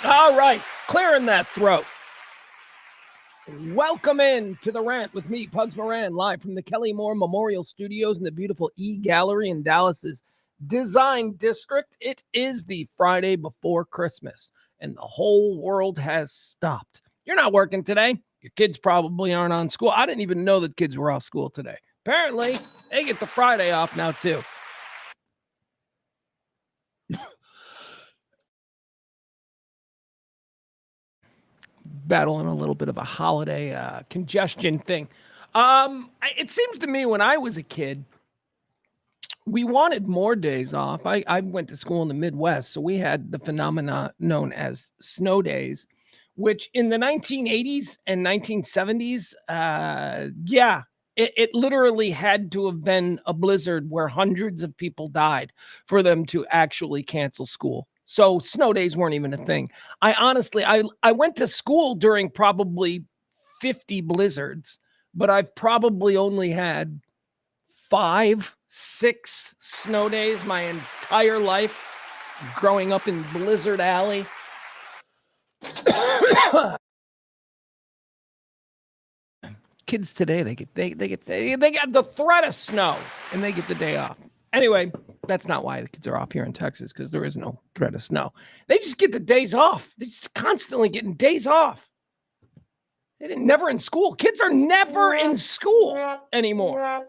All right, clearing that throat. Welcome in to the Rant with me, Pugs Moran, live from the Kelly Moore Memorial Studios in the beautiful E-Gallery in Dallas's Design District. It is the Friday before Christmas, and the whole world has stopped. You're not working today. Your kids probably aren't on school. I didn't even know that kids were off school today. Apparently, they get the Friday off now, too. Battling a little bit of a holiday congestion thing. It seems to me when I was a kid, we wanted more days off. I went to school in the Midwest, so we had the phenomena known as snow days, which in the 1980s and 1970s, it literally had to have been a blizzard where hundreds of people died for them to actually cancel school. So snow days weren't even a thing. I went to school during probably 50 blizzards, but I've probably only had 5, 6 snow days my entire life growing up in Blizzard Alley. Kids today, they get the threat of snow and they get the day off. Anyway, that's not why the kids are off here in Texas, because there is no threat of snow. They just get the days off. They're just constantly getting days off. They're never in school. Kids are never in school anymore. I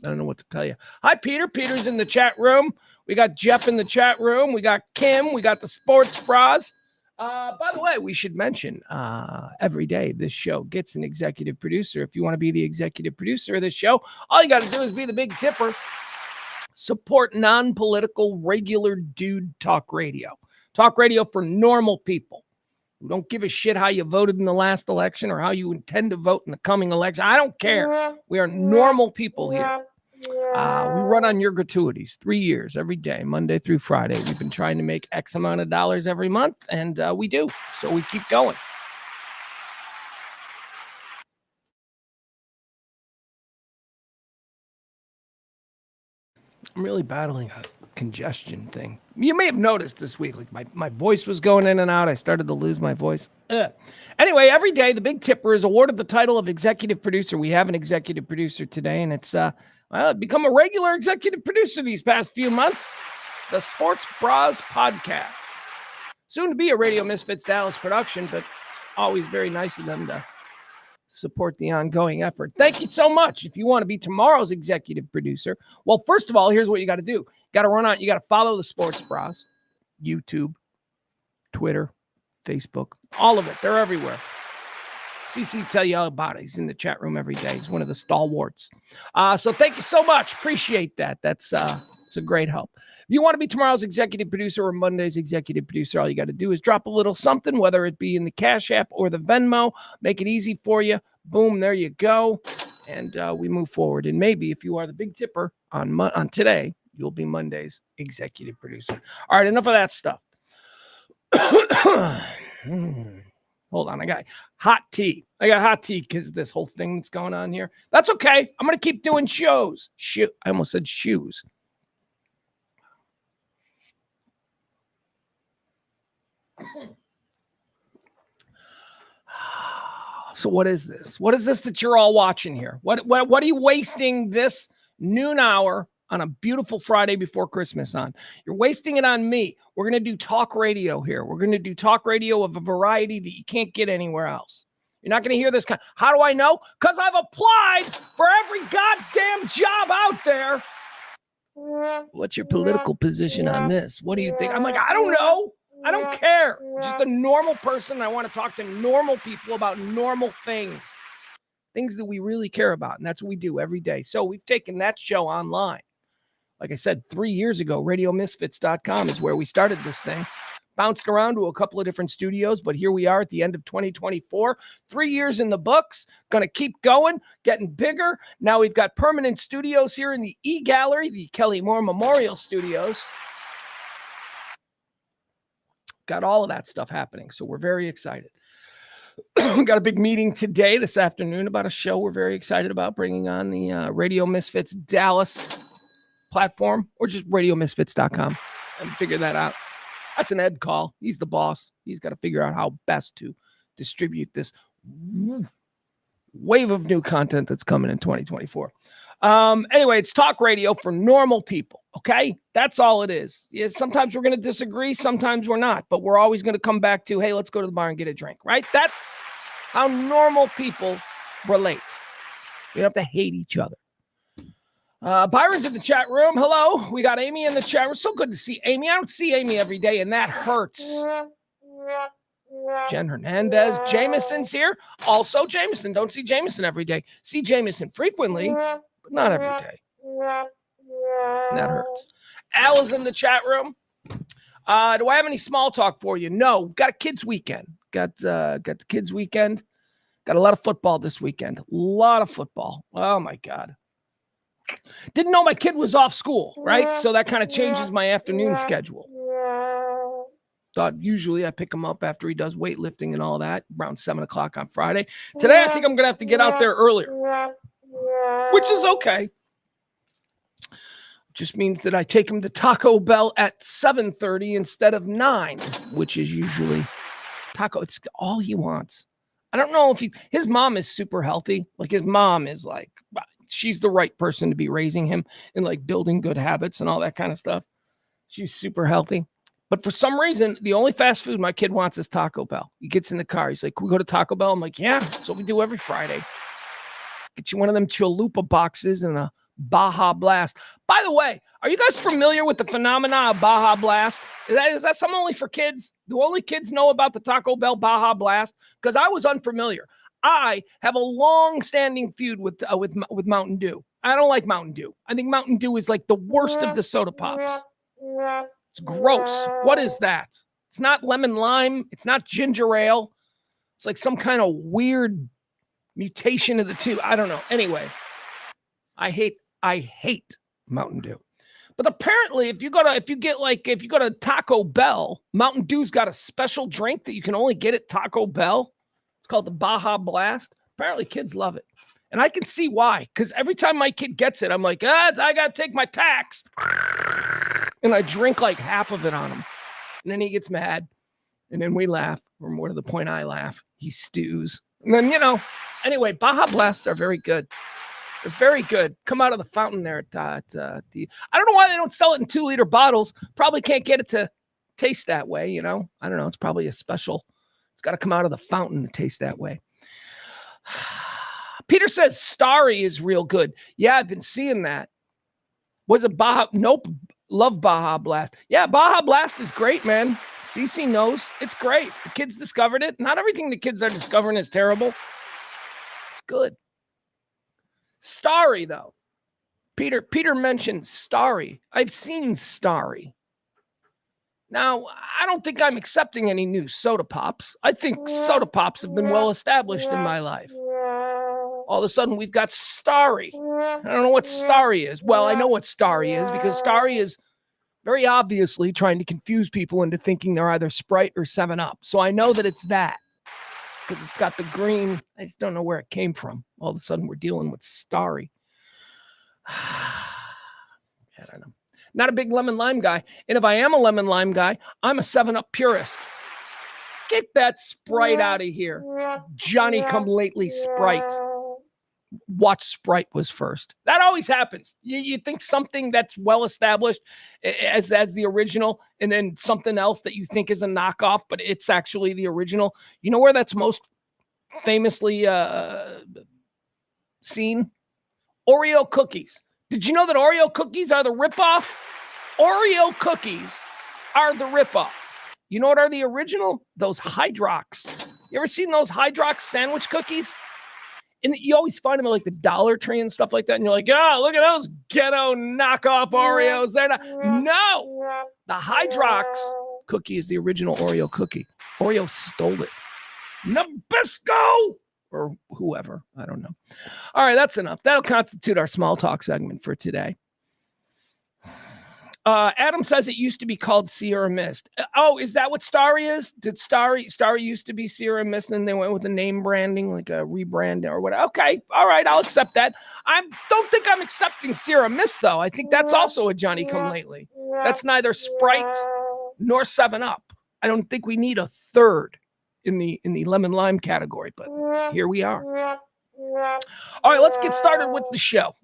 don't know what to tell you. Hi, Peter. Peter's in the chat room. We got Jeff in the chat room. We got Kim. We got the sports bras. By the way, we should mention every day this show gets an executive producer. If you want to be the executive producer of this show, all you got to do is be the big tipper. Support non-political, regular dude talk radio. Talk radio for normal people who don't give a shit how you voted in the last election or how you intend to vote in the coming election. I don't care. We are normal people here. We run on your gratuities 3 years, every day, Monday through Friday. We've been trying to make X amount of dollars every month, and we do. So we keep going. I'm really battling a congestion thing. You may have noticed this week, like my voice was going in and out. I started to lose my voice. Anyway, every day, the Big Tipper is awarded the title of executive producer. We have an executive producer today, and it's become a regular executive producer these past few months. The Sports Bras Podcast. Soon to be a Radio Misfits Dallas production, but always very nice of them to support the ongoing effort. Thank you so much. If you want to be tomorrow's executive producer, well, first of all, here's what you got to do. You got to run out. You got to follow the Sports Bras, YouTube, Twitter, Facebook, all of it. They're everywhere. CC tell you all about it. He's in the chat room every day. He's one of the stalwarts. So thank you so much. Appreciate that. It's a great help. If you want to be tomorrow's executive producer or Monday's executive producer, all you got to do is drop a little something, whether it be in the Cash App or the Venmo. Make it easy for you. Boom, there you go. And we move forward. And maybe if you are the Big Tipper on today, you'll be Monday's executive producer. All right, enough of that stuff. Hold on, I got hot tea. I got hot tea because of this whole thing that's going on here. That's okay. I'm going to keep doing shows. I almost said shoes. So what is this? What is this that you're all watching here? What are you wasting this noon hour on a beautiful Friday before Christmas on? You're wasting it on me. We're going to do talk radio here. We're going to do talk radio of a variety that you can't get anywhere else. You're not going to hear this kind. How do I know? Because I've applied for every goddamn job out there. What's your political position on this? What do you think? I'm like, I don't know. I don't care. I'm just a normal person. I want to talk to normal people about normal things that we really care about. And that's what we do every day. So we've taken that show online. Like I said, 3 years ago, RadioMisfits.com is where we started this thing. Bounced around to a couple of different studios, but here we are at the end of 2024. 3 years in the books. Going to keep going, getting bigger. Now we've got permanent studios here in the E-Gallery, the Kelly Moore Memorial Studios. Got all of that stuff happening. So we're very excited. Got a big meeting today, this afternoon, about a show we're very excited about, bringing on the Radio Misfits Dallas platform, or just RadioMisfits.com. And figure that out. That's an Ed call. He's the boss. He's got to figure out how best to distribute this wave of new content that's coming in 2024. Anyway, it's talk radio for normal people. Okay. That's all it is. Yeah, sometimes we're going to disagree. Sometimes we're not, but we're always going to come back to, hey, let's go to the bar and get a drink, right? That's how normal people relate. We don't have to hate each other. Byron's in the chat room. Hello. We got Amy in the chat room. So good to see Amy. I don't see Amy every day, and that hurts. Jen Hernandez. Jameson's here. Also, Jameson. Don't see Jameson every day. See Jameson frequently, but not every day. And that hurts. Al is in the chat room. Do I have any small talk for you? No. Got a kids weekend. Got the kids weekend. Got a lot of football this weekend. A lot of football. Oh, my God. Didn't know my kid was off school, right? So that kind of changes my afternoon schedule. Thought usually I pick him up after he does weightlifting and all that, around 7 o'clock on Friday. Today, I think I'm going to have to get out there earlier, which is okay. Just means that I take him to Taco Bell at 7:30 instead of 9, which is usually taco. It's all he wants. I don't know if his mom is super healthy. Like his mom is like, she's the right person to be raising him and like building good habits and all that kind of stuff. She's super healthy. But for some reason, the only fast food my kid wants is Taco Bell. He gets in the car. He's like, can we go to Taco Bell? I'm like, yeah, that's what we do every Friday. Get you one of them chalupa boxes and a Baja Blast. By the way, are you guys familiar with the phenomena of Baja Blast? Is that something only for kids? Do only kids know about the Taco Bell Baja Blast? Because I was unfamiliar. I have a long-standing feud with Mountain Dew. I don't like Mountain Dew. I think Mountain Dew is like the worst of the soda pops. It's gross. What is that? It's not lemon lime. It's not ginger ale. It's like some kind of weird mutation of the two. I don't know. Anyway, I hate Mountain Dew. But apparently, if you go to Taco Bell, Mountain Dew's got a special drink that you can only get at Taco Bell. It's called the Baja Blast. Apparently, kids love it. And I can see why. Because every time my kid gets it, I'm like, I got to take my tax. And I drink like half of it on him. And then he gets mad. And then we laugh. Or more to the point, I laugh. He stews. And then, anyway, Baja Blasts are very good. They're very good. Come out of the fountain there. I don't know why they don't sell it in 2-liter bottles. Probably can't get it to taste that way, I don't know. It's probably a special. It's got to come out of the fountain to taste that way. Peter says Starry is real good. Yeah, I've been seeing that. Was it Baja? Nope. Love Baja Blast. Yeah, Baja Blast is great, man. CC knows. It's great. The kids discovered it. Not everything the kids are discovering is terrible. It's good. Starry, though. Peter mentioned Starry. I've seen Starry. Now, I don't think I'm accepting any new soda pops. I think soda pops have been well established in my life. All of a sudden, we've got Starry. I don't know what Starry is. Well, I know what Starry is because Starry is very obviously trying to confuse people into thinking they're either Sprite or 7-Up. So I know that it's that. Because it's got the green. I just don't know where it came from. All of a sudden, we're dealing with Starry. I don't know. Not a big lemon lime guy. And if I am a lemon lime guy, I'm a 7-Up purist. Get that Sprite out of here. Johnny come lately Sprite. Watch Sprite was first. That always happens. You think something that's well established as the original, and then something else that you think is a knockoff, but it's actually the original. You know where that's most famously seen? Oreo cookies. Did you know that Oreo cookies are the ripoff? Oreo cookies are the ripoff. You know what are the original? Those Hydrox. You ever seen those Hydrox sandwich cookies? And you always find them at like the Dollar Tree and stuff like that. And you're like, oh, look at those ghetto knockoff Oreos. They're not. No, the Hydrox cookie is the original Oreo cookie. Oreo stole it. Nabisco or whoever. I don't know. All right, that's enough. That'll constitute our small talk segment for today. Adam says it used to be called Sierra Mist. Oh, is that what Starry is? Did Starry used to be Sierra Mist, and then they went with the name branding, like a rebrand or whatever? Okay, all right, I'll accept that. I don't think I'm accepting Sierra Mist, though. I think that's also a Johnny come lately. That's neither Sprite nor 7-Up. I don't think we need a third in the lemon lime category, but here we are. All right, let's get started with the show.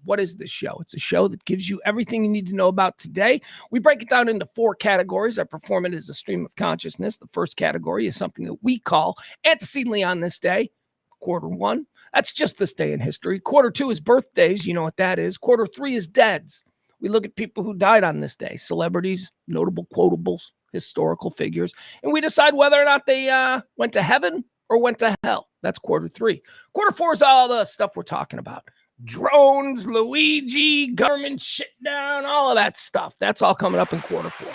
What is this show? It's a show that gives you everything you need to know about today. We break it down into 4 categories. I perform it as a stream of consciousness. The first category is something that we call antecedently on this day. Quarter 1, that's just this day in history. Quarter 2 is birthdays. You know what that is. Quarter 3 is deads. We look at people who died on this day, celebrities, notable quotables, historical figures, and we decide whether or not they went to heaven or went to hell. That's quarter 3. Quarter 4 is all the stuff we're talking about. Drones, Luigi, government shit down, all of that stuff. That's all coming up in quarter 4.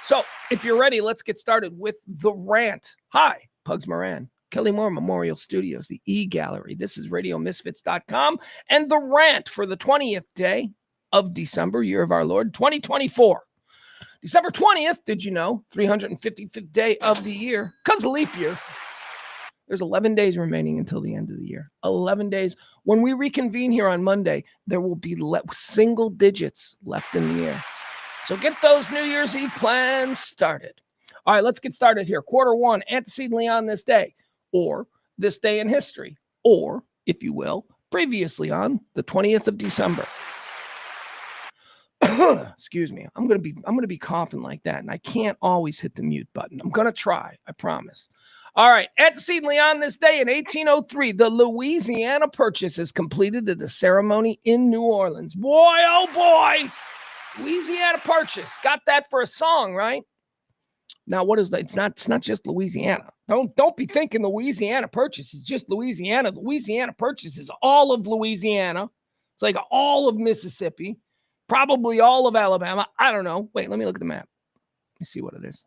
So if you're ready, let's get started with the rant. Hi, Pugs Moran, Kelly Moore Memorial Studios, the E-Gallery. This is RadioMisfits.com and the rant for the 20th day of December, year of our Lord, 2024. December 20th, did you know, 355th day of the year, because of leap year. There's 11 days remaining until the end of the year. 11 days. When we reconvene here on Monday, there will be single digits left in the year. So get those New Year's Eve plans started. All right, let's get started here. Quarter 1, antecedently on this day, or this day in history, or, if you will, previously on the 20th of December. Excuse me. I'm gonna be coughing like that, and I can't always hit the mute button. I'm gonna try, I promise. All right, antecedently on this day in 1803, the Louisiana Purchase is completed at a ceremony in New Orleans. Boy, oh boy, Louisiana Purchase. Got that for a song, right? Now, what is that? It's not just Louisiana. Don't be thinking the Louisiana Purchase is just Louisiana. The Louisiana Purchase is all of Louisiana. It's like all of Mississippi, probably all of Alabama. I don't know. Wait, let me look at the map. Let me see what it is.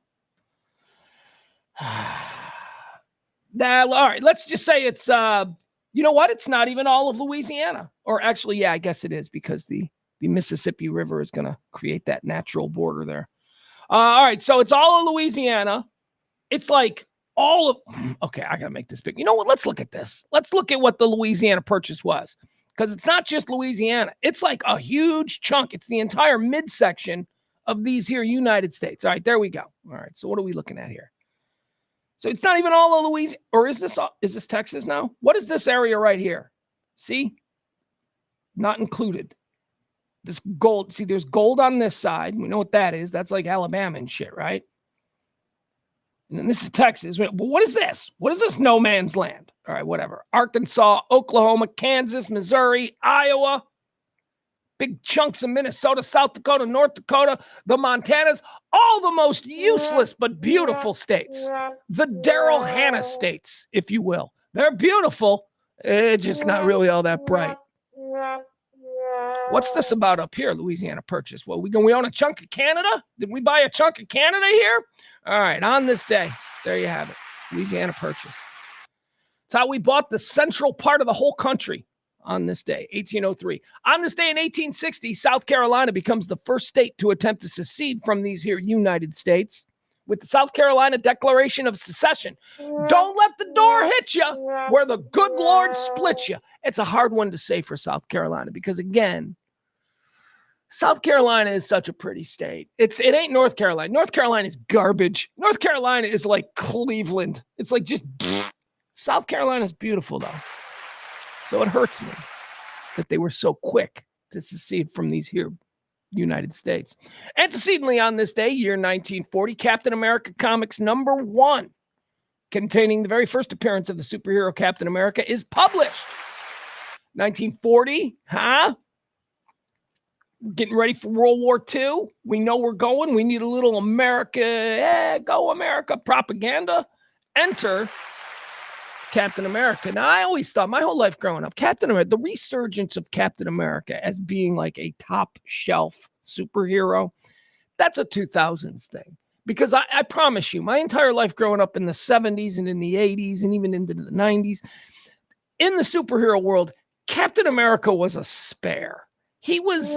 All right, let's just say it's, you know what? It's not even all of Louisiana. Or actually, yeah, I guess it is, because the Mississippi River is going to create that natural border there. All right, so it's all of Louisiana. It's like all of, okay, I got to make this big. You know what? Let's look at this. Let's look at what the Louisiana Purchase was, because it's not just Louisiana. It's like a huge chunk. It's the entire midsection of these here United States. All right, there we go. All right, so what are we looking at here? So it's not even all of Louisiana, or is this Texas now? What is this area right here? See? Not included. This gold, see, there's gold on this side. We know what that is. That's like Alabama and shit, right? And then this is Texas. But what is this? What is this no man's land? All right, whatever. Arkansas, Oklahoma, Kansas, Missouri, Iowa, big chunks of Minnesota, South Dakota, North Dakota, the Montanas, all the most useless but beautiful states. The Daryl Hannah states, if you will. They're beautiful, just not really all that bright. What's this about up here, Louisiana Purchase? Well, we own a chunk of Canada? Did we buy a chunk of Canada here? All right, on this day, there you have it, Louisiana Purchase. It's how we bought the central part of the whole country on this day, 1803. On this day in 1860, South Carolina becomes the first state to attempt to secede from these here United States with the South Carolina Declaration of Secession. Don't let the door hit you where the good Lord splits you. It's a hard one to say for South Carolina because, again, South Carolina is such a pretty state. It ain't North Carolina. North Carolina is garbage. North Carolina is like Cleveland. It's like just South Carolina is beautiful, though. So it hurts me that they were so quick to secede from these here United States. Antecedently on this day, year 1940, Captain America Comics #1, containing the very first appearance of the superhero Captain America, is published. 1940, huh? Getting ready for World War II. We know we're going. We need a little America, go America propaganda. Enter Captain America. Now, I always thought my whole life growing up, Captain America, the resurgence of Captain America as being like a top shelf superhero, that's a 2000s thing. Because I promise you, my entire life growing up in the 70s and in the 80s and even into the 90s, in the superhero world, Captain America was a spare. He was,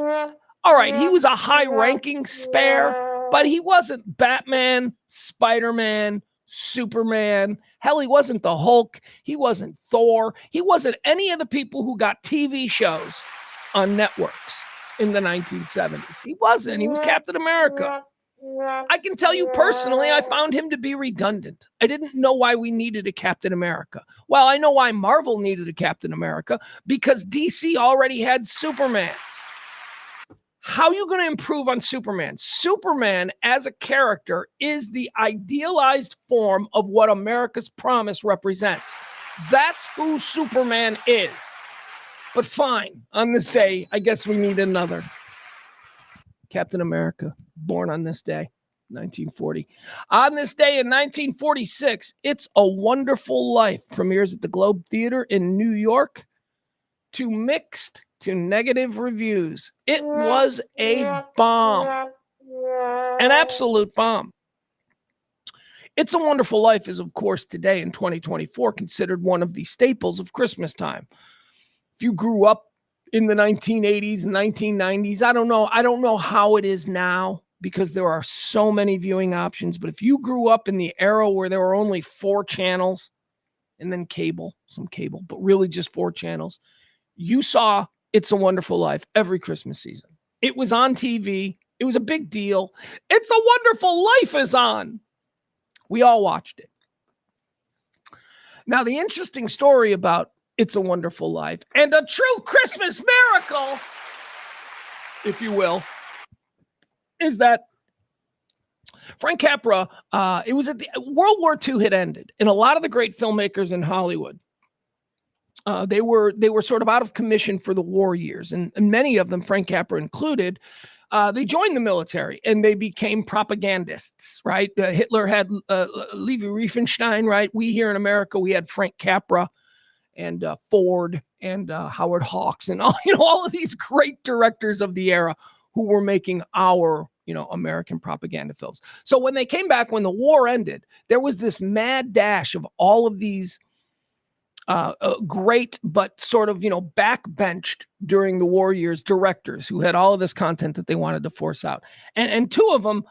all right, he was a high-ranking spare, but he wasn't Batman, Spider-Man, Superman. Hell, he wasn't the Hulk. He wasn't Thor. He wasn't any of the people who got TV shows on networks in the 1970s. He wasn't. He was Captain America. I can tell you personally, I found him to be redundant. I didn't know why we needed a Captain America. Well, I know why Marvel needed a Captain America, because DC already had Superman. How are you going to improve on Superman? Superman as a character is the idealized form of what America's promise represents. That's who Superman is. But fine, on this day, I guess we need another. Captain America, born on this day, 1940. On this day in 1946, It's a Wonderful Life premieres at the Globe Theater in New York to mixed to negative reviews. It was a bomb, an absolute bomb. It's a Wonderful Life is, of course, today in 2024 considered one of the staples of Christmas time. If you grew up in the 1980s and 1990s, I don't know how it is now, because there are so many viewing options. But if you grew up in the era where there were only 4 channels and then some cable, but really just 4 channels, you saw It's a Wonderful Life every Christmas season. It was on TV. It was a big deal. It's a Wonderful Life is on. We all watched it. Now, the interesting story about It's a Wonderful Life, and a true Christmas miracle, if you will, is that Frank Capra, it was at the World War II had ended, and a lot of the great filmmakers in Hollywood, they were sort of out of commission for the war years, and many of them, Frank Capra included, they joined the military and they became propagandists, right? Hitler had Levi Riefenstein, right? We here in America, we had Frank Capra and Ford and Howard Hawks and all of these great directors of the era who were making our, American propaganda films. So when they came back, when the war ended, there was this mad dash of all of these great, but sort of, backbenched during the war years directors who had all of this content that they wanted to force out. And 2 of them,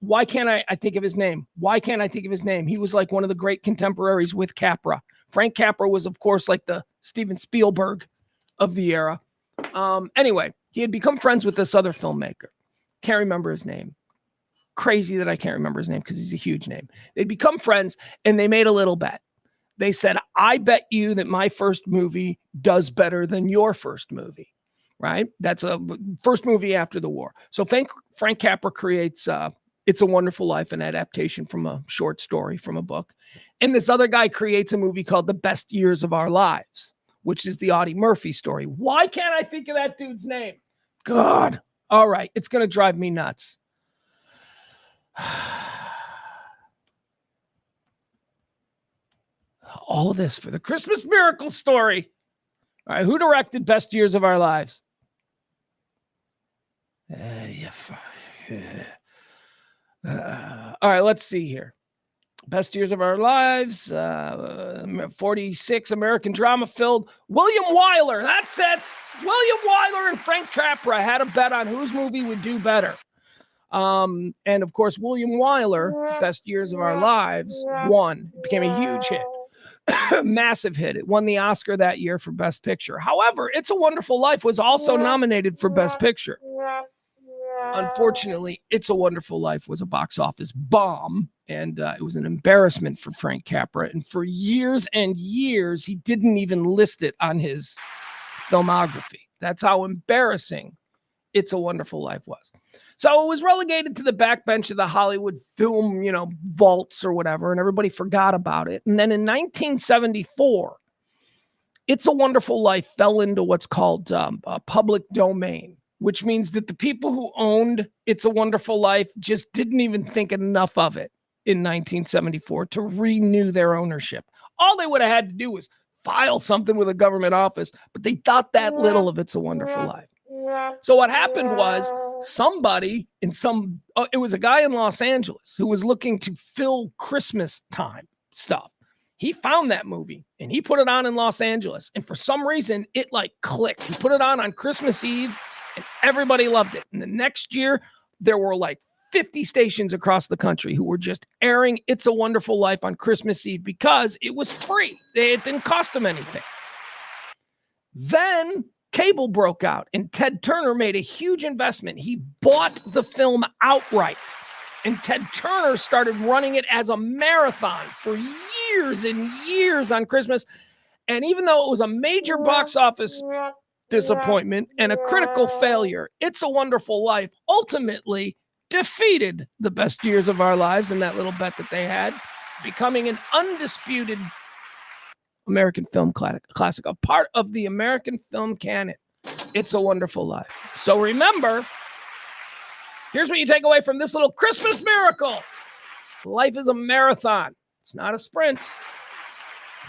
why can't I think of his name? Why can't I think of his name? He was like one of the great contemporaries with Capra. Frank Capra was, of course, like the Steven Spielberg of the era. Anyway, he had become friends with this other filmmaker. Can't remember his name. Crazy that I can't remember his name because he's a huge name. They'd become friends and they made a little bet. They said, I bet you that my first movie does better than your first movie, right? That's a first movie after the war. So Frank Capra creates It's a Wonderful Life, an adaptation from a short story from a book. And this other guy creates a movie called The Best Years of Our Lives, which is the Audie Murphy story. Why can't I think of that dude's name? God. All right. It's going to drive me nuts. All of this for the Christmas Miracle story. All right. Who directed Best Years of Our Lives? All right. Let's see here. Best Years of Our Lives, 46, American drama filled. William Wyler, that's it. William Wyler and Frank Capra had a bet on whose movie would do better. And of course, William Wyler, Best Years of Our Lives, won. It became a huge hit. Massive hit. It won the Oscar that year for Best Picture. However, It's a Wonderful Life was also nominated for Best Picture. Unfortunately, It's a Wonderful Life was a box office bomb, and it was an embarrassment for Frank Capra. And for years and years, he didn't even list it on his filmography. That's how embarrassing It's a Wonderful Life was. So it was relegated to the backbench of the Hollywood film, vaults or whatever, and everybody forgot about it. And then in 1974, It's a Wonderful Life fell into what's called a public domain, which means that the people who owned It's a Wonderful Life just didn't even think enough of it in 1974 to renew their ownership. All they would have had to do was file something with a government office, but they thought that little of It's a Wonderful Life. So what happened was somebody it was a guy in Los Angeles who was looking to fill Christmas time stuff. He found that movie and he put it on in Los Angeles. And for some reason, it clicked. He put it on Christmas Eve and everybody loved it. And the next year, there were 50 stations across the country who were just airing It's a Wonderful Life on Christmas Eve because it was free. It didn't cost them anything. Then cable broke out and Ted Turner made a huge investment. He bought the film outright. And Ted Turner started running it as a marathon for years and years on Christmas. And even though it was a major box office disappointment and a critical failure, It's a Wonderful Life ultimately defeated The Best Years of Our Lives in that little bet that they had, becoming an undisputed American film classic, a part of the American film canon. It's a Wonderful Life. So remember, here's what you take away from this little Christmas miracle. Life is a marathon. It's not a sprint.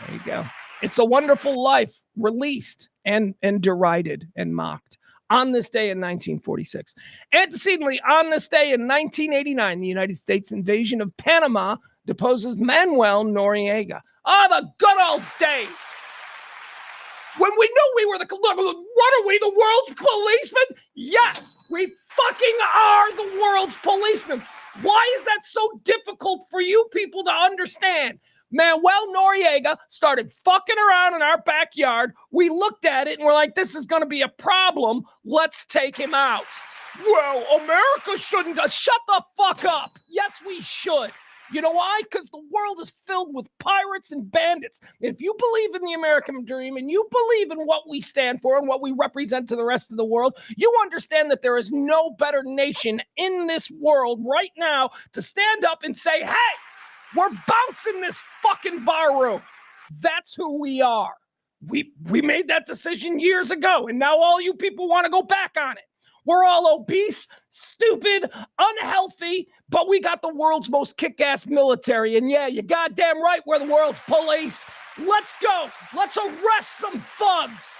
There you go. It's a Wonderful Life, released and derided and mocked on this day in 1946. Antecedently, on this day in 1989, the United States invasion of Panama deposes Manuel Noriega. The good old days. When we knew we were what are we, the world's policemen? Yes, we fucking are the world's policemen. Why is that so difficult for you people to understand? Manuel Noriega started fucking around in our backyard. We looked at it and we're like, this is going to be a problem. Let's take him out. Well, America shouldn't. Shut the fuck up. Yes, we should. You know why? Because the world is filled with pirates and bandits. If you believe in the American dream and you believe in what we stand for and what we represent to the rest of the world, you understand that there is no better nation in this world right now to stand up and say, hey, we're bouncing this fucking bar room. That's who we are. We made that decision years ago, and now all you people want to go back on it. We're all obese, stupid, unhealthy, but we got the world's most kick-ass military. And yeah, you're goddamn right, we're the world's police. Let's go. Let's arrest some thugs.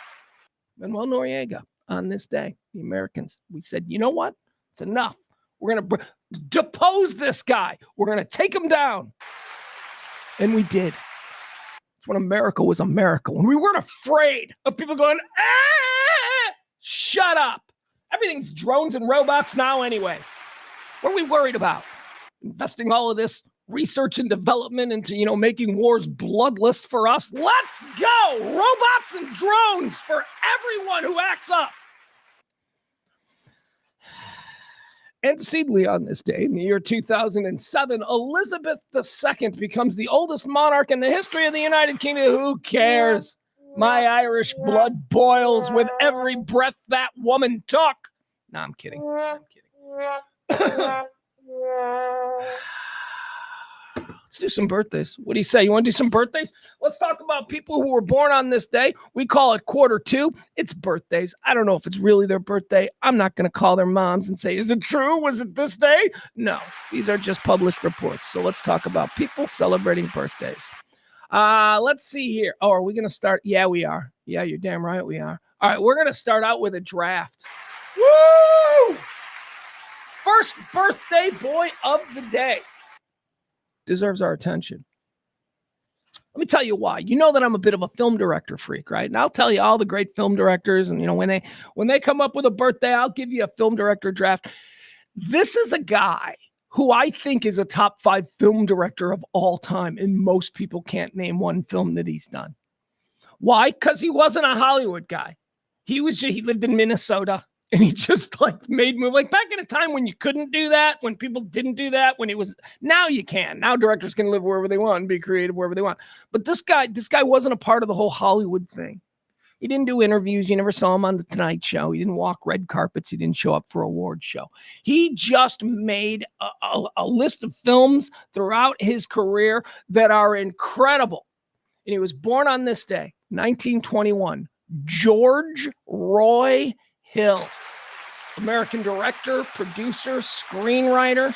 Manuel Noriega, on this day, the Americans, we said, you know what? It's enough. We're going to depose this guy. We're going to take him down. And we did. It's when America was America. When we weren't afraid of people going, shut up. Everything's drones and robots now anyway. What are we worried about? Investing all of this research and development into, making wars bloodless for us? Let's go! Robots and drones for everyone who acts up. Antecedently on this day, in the year 2007, Elizabeth II becomes the oldest monarch in the history of the United Kingdom. Who cares? My Irish blood boils with every breath that woman took. No, I'm kidding. Let's do some birthdays. What do you say? You want to do some birthdays? Let's talk about people who were born on this day. We call it Q2. It's birthdays. I don't know if it's really their birthday. I'm not going to call their moms and say, is it true? Was it this day? No, these are just published reports. So let's talk about people celebrating birthdays. Let's see here. Oh, are we going to start? Yeah, we are. Yeah, you're damn right we are. All right, we're going to start out with a draft. Woo! First birthday boy of the day deserves our attention. Let me tell you why. You know that I'm a bit of a film director freak, right? And I'll tell you all the great film directors, and when they come up with a birthday, I'll give you a film director draft. This is a guy who I think is a top 5 film director of all time, and most people can't name one film that he's done. Why? Because he wasn't a Hollywood guy. He lived in Minnesota, and he just made movies. Like back in a time when you couldn't do that, when people didn't do that, now you can. Now directors can live wherever they want and be creative wherever they want. But this guy wasn't a part of the whole Hollywood thing. He didn't do interviews. You never saw him on The Tonight Show. He didn't walk red carpets. He didn't show up for award show. He just made a list of films throughout his career that are incredible. And he was born on this day, 1921, George Roy Hill, American director, producer, screenwriter.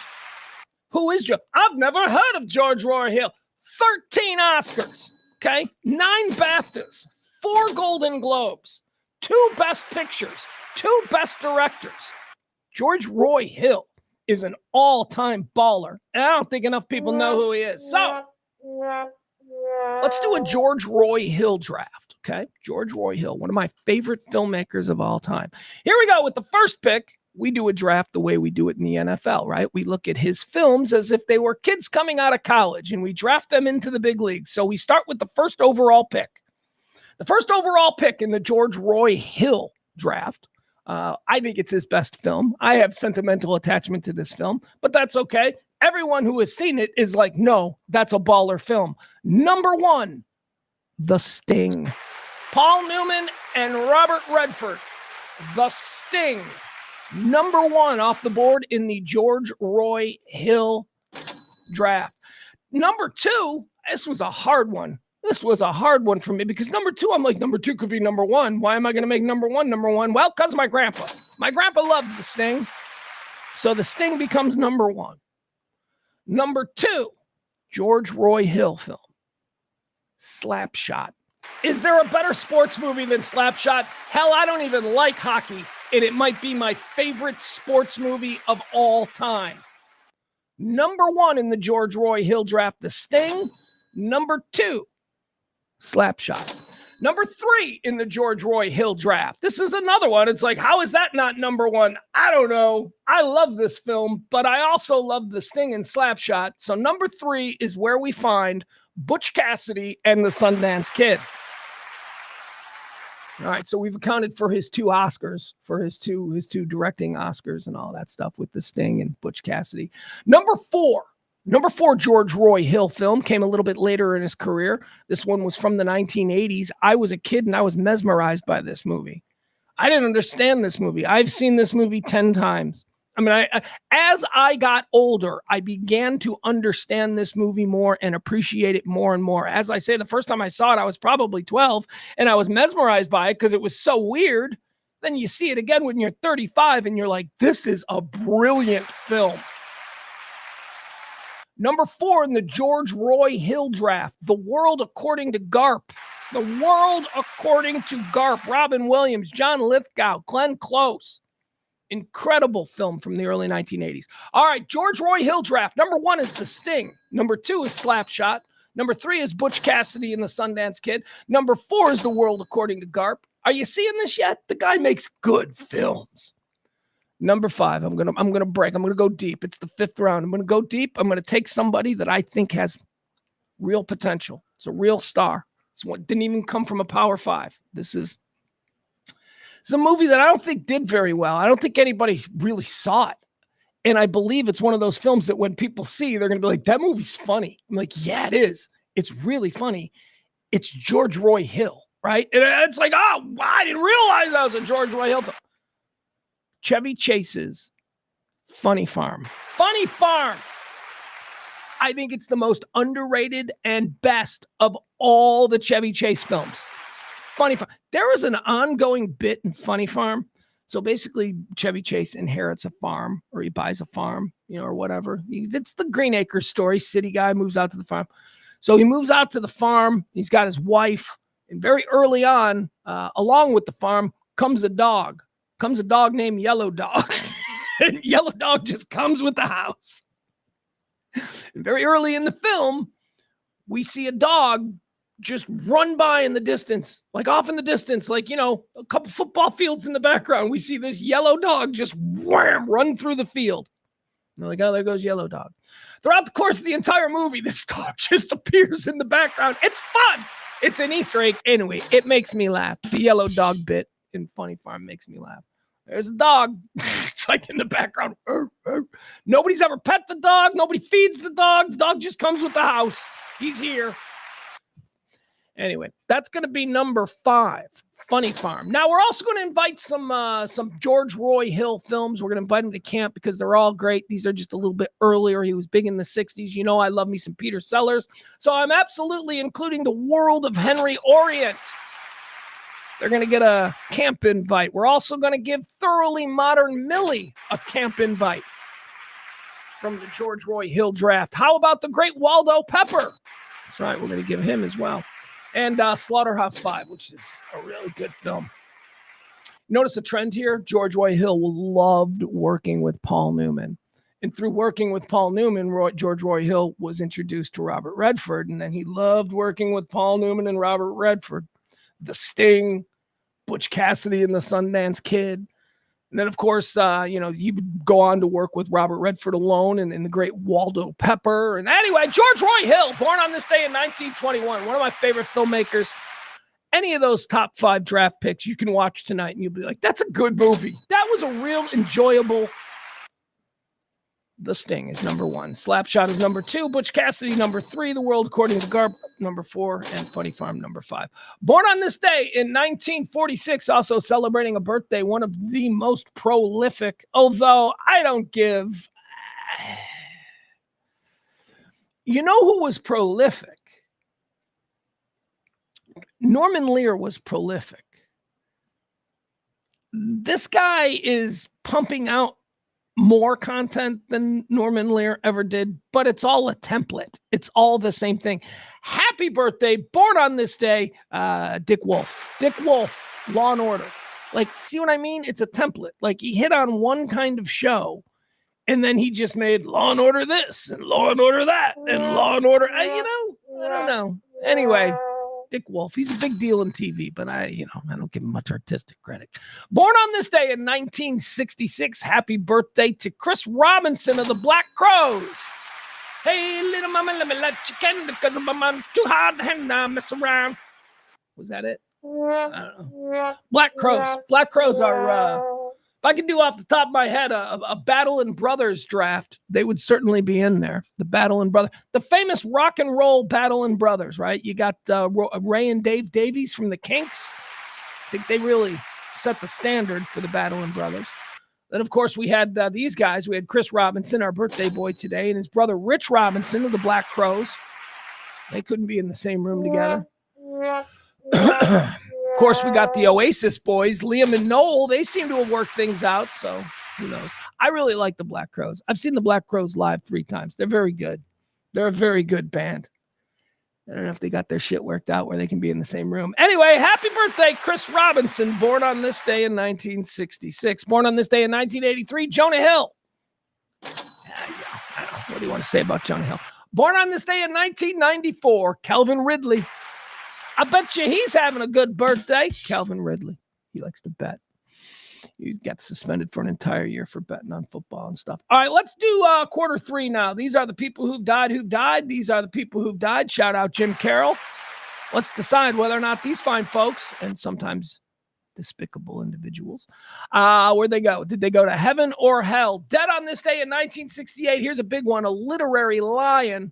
Who is George? I've never heard of George Roy Hill. 13 Oscars, okay? 9 BAFTAs, 4 Golden Globes, 2 Best Pictures, 2 Best Directors. George Roy Hill is an all-time baller, and I don't think enough people know who he is. So, let's do a George Roy Hill draft. Okay, George Roy Hill, one of my favorite filmmakers of all time. Here we go with the first pick. We do a draft the way we do it in the NFL, right? We look at his films as if they were kids coming out of college, and we draft them into the big leagues. So we start with the first overall pick. The first overall pick in the George Roy Hill draft I think it's his best film. I have sentimental attachment to this film, but that's okay. Everyone who has seen it is like, no, that's a baller film. Number 1, The Sting. Paul Newman and Robert Redford. The Sting. Number 1 off the board in the George Roy Hill draft. Number 2, this was a hard one. This was a hard one for me because number 2, I'm like, number 2 could be number 1. Why am I going to make number 1 number 1? Well, because my grandpa. My grandpa loved The Sting. So The Sting becomes number 1. Number 2, George Roy Hill film. Slapshot. Is there a better sports movie than Slapshot? Hell, I don't even like hockey, and it might be my favorite sports movie of all time. Number 1 in the George Roy Hill draft, The Sting. Number 2, Slapshot. Number 3 in the George Roy Hill draft. This is another one. It's like, how is that not number 1? I don't know. I love this film, but I also love The Sting and Slapshot. So number 3 is where we find Butch Cassidy and the Sundance Kid. All right, so we've accounted for his 2 Oscars, for his two directing Oscars and all that stuff with The Sting and Butch Cassidy. Number 4 George Roy Hill film came a little bit later in his career. This one was from the 1980s. I was a kid and I was mesmerized by this movie. I didn't understand this movie. I've seen this movie 10 times. I mean, as I got older, I began to understand this movie more and appreciate it more and more. As I say, the first time I saw it, I was probably 12, and I was mesmerized by it because it was so weird. Then you see it again when you're 35, and you're like, this is a brilliant film. Number 4 in the George Roy Hill draft, The World According to Garp. The World According to Garp. Robin Williams, John Lithgow, Glenn Close. Incredible film from the early 1980s. All right, George Roy Hill draft. Number 1 is The Sting. Number 2 is Slapshot. Number 3 is Butch Cassidy and the Sundance Kid. Number 4 is The World According to Garp. Are you seeing this yet? The guy makes good films. Number 5, I'm gonna break. I'm gonna go deep. It's the 5th round. I'm gonna go deep. I'm gonna take somebody that I think has real potential. It's a real star. It's what didn't even come from a Power 5. It's a movie that I don't think did very well. I don't think anybody really saw it. And I believe it's one of those films that when people see, they're going to be like, that movie's funny. I'm like, yeah, it is. It's really funny. It's George Roy Hill, right? And it's like, oh, I didn't realize that was a George Roy Hill film. Chevy Chase's Funny Farm. Funny Farm. I think it's the most underrated and best of all the Chevy Chase films. Funny Farm. There is an ongoing bit in Funny Farm. So basically, Chevy Chase inherits a farm, or he buys a farm, or whatever. It's the Green Acres story. City guy moves out to the farm. So he moves out to the farm. He's got his wife. And very early on, along with the farm, comes a dog. Comes a dog named Yellow Dog. And Yellow Dog just comes with the house. And very early in the film, we see a dog just run by in the distance, like off in the distance, like, a couple football fields in the background. We see this yellow dog just wham, run through the field. And they're like, oh, there goes Yellow Dog. Throughout the course of the entire movie, this dog just appears in the background. It's fun. It's an Easter egg. Anyway, it makes me laugh. The Yellow Dog bit in Funny Farm makes me laugh. There's a dog. It's like in the background. Nobody's ever pet the dog. Nobody feeds the dog. The dog just comes with the house. He's here. Anyway, that's going to be number 5, Funny Farm. Now, we're also going to invite some George Roy Hill films. We're going to invite him to camp because they're all great. These are just a little bit earlier. He was big in the 60s. I love me some Peter Sellers. So I'm absolutely including The World of Henry Orient. They're going to get a camp invite. We're also going to give Thoroughly Modern Millie a camp invite from the George Roy Hill draft. How about the great Waldo Pepper? That's right. We're going to give him as well. And Slaughterhouse 5, which is a really good film. Notice a trend here. George Roy Hill loved working with Paul Newman. And through working with Paul Newman, George Roy Hill was introduced to Robert Redford. And then he loved working with Paul Newman and Robert Redford. The Sting, Butch Cassidy and the Sundance Kid. And then, of course, he would go on to work with Robert Redford alone and the great Waldo Pepper. And anyway, George Roy Hill, born on this day in 1921, one of my favorite filmmakers. any of those top 5 draft picks you can watch tonight and you'll be like, that's a good movie. That was a real enjoyable. The Sting is number 1. Slapshot is number 2. Butch Cassidy, number 3. The World According to Garp, number 4. And Funny Farm, number 5. Born on this day in 1946, also celebrating a birthday, one of the most prolific, although I don't give... You know who was prolific? Norman Lear was prolific. This guy is pumping out more content than Norman Lear ever did, but it's all a template. It's all the same thing. Happy birthday, born on this day, Dick Wolf. Dick Wolf, Law and Order. Like, see what I mean? It's a template. Like, he hit on one kind of show, and then he just made Law and Order this, and Law and Order that, and Law and Order, I don't know. Anyway, Dick Wolf, he's a big deal in TV, but I don't give him much artistic credit. Born on this day in 1966, happy birthday to Chris Robinson of the Black Crowes. Hey, little mama, let me let you can, because I'm too hard and I mess around. Was that it? I don't know. Black Crowes. Black Crowes are, if I could do off the top of my head a Battle and Brothers draft, they would certainly be in there. The Battle and Brothers. The famous rock and roll Battle and Brothers, right? You got Ray and Dave Davies from the Kinks. I think they really set the standard for the Battle and Brothers. Then, of course, we had these guys. We had Chris Robinson, our birthday boy today, and his brother Rich Robinson of the Black Crowes. They couldn't be in the same room together. Of course, we got the Oasis boys, Liam and Noel. They seem to have worked things out, so who knows? I really like the Black Crowes. I've seen the Black Crowes live 3 times. They're very good. They're a very good band. I don't know if they got their shit worked out where they can be in the same room. Anyway, happy birthday, Chris Robinson, born on this day in 1966. Born on this day in 1983, Jonah Hill. I don't know. What do you want to say about Jonah Hill? Born on this day in 1994, Calvin Ridley. I bet you he's having a good birthday. Calvin Ridley. He likes to bet. He got suspended for an entire year for betting on football and stuff. All right, let's do quarter 3 now. These are the people who've died. These are the people who've died. Shout out Jim Carroll. Let's decide whether or not these fine folks, and sometimes despicable individuals, where'd they go? Did they go to heaven or hell? Dead on this day in 1968. Here's a big one, a literary lion.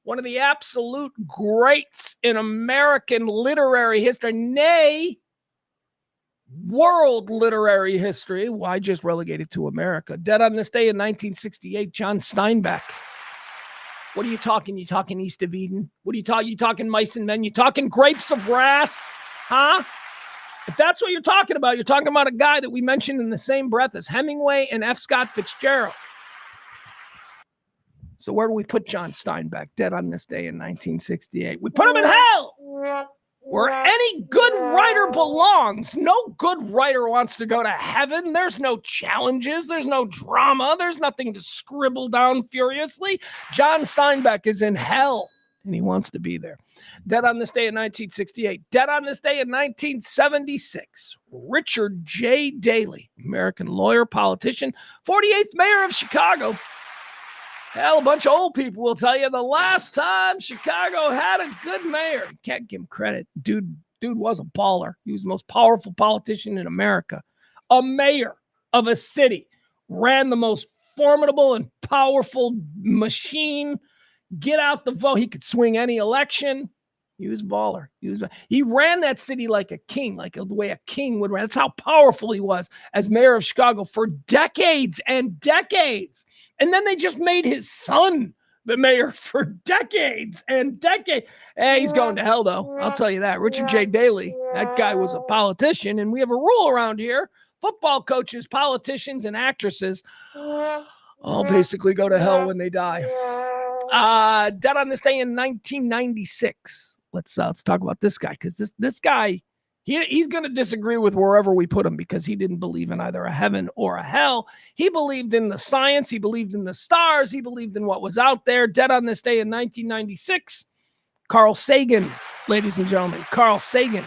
One of the absolute greats in American literary history, nay, world literary history. Why just relegated to America? Dead on this day in 1968, John Steinbeck. What are you talking? You talking East of Eden? What are you talking? You talking Mice and Men? You talking Grapes of Wrath? Huh? If that's what you're talking about a guy that we mentioned in the same breath as Hemingway and F. Scott Fitzgerald. So where do we put John Steinbeck? Dead on this day in 1968. We put him in hell, where any good writer belongs. No good writer wants to go to heaven. There's no challenges. There's no drama. There's nothing to scribble down furiously. John Steinbeck is in hell, and he wants to be there. Dead on this day in 1968. Dead on this day in 1976. Richard J. Daley, American lawyer, politician, 48th mayor of Chicago. Hell, a bunch of old people will tell you the last time Chicago had a good mayor. You can't give him credit. Dude was a baller. He was the most powerful politician in America. A mayor of a city. Ran the most formidable and powerful machine. Get out the vote. He could swing any election. He was a baller. He ran that city like a king, like the way a king would run. That's how powerful he was as mayor of Chicago for decades and decades. And then they just made his son the mayor for decades and decades. Hey, he's going to hell, though. I'll tell you that. Richard J. Daley, that guy was a politician. And we have a rule around here. Football coaches, politicians, and actresses all basically go to hell when they die. Dead on this day in 1996. Let's talk about this guy, because this guy, he's going to disagree with wherever we put him, because he didn't believe in either a heaven or a hell. He believed in the science. He believed in the stars. He believed in what was out there. Dead on this day in 1996. Carl Sagan, ladies and gentlemen. Carl Sagan.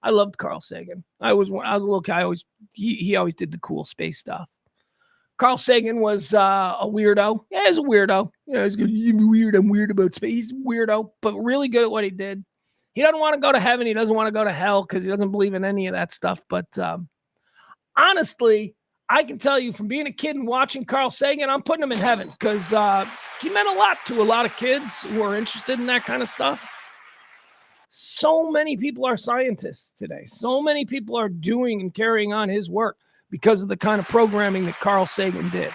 I loved Carl Sagan. I was a little guy. He always did the cool space stuff. Carl Sagan was a weirdo. Yeah, he's a weirdo. He's weird. I'm weird about space. He's a weirdo, but really good at what he did. He doesn't want to go to heaven. He doesn't want to go to hell because he doesn't believe in any of that stuff. But honestly, I can tell you from being a kid and watching Carl Sagan, I'm putting him in heaven because he meant a lot to a lot of kids who are interested in that kind of stuff. So many people are scientists today. So many people are doing and carrying on his work because of the kind of programming that Carl Sagan did.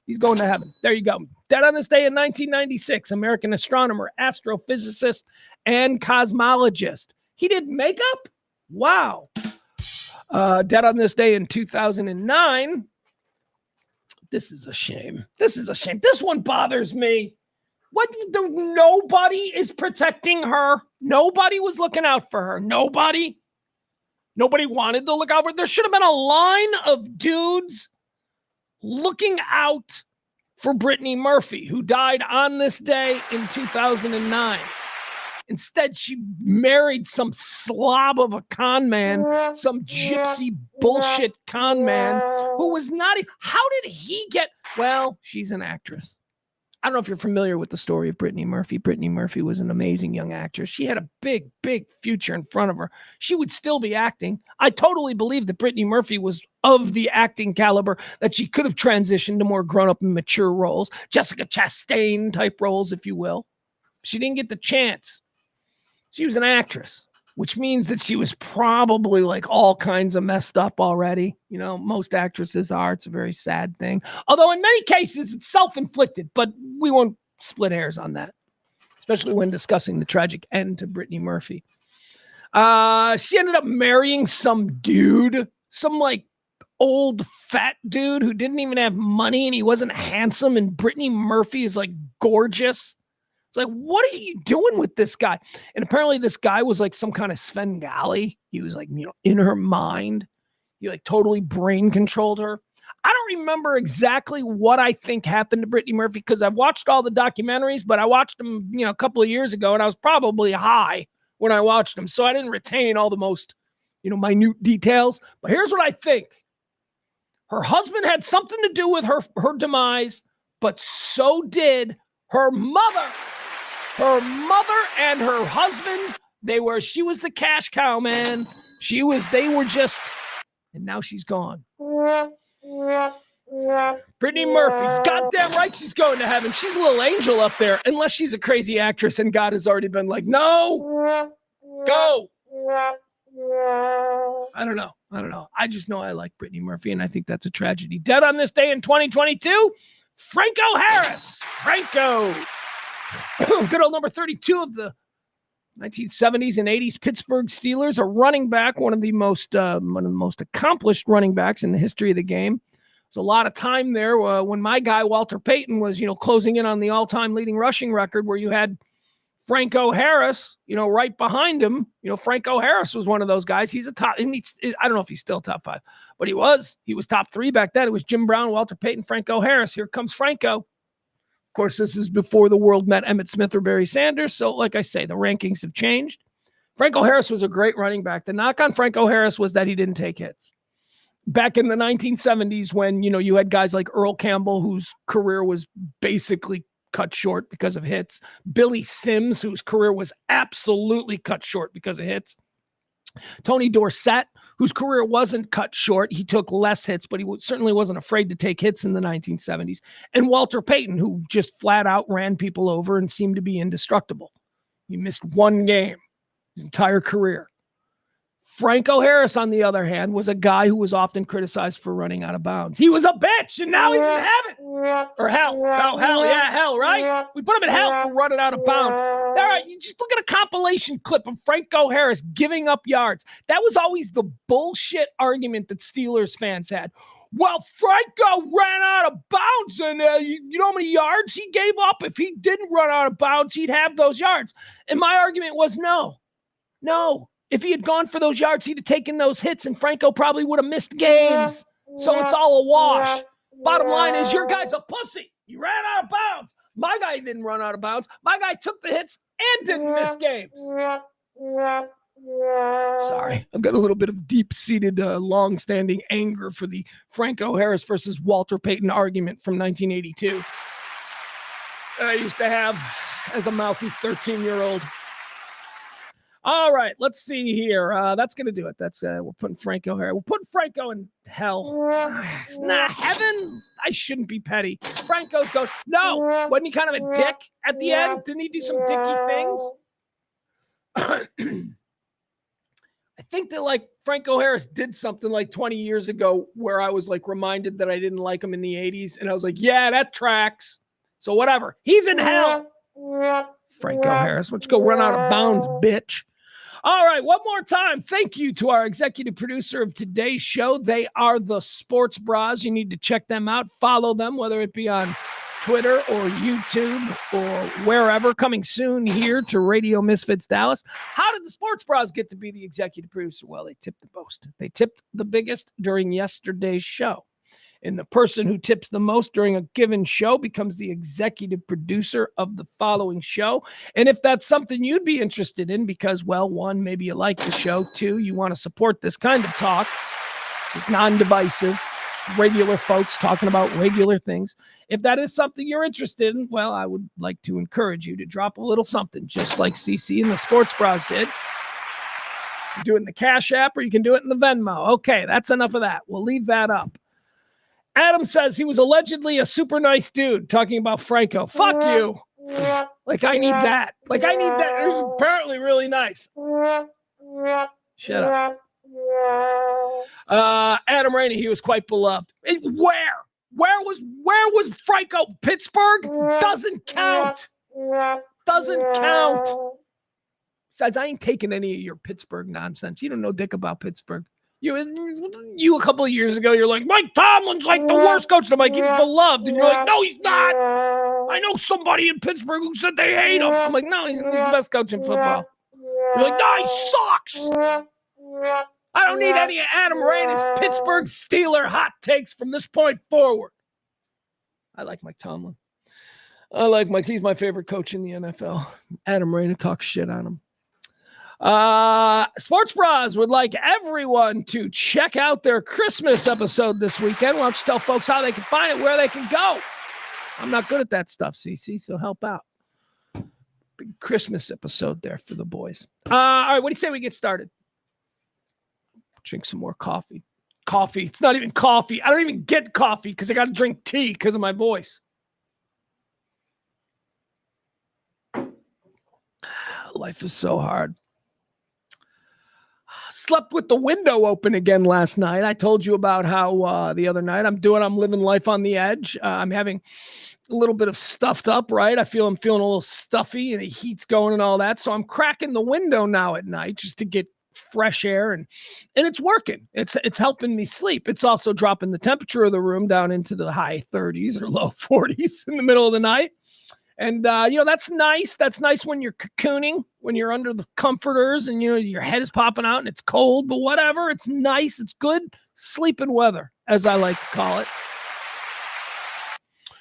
He's going to heaven. There you go. Dead on this day in 1996, American astronomer, astrophysicist, and cosmologist. He did makeup? Wow. Dead on this day in 2009. This is a shame. This one bothers me. Nobody is protecting her. Nobody was looking out for her. Nobody wanted to look out for her. There should have been a line of dudes looking out for Brittany Murphy, who died on this day in 2009. Instead, she married some slob of a con man, some gypsy bullshit con man who was not. How did he get? Well, she's an actress. I don't know if you're familiar with the story of Brittany Murphy. Brittany Murphy was an amazing young actress. She had a big, big future in front of her. She would still be acting. I totally believe that Brittany Murphy was of the acting caliber that she could have transitioned to more grown-up and mature roles, Jessica Chastain type roles, if you will. She didn't get the chance. She was an actress, which means that she was probably like all kinds of messed up already. You know, most actresses are. It's a very sad thing. Although in many cases, it's self-inflicted, but we won't split hairs on that, especially when discussing the tragic end to Brittany Murphy. She ended up marrying some dude, some like old fat dude who didn't even have money and he wasn't handsome, and Brittany Murphy is like gorgeous. It's like, what are you doing with this guy? And apparently this guy was like some kind of Svengali. He was like, you know, in her mind. He like totally brain controlled her. I don't remember exactly what I think happened to Brittany Murphy because I've watched all the documentaries, but I watched them, you know, a couple of years ago and I was probably high when I watched them. So I didn't retain all the most, you know, minute details. But here's what I think. Her husband had something to do with her demise, but so did her mother. Her mother and her husband, she was the cash cow, man. They were just, and now she's gone. Brittany Murphy, goddamn right she's going to heaven. She's a little angel up there, unless she's a crazy actress and God has already been like, no, go. I don't know. I just know I like Brittany Murphy, and I think that's a tragedy. Dead on this day in 2022, Franco Harris. Franco. Good old number 32 of the 1970s and 80s Pittsburgh Steelers, a running back, one of the most accomplished running backs in the history of the game. There's a lot of time there when my guy Walter Payton was, you know, closing in on the all-time leading rushing record, where you had Franco Harris, you know, right behind him. You know, Franco Harris was one of those guys. He's a top. I don't know if he's still top 5, but he was top 3 back then. It was Jim Brown, Walter Payton, Franco Harris. Here comes Franco. Of course, this is before the world met Emmitt Smith or Barry Sanders. So like I say, the rankings have changed. Franco Harris was a great running back. The knock on Franco Harris was that he didn't take hits. Back in the 1970s when, you know, you had guys like Earl Campbell, whose career was basically cut short because of hits. Billy Sims, whose career was absolutely cut short because of hits. Tony Dorsett, whose career wasn't cut short. He took less hits, but he certainly wasn't afraid to take hits in the 1970s. And Walter Payton, who just flat out ran people over and seemed to be indestructible. He missed one game his entire career. Franco Harris, on the other hand, was a guy who was often criticized for running out of bounds. He was a bitch, and now he's in heaven. Or hell. Oh, hell. Yeah, hell, right? We put him in hell for running out of bounds. All right, you just look at a compilation clip of Franco Harris giving up yards. That was always the bullshit argument that Steelers fans had. Well, Franco ran out of bounds, and you know how many yards he gave up? If he didn't run out of bounds, he'd have those yards. And my argument was no. If he had gone for those yards, he'd have taken those hits, and Franco probably would have missed games. So it's all a wash. Bottom line is, your guy's a pussy. He ran out of bounds. My guy didn't run out of bounds. My guy took the hits and didn't miss games. Sorry, I've got a little bit of deep-seated, long-standing anger for the Franco Harris versus Walter Payton argument from 1982 that I used to have as a mouthy 13-year-old. All right, let's see here. That's going to do it. That's we're putting Franco here. We're putting Franco in hell. Nah, heaven? I shouldn't be petty. Franco's going, no. Wasn't he kind of a dick at the end? Didn't he do some dicky things? I think that like Franco Harris did something like 20 years ago where I was like reminded that I didn't like him in the 80s. And I was like, yeah, that tracks. So whatever. He's in hell. Franco Harris. Let's go run out of bounds, bitch. All right, one more time. Thank you to our executive producer of today's show. They are the Sports Bras. You need to check them out. Follow them, whether it be on Twitter or YouTube or wherever. Coming soon here to Radio Misfits Dallas. How did the Sports Bras get to be the executive producer? Well, they tipped the most. They tipped the biggest during yesterday's show. And the person who tips the most during a given show becomes the executive producer of the following show. And if that's something you'd be interested in because, well, one, maybe you like the show. Two, you want to support this kind of talk. It's non-divisive, regular folks talking about regular things. If that is something you're interested in, well, I would like to encourage you to drop a little something, just like CC and the Sports Bras did. You can do it in the Cash App or you can do it in the Venmo. Okay, that's enough of that. We'll leave that up. Adam says he was allegedly a super nice dude talking about Franco. Fuck you. Like, I need that. Like, I need that. It was apparently really nice. Shut up. Adam Rainey, he was quite beloved. Where was Franco? Pittsburgh? Doesn't count. Doesn't count. Besides, I ain't taking any of your Pittsburgh nonsense. You don't know dick about Pittsburgh. You a couple of years ago, you're like, Mike Tomlin's like the worst coach. And I'm like, he's beloved. And you're like, no, he's not. I know somebody in Pittsburgh who said they hate him. I'm like, no, he's the best coach in football. You're like, no, he sucks. I don't need any of Adam Rainey's Pittsburgh Steeler hot takes from this point forward. I like Mike Tomlin. I like Mike. He's my favorite coach in the NFL. Adam Rainey talks shit on him. Sports Bras would like everyone to check out their Christmas episode this weekend. Why don't you tell folks how they can find it, where they can go? I'm not good at that stuff, CC, so help out. Big Christmas episode there for the boys. All right, what do you say we get started? Drink some more coffee. Coffee. It's not even coffee. I don't even get coffee because I got to drink tea because of my voice. Life is so hard. Slept with the window open again last night. I told you about how the other night I'm living life on the edge. I'm having a little bit of stuffed up, right? I'm feeling a little stuffy and the heat's going and all that. So I'm cracking the window now at night just to get fresh air and it's working. It's helping me sleep. It's also dropping the temperature of the room down into the high 30s or low 40s in the middle of the night. And, that's nice. That's nice when you're cocooning, when you're under the comforters and, your head is popping out and it's cold, but whatever. It's nice. It's good sleeping weather, as I like to call it.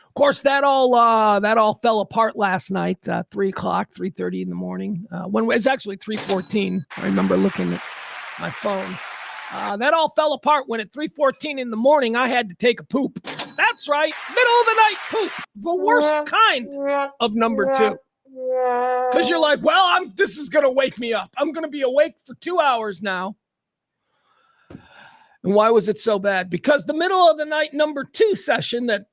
Of course, that all fell apart last night, 3:30 in the morning. When it's actually 3:14. I remember looking at my phone. That all fell apart when at 3:14 in the morning, I had to take a poop. That's right. Middle of the night poop. The worst kind of number 2. Because you're like, well, this is going to wake me up. I'm going to be awake for 2 hours now. And why was it so bad? Because the middle of the night number 2 session that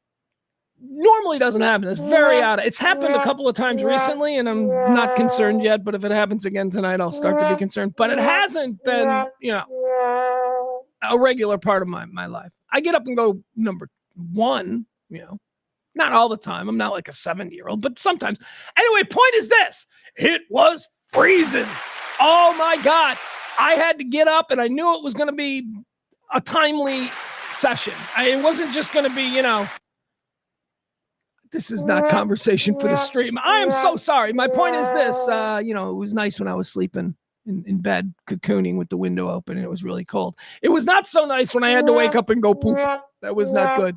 normally doesn't happen. It's very odd. It's happened a couple of times recently, and I'm not concerned yet. But if it happens again tonight, I'll start to be concerned. But it hasn't been, a regular part of my life. I get up and go number 1, not all the time. I'm not like a 70-year-old, but sometimes. Anyway, point is this. It was freezing. Oh, my God. I had to get up, and I knew it was going to be a timely session. It wasn't just going to be, this is not conversation for the stream. I am so sorry. My point is this. It was nice when I was sleeping in bed, cocooning with the window open, and it was really cold. It was not so nice when I had to wake up and go poop. That was not good.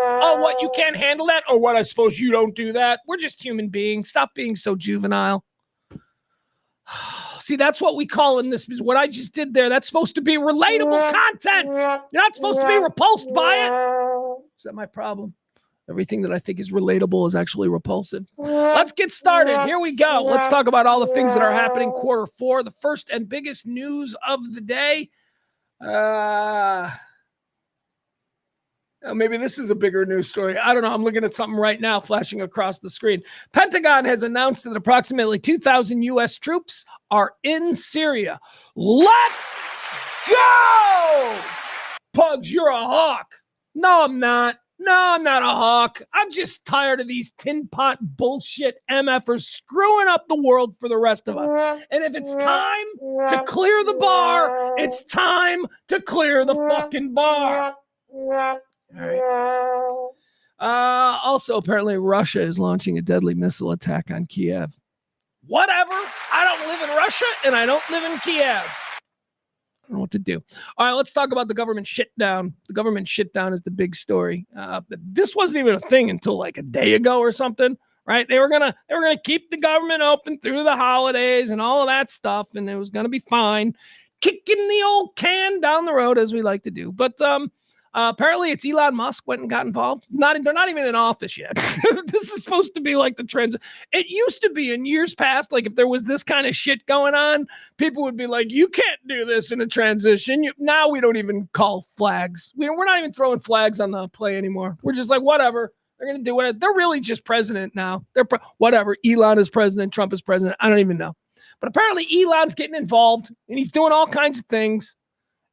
Oh, what? You can't handle that? Or what? I suppose you don't do that? We're just human beings. Stop being so juvenile. See, that's what we call in this. What I just did there, that's supposed to be relatable content. You're not supposed to be repulsed by it. Is that my problem? Everything that I think is relatable is actually repulsive. Let's get started. Here we go. Let's talk about all the things that are happening quarter four. The first and biggest news of the day. Maybe this is a bigger news story. I don't know. I'm looking at something right now flashing across the screen. Pentagon has announced that approximately 2,000 U.S. troops are in Syria. Let's go! Pugs, you're a hawk. No, I'm not. No, I'm not a hawk. I'm just tired of these tin pot bullshit MFers screwing up the world for the rest of us. And if it's time to clear the bar, it's time to clear the fucking bar. All right. Also, apparently, Russia is launching a deadly missile attack on Kiev. Whatever. I don't live in Russia, and I don't live in Kiev. I don't know what to do. All right, let's talk about the government shutdown. The government shutdown is the big story. This wasn't even a thing until like a day ago or something, right? They were gonna keep the government open through the holidays and all of that stuff, and it was gonna be fine. Kicking the old can down the road as we like to do, but apparently it's Elon Musk went and got involved. They're not even in office yet. This is supposed to be like the trends. It used to be in years past, like if there was this kind of shit going on, people would be like, you can't do this in a transition. Now we don't even call flags. We're not even throwing flags on the play anymore. We're just like, whatever. They're going to do whatever. They're really just president now. Whatever. Elon is president. Trump is president. I don't even know. But apparently Elon's getting involved and he's doing all kinds of things.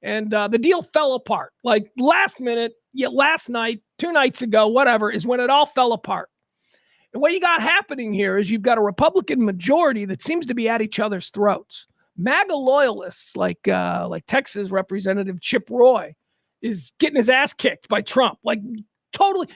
And the deal fell apart. Like last minute, last night, 2 nights ago, whatever, is when it all fell apart. And what you got happening here is you've got a Republican majority that seems to be at each other's throats. MAGA loyalists like Texas Representative Chip Roy is getting his ass kicked by Trump. Like totally.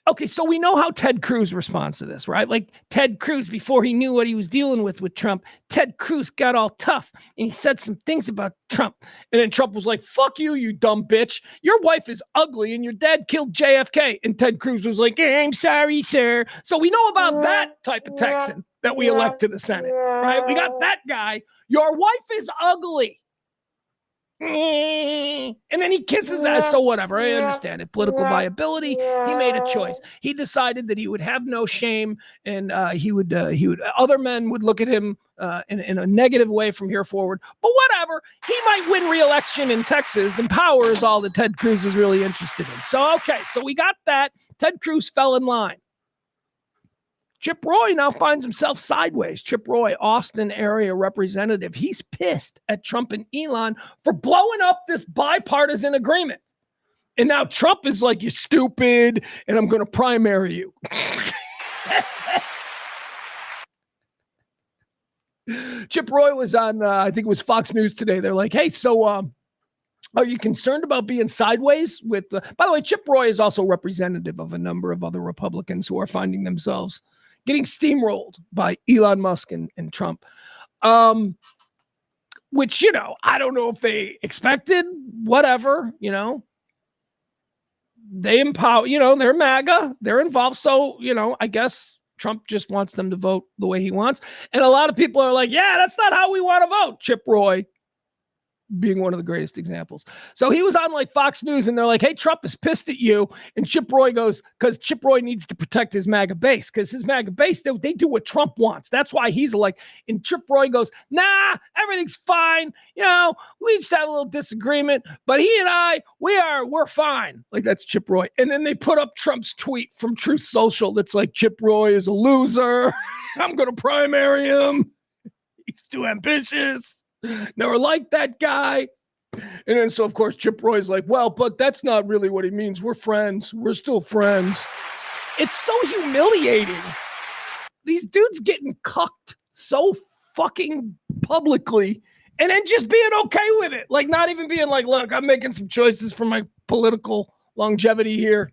Okay, so we know how Ted Cruz responds to this, right? Like Ted Cruz, before he knew what he was dealing with Trump, Ted Cruz got all tough and he said some things about Trump. And then Trump was like, fuck you, you dumb bitch. Your wife is ugly and your dad killed JFK. And Ted Cruz was like, I'm sorry, sir. So we know about that type of Texan that we elect to the Senate, right? We got that guy. Your wife is ugly. And then he kisses that. So whatever, I understand it. Political viability. He made a choice. He decided that he would have no shame, and he would. Other men would look at him in a negative way from here forward. But whatever, he might win re-election in Texas, and power is all that Ted Cruz is really interested in. So okay, so we got that. Ted Cruz fell in line. Chip Roy now finds himself sideways. Chip Roy, Austin area representative. He's pissed at Trump and Elon for blowing up this bipartisan agreement. And now Trump is like, you stupid, and I'm going to primary you. Chip Roy was on, I think it was Fox News today. They're like, hey, so are you concerned about being sideways with, by the way, Chip Roy is also representative of a number of other Republicans who are finding themselves getting steamrolled by Elon Musk and Trump, which, I don't know if they expected, whatever, they empower, they're MAGA, they're involved. So, I guess Trump just wants them to vote the way he wants. And a lot of people are like, yeah, that's not how we want to vote. Chip Roy being one of the greatest examples. So he was on like Fox News and they're like, hey, Trump is pissed at you. And Chip Roy goes, because Chip Roy needs to protect his MAGA base, because his MAGA base, they do what Trump wants. That's why he's like, and Chip Roy goes, nah, everything's fine. We just had a little disagreement, but he and I, we're fine. Like that's Chip Roy. And then they put up Trump's tweet from Truth Social that's like, Chip Roy is a loser. I'm going to primary him. He's too ambitious. Never liked that guy. And then so of course Chip Roy's like, well, but that's not really what he means. We're friends. We're still friends. It's so humiliating. These dudes getting cucked so fucking publicly and then just being okay with it. Like not even being like, look, I'm making some choices for my political longevity here,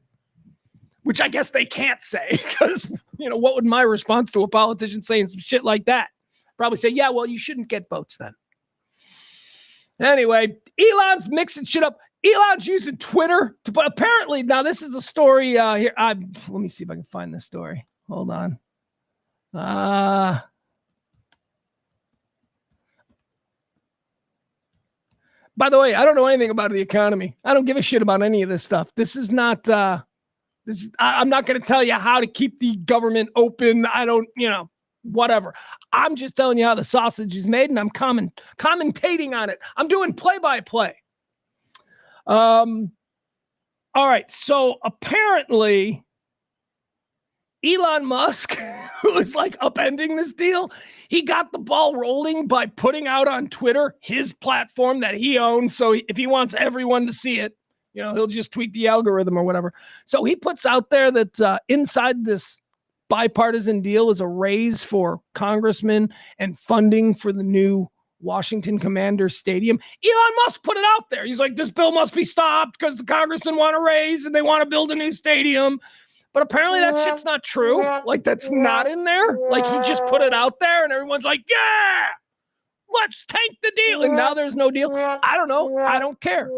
which I guess they can't say because, what would my response to a politician saying some shit like that? Probably say, yeah, well, you shouldn't get votes then. Anyway, Elon's mixing shit up. Elon's using Twitter but apparently, now this is a story here. Let me see if I can find this story. Hold on. By the way, I don't know anything about the economy. I don't give a shit about any of this stuff. This is not I'm not going to tell you how to keep the government open. I don't, whatever. I'm just telling you how the sausage is made, and I'm commentating on it. I'm doing play-by-play. All right. So apparently Elon Musk, who is like upending this deal, he got the ball rolling by putting out on Twitter his platform that he owns. So if he wants everyone to see it, he'll just tweak the algorithm or whatever. So he puts out there that inside this bipartisan deal is a raise for congressmen and funding for the new Washington Commanders Stadium. Elon Musk put it out there. He's like, this bill must be stopped because the congressmen want to raise and they want to build a new stadium. But apparently that shit's not true. Like, that's not in there. Like, he just put it out there and everyone's like, yeah, let's take the deal. And now there's no deal. I don't know. I don't care.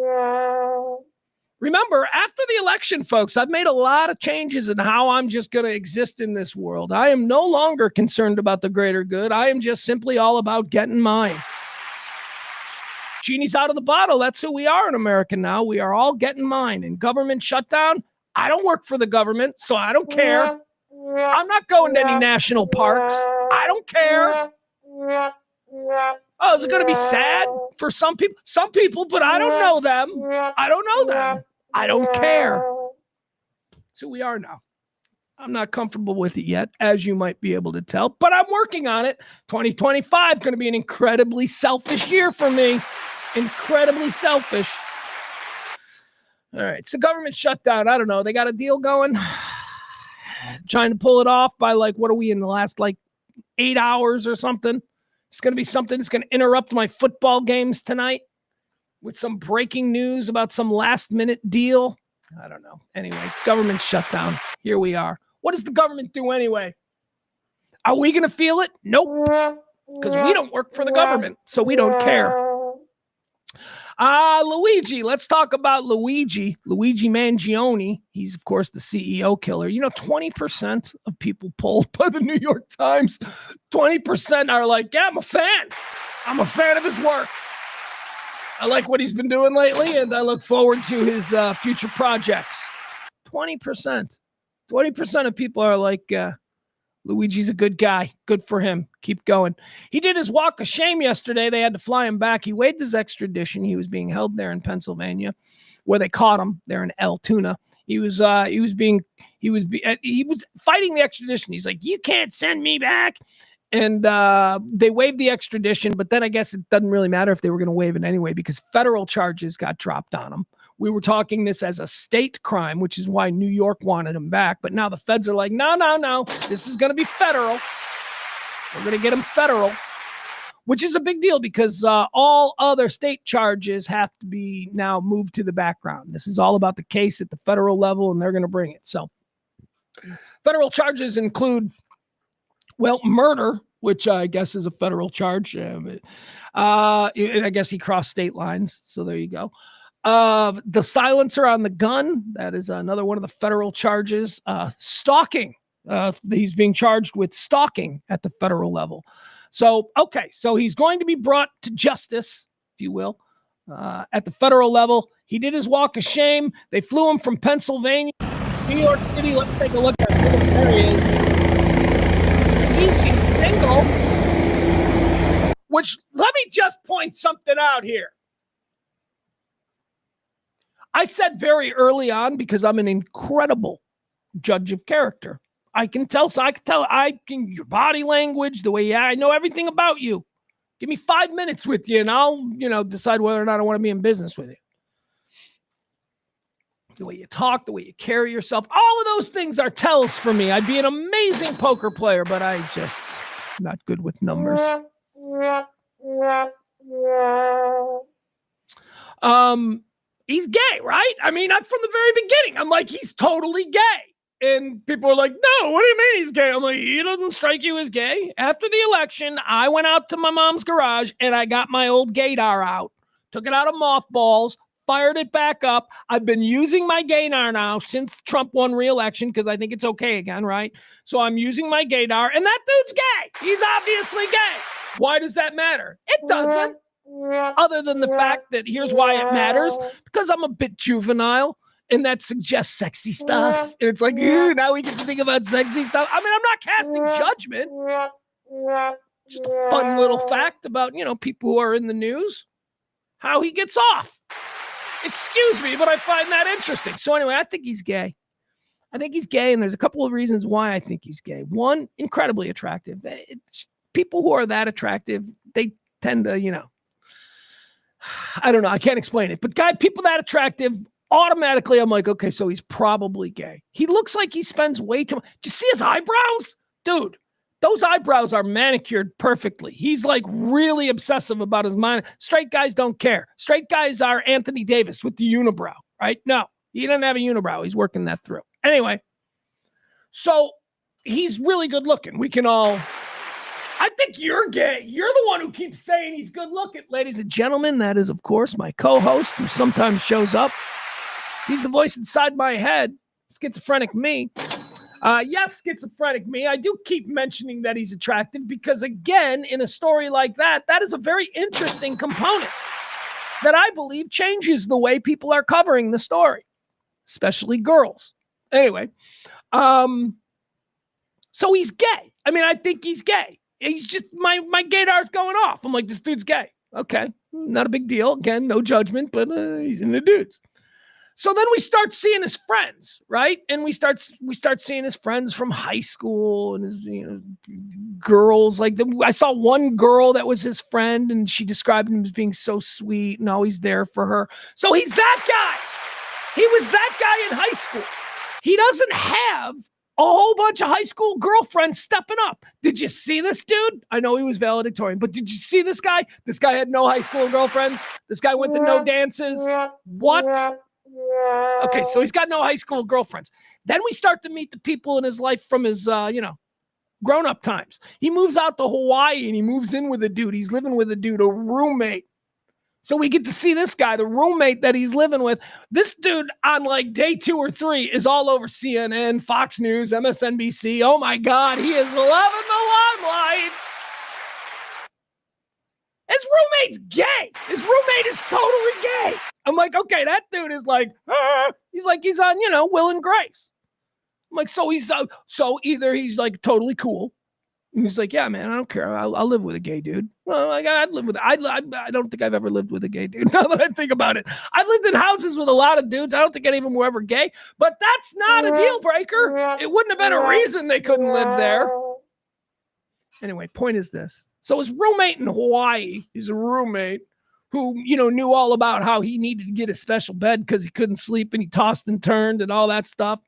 Remember, after the election, folks, I've made a lot of changes in how I'm just going to exist in this world. I am no longer concerned about the greater good. I am just simply all about getting mine. Genie's out of the bottle. That's who we are in America now. We are all getting mine. And government shutdown, I don't work for the government, so I don't care. I'm not going to any national parks. I don't care. Oh, is it going to be sad for some people? Some people, but I don't know them. I don't know them. I don't care. So we are now. I'm not comfortable with it yet, as you might be able to tell, but I'm working on it. 2025 is going to be an incredibly selfish year for me. Incredibly selfish. All right. So government shutdown. I don't know. They got a deal going. Trying to pull it off by what are we in the last 8 hours or something? It's going to be something that's going to interrupt my football games tonight with some breaking news about some last-minute deal. I don't know. Anyway, government shutdown. Here we are. What does the government do anyway? Are we going to feel it? Nope. Because we don't work for the government, so we don't care. Luigi. Let's talk about Luigi Mangione. He's, of course, the CEO killer. 20% of people polled by the New York Times, 20% are like, yeah, I'm a fan. I'm a fan of his work. I like what he's been doing lately, and I look forward to his future projects. 20%. 20% of people are like, Luigi's a good guy. Good for him. Keep going. He did his walk of shame yesterday. They had to fly him back. He waived his extradition. He was being held there in Pennsylvania, where they caught him there in Altoona. He was fighting the extradition. He's like, you can't send me back. And they waived the extradition, but then I guess it doesn't really matter if they were going to waive it anyway, because federal charges got dropped on him. We were talking this as a state crime, which is why New York wanted him back. But now the feds are like, no. This is going to be federal. We're going to get him federal, which is a big deal because all other state charges have to be now moved to the background. This is all about the case at the federal level, and they're going to bring it. So federal charges include, murder, which I guess is a federal charge. I guess he crossed state lines. So there you go. The silencer on the gun, that is another one of the federal charges. Stalking. He's being charged with stalking at the federal level. So, okay. So he's going to be brought to justice, if you will, at the federal level. He did his walk of shame. They flew him from Pennsylvania, New York City. Let's take a look at him. There he is. He's single, which let me just point something out here. I said very early on, because I'm an incredible judge of character. I can tell your body language, the way I know everything about you. Give me 5 minutes with you and I'll, decide whether or not I want to be in business with you. The way you talk, the way you carry yourself, all of those things are tells for me. I'd be an amazing poker player, but I just not good with numbers. He's gay, right? I mean, from the very beginning, I'm like, he's totally gay. And people are like, no, what do you mean he's gay? I'm like, he doesn't strike you as gay? After the election, I went out to my mom's garage and I got my old gaydar out, took it out of mothballs, fired it back up. I've been using my gaydar now since Trump won re-election because I think it's okay again, right? So I'm using my gaydar, and that dude's gay. He's obviously gay. Why does that matter? It doesn't. Other than the fact that here's why it matters, because I'm a bit juvenile and that suggests sexy stuff. And it's like, now we get to think about sexy stuff. I mean, I'm not casting judgment. Just a fun little fact about, people who are in the news, how he gets off. Excuse me, but I find that interesting. So anyway, I think he's gay. And there's a couple of reasons why I think he's gay. One, incredibly attractive. People who are that attractive, they tend to, I don't know. I can't explain it. But people that attractive, automatically I'm like, okay, so he's probably gay. He looks like he spends way too much. Do you see his eyebrows? Dude, those eyebrows are manicured perfectly. He's like really obsessive about his mind. Straight guys don't care. Straight guys are Anthony Davis with the unibrow, right? No, he doesn't have a unibrow. He's working that through. Anyway, so he's really good looking. We can all... I think you're gay. You're the one who keeps saying he's good looking. Ladies and gentlemen, that is, of course, my co-host who sometimes shows up. He's the voice inside my head. Schizophrenic me. Yes, schizophrenic me. I do keep mentioning that he's attractive because, again, in a story like that is a very interesting component that I believe changes the way people are covering the story, especially girls. Anyway, so he's gay. I mean, I think he's gay. He's just, my gaydar's going off. I'm like, this dude's gay. Okay, not a big deal. Again, no judgment, but he's in the dudes. So then we start seeing his friends, right? And we start seeing his friends from high school and his girls. Like I saw one girl that was his friend, and she described him as being so sweet and always there for her. So he's that guy. He was that guy in high school. He doesn't have a whole bunch of high school girlfriends stepping up. Did you see this dude? I know he was valedictorian, but did you see this guy? This guy had no high school girlfriends. This guy went to no dances. What? Okay, so he's got no high school girlfriends. Then we start to meet the people in his life from his, grown-up times. He moves out to Hawaii and he moves in with a dude. He's living with a dude, a roommate. So we get to see this guy, the roommate that he's living with. This dude on like day 2 or 3 is all over CNN, Fox News, MSNBC. Oh my God, he is loving the limelight. His roommate's gay. His roommate is totally gay. I'm like, okay, that dude is like, he's on, Will and Grace. I'm like, so either he's like totally cool. And he's like, yeah, man, I don't care. I'll live with a gay dude. Well, I'd live with, I don't think I've ever lived with a gay dude. Now that I think about it, I've lived in houses with a lot of dudes. I don't think any of them were ever gay, but that's not a deal breaker. It wouldn't have been a reason they couldn't live there. Anyway, point is this. So his roommate in Hawaii, he's a roommate who, knew all about how he needed to get a special bed because he couldn't sleep and he tossed and turned and all that stuff.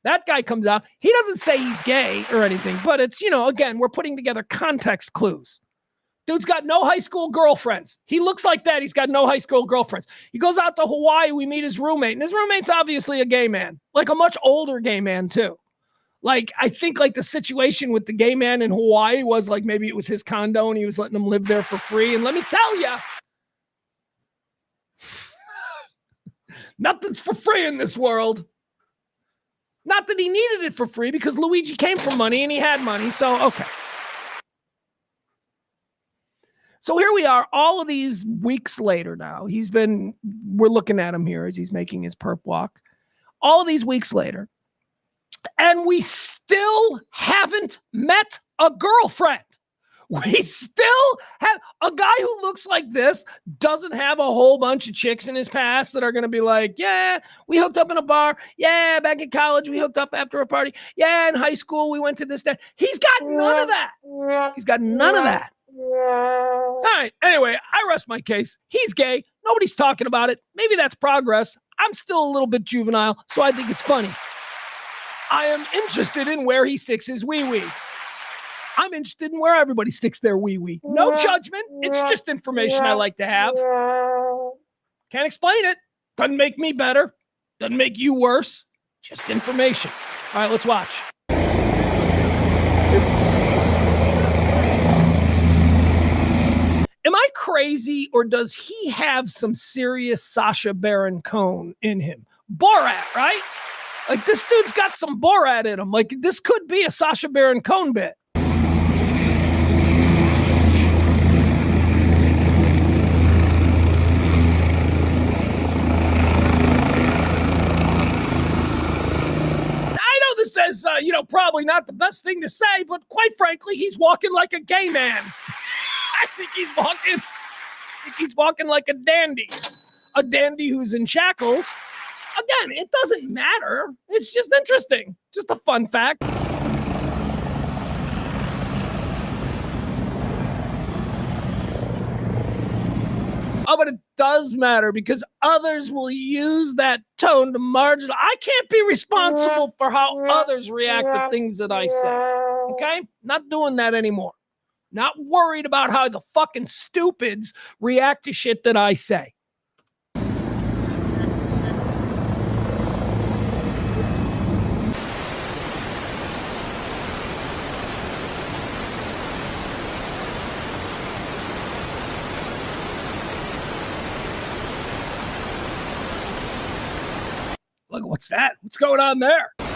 That guy comes out. He doesn't say he's gay or anything, but it's, again, we're putting together context clues. Dude's got no high school girlfriends. He looks like that. He's got no high school girlfriends. He goes out to Hawaii. We meet his roommate, and his roommate's obviously a gay man, like a much older gay man too. Like, I think like the situation with the gay man in Hawaii was like, maybe it was his condo and he was letting him live there for free. And let me tell you, nothing's for free in this world. Not that he needed it for free because Luigi came from money and he had money. So, okay. So here we are all of these weeks later now. We're looking at him here as he's making his perp walk. All of these weeks later. And we still haven't met a girlfriend. We still have a guy who looks like this, doesn't have a whole bunch of chicks in his past that are going to be like, yeah, we hooked up in a bar. Yeah, back in college, we hooked up after a party. Yeah, in high school, we went to this, that. He's got none of that. He's got none of that. All right. Anyway, I rest my case. He's gay. Nobody's talking about it. Maybe that's progress. I'm still a little bit juvenile, so I think it's funny. I am interested in where he sticks his wee-wee. I'm interested in where everybody sticks their wee-wee. No judgment. It's just information I like to have. Can't explain it. Doesn't make me better. Doesn't make you worse. Just information. All right, let's watch. Am I crazy, or does he have some serious Sacha Baron Cohen in him? Borat, right? Like, this dude's got some Borat in him. Like, this could be a Sacha Baron Cohen bit. used as, probably not the best thing to say, but quite frankly, he's walking like a gay man. I think he's walking like a dandy who's in shackles. Again, it doesn't matter. It's just interesting. Just a fun fact. Oh, but it does matter because others will use that tone to marginalize. I can't be responsible for how others react to things that I say. Okay? Not doing that anymore. Not worried about how the fucking stupids react to shit that I say. Look, what's that? What's going on there? Look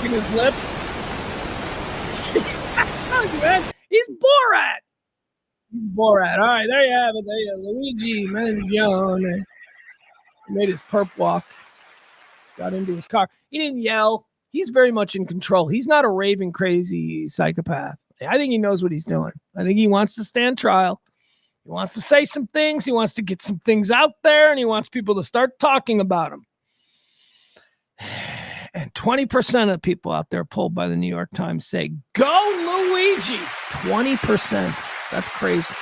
at his lips. He's Borat. Borat. All right, there you have it. There you go. Luigi Mangione made his perp walk. Got into his car. He didn't yell. He's very much in control. He's not a raving crazy psychopath. I think he knows what he's doing. I think he wants to stand trial. He wants to say some things. He wants to get some things out there, and he wants people to start talking about him. And 20% of people out there polled by the New York Times say, go Luigi. 20%. That's crazy.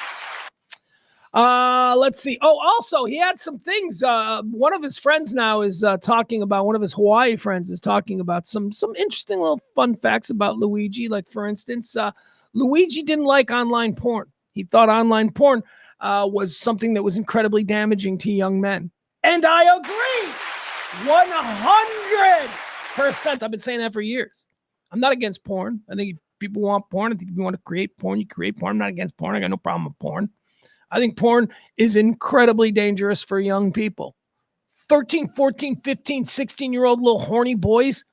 Let's see. Oh, also, he had some things. One of his friends now is talking about, one of his Hawaii friends is talking about some interesting little fun facts about Luigi. Like, for instance, Luigi didn't like online porn. He thought online porn was something that was incredibly damaging to young men. And I agree. 100%. I've been saying that for years. I'm not against porn. I think if people want porn, I think if you want to create porn, you create porn. I'm not against porn. I got no problem with porn. I think porn is incredibly dangerous for young people. 13, 14, 15, 16-year-old little horny boys.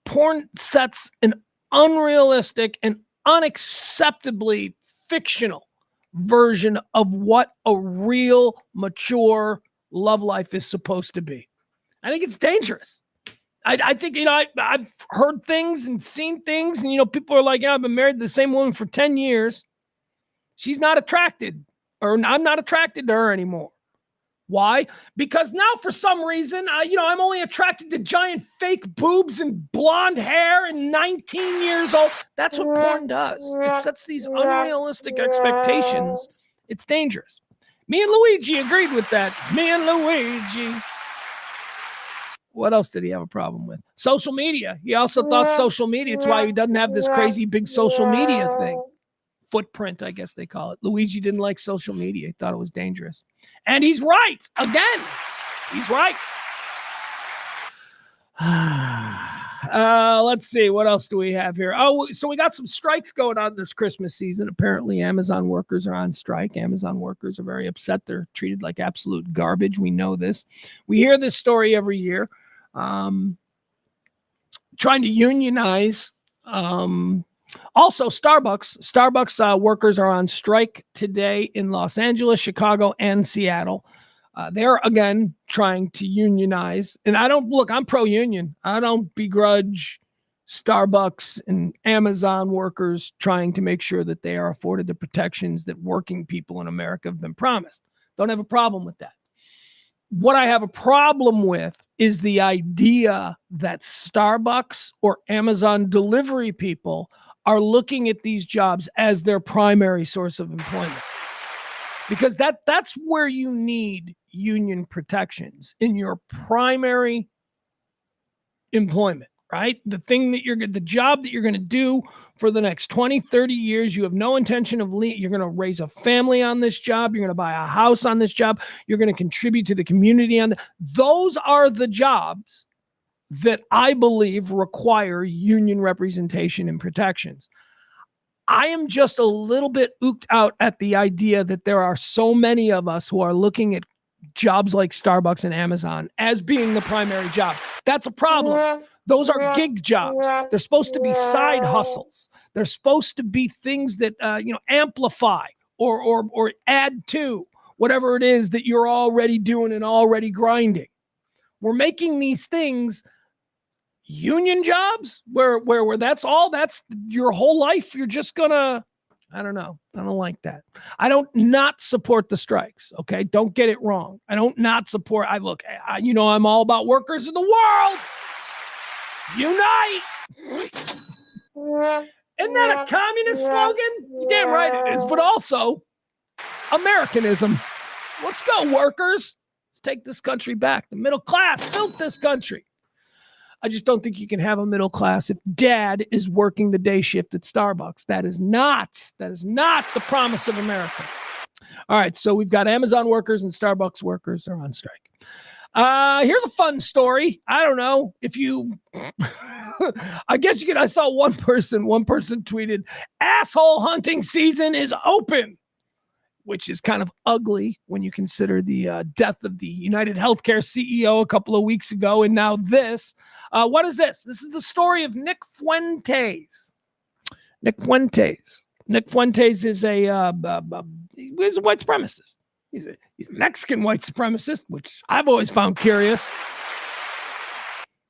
Porn sets an unrealistic and unacceptably fictional version of what a real, mature love life is supposed to be. I think it's dangerous. I think, I've heard things and seen things, and, people are like, yeah, I've been married to the same woman for 10 years. She's not attracted, or I'm not attracted to her anymore. Why? Because now, for some reason, I'm only attracted to giant fake boobs and blonde hair and 19 years old. That's what porn does. It sets these unrealistic expectations. It's dangerous. Me and Luigi agreed with that. Me and Luigi. What else did he have a problem with? Social media. He also thought social media. It's why he doesn't have this crazy big social media thing. Footprint, I guess they call it. Luigi didn't like social media. He thought it was dangerous. And he's right. Again, he's right. Let's see. What else do we have here? Oh, so we got some strikes going on this Christmas season. Apparently, Amazon workers are on strike. Amazon workers are very upset. They're treated like absolute garbage. We know this. We hear this story every year. Trying to unionize. Also, Starbucks workers are on strike today in Los Angeles, Chicago, and Seattle. They're, again, trying to unionize. And I'm pro-union. I don't begrudge Starbucks and Amazon workers trying to make sure that they are afforded the protections that working people in America have been promised. Don't have a problem with that. What I have a problem with is the idea that Starbucks or Amazon delivery people are looking at these jobs as their primary source of employment. Because that's where you need union protections, in your primary employment, right? The job that you're going to do for the next 20, 30 years, you have no intention of leaving. You're going to raise a family on this job. You're going to buy a house on this job. You're going to contribute to the community those are the jobs that I believe require union representation and protections. I am just a little bit ooked out at the idea that there are so many of us who are looking at jobs like Starbucks and Amazon as being the primary job. That's a problem. Those are gig jobs. They're supposed to be side hustles. They're supposed to be things that amplify or add to whatever it is that you're already doing and already grinding. We're making these things union jobs where that's your whole life. You're just gonna, I don't know. I don't like that. I don't not support the strikes. Okay. Don't get it wrong. I don't not support. I'm all about workers in the world. Unite. Isn't that a communist slogan? You're damn right it is, but also Americanism. Let's go, workers. Let's take this country back. The middle class built this country. I just don't think you can have a middle class if dad is working the day shift at Starbucks. That is not the promise of America. All right, so we've got Amazon workers and Starbucks workers are on strike. Here's a fun story. I don't know if you, I guess you could, I saw one person tweeted, asshole hunting season is open, which is kind of ugly when you consider the death of the United Healthcare CEO a couple of weeks ago. And now this, what is this? This is the story of Nick Fuentes. Nick Fuentes is a white supremacist. He's a Mexican white supremacist, which I've always found curious.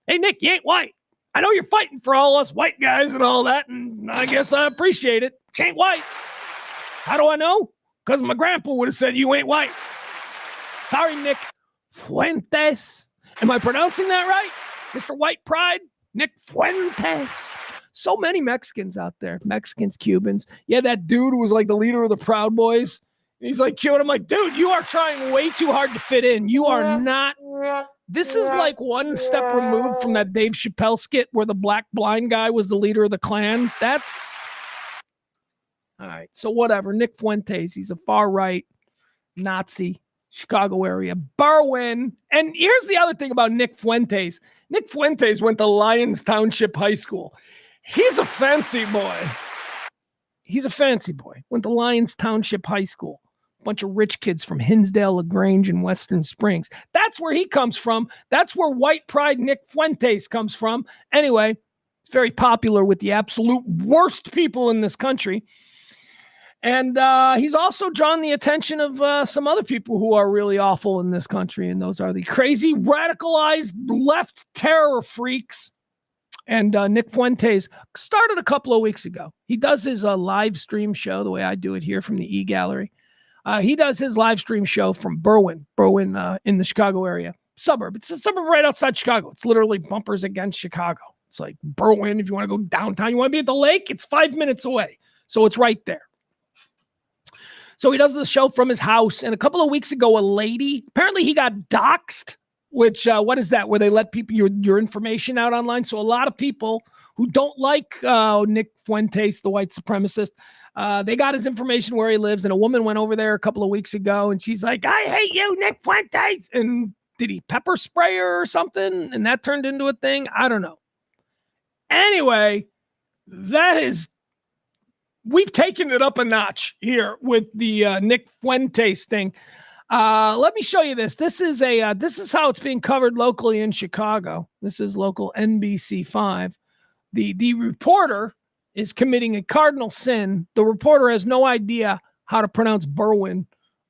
Hey, Nick, you ain't white. I know you're fighting for all us white guys and all that, and I guess I appreciate it. You ain't white. How do I know? Because my grandpa would have said you ain't white. Sorry, Nick Fuentes. Am I pronouncing that right? Mr. White Pride? Nick Fuentes. So many Mexicans out there. Mexicans, Cubans. Yeah, that dude was like the leader of the Proud Boys. He's like cute. I'm like, dude, you are trying way too hard to fit in. You are not. This is like one step removed from that Dave Chappelle skit where the black blind guy was the leader of the Klan. That's all right. So whatever. Nick Fuentes, he's a far right Nazi, Chicago area. Berwyn. And here's the other thing about Nick Fuentes. Nick Fuentes went to Lyons Township High School. He's a fancy boy. Went to Lyons Township High School. Bunch of rich kids from Hinsdale, LaGrange, and Western Springs. That's where he comes from. That's where white pride Nick Fuentes comes from. Anyway, it's very popular with the absolute worst people in this country. And he's also drawn the attention of some other people who are really awful in this country, and those are the crazy, radicalized left terror freaks. And Nick Fuentes started a couple of weeks ago. He does his live stream show the way I do it here from the e-gallery. He does his live stream show from Berwyn in the Chicago area. Suburb. It's a suburb right outside Chicago. It's literally bumpers against Chicago. It's like Berwyn. If you want to go downtown, you want to be at the lake, it's 5 minutes away. So it's right there. So he does the show from his house. And a couple of weeks ago, a lady, apparently he got doxxed, which, what is that? Where they let people, your information out online. So a lot of people who don't like Nick Fuentes, the white supremacist, they got his information where he lives. And a woman went over there a couple of weeks ago and she's like, I hate you, Nick Fuentes. And did he pepper spray her or something? And that turned into a thing? I don't know. Anyway, we've taken it up a notch here with the Nick Fuentes thing. Let me show you this. This is how it's being covered locally in Chicago. This is local NBC5. The reporter is committing a cardinal sin. The reporter has no idea how to pronounce Berwyn.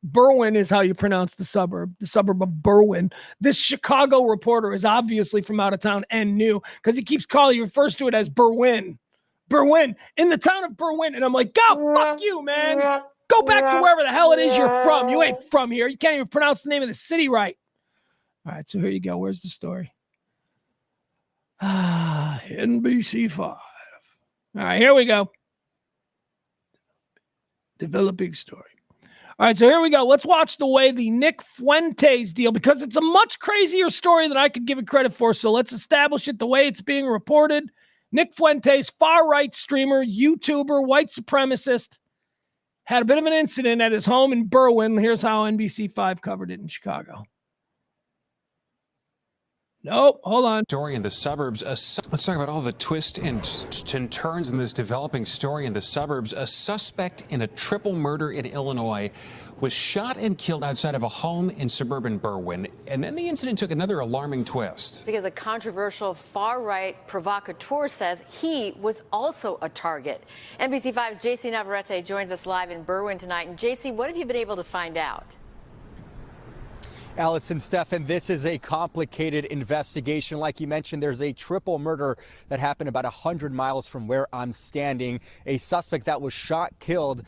Berwyn is how you pronounce the suburb of Berwyn. This Chicago reporter is obviously from out of town and new because he refers to it as Berwyn. Berwyn, in the town of Berwyn. And I'm like, go, fuck you, man. Go back to wherever the hell it is you're from. You ain't from here. You can't even pronounce the name of the city right. All right, so here you go. Where's the story? NBC5. All right, here we go. Developing story. All right, so here we go. Let's watch the way the Nick Fuentes deal, because it's a much crazier story than I could give it credit for. So let's establish it the way it's being reported. Nick Fuentes, far-right streamer, YouTuber, white supremacist, had a bit of an incident at his home in Berwyn. Here's how NBC5 covered it in Chicago. Nope, hold on. Story in the suburbs. Let's talk about all the twists and turns in this developing story in the suburbs. A suspect in a triple murder in Illinois was shot and killed outside of a home in suburban Berwyn. And then the incident took another alarming twist. Because a controversial far-right provocateur says he was also a target. NBC5's JC Navarrete joins us live in Berwyn tonight. And JC, what have you been able to find out? Allison, Stefan, this is a complicated investigation. Like you mentioned, there's a triple murder that happened about 100 miles from where I'm standing. A suspect that was shot, killed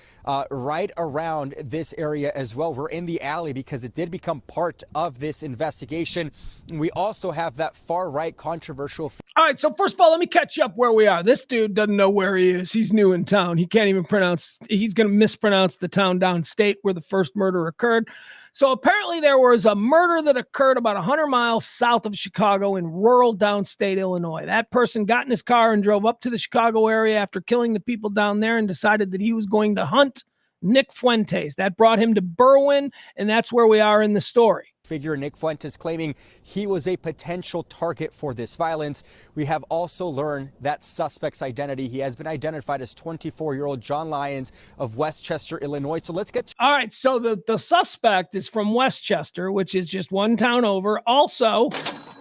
right around this area as well. We're in the alley because it did become part of this investigation. We also have that far right controversial. All right, so first of all, let me catch you up where we are. This dude doesn't know where he is. He's new in town. He can't even pronounce, he's going to mispronounce the town downstate where the first murder occurred. So apparently there was a murder that occurred about 100 miles south of Chicago in rural downstate Illinois. That person got in his car and drove up to the Chicago area after killing the people down there and decided that he was going to hunt Nick Fuentes. That brought him to Berwyn, and that's where we are in the story. Figure Nick Fuentes claiming he was a potential target for this violence. We have also learned that suspect's identity. He has been identified as 24-year-old John Lyons of Westchester, Illinois. So let's get to all right, so the suspect is from Westchester, which is just one town over. Also,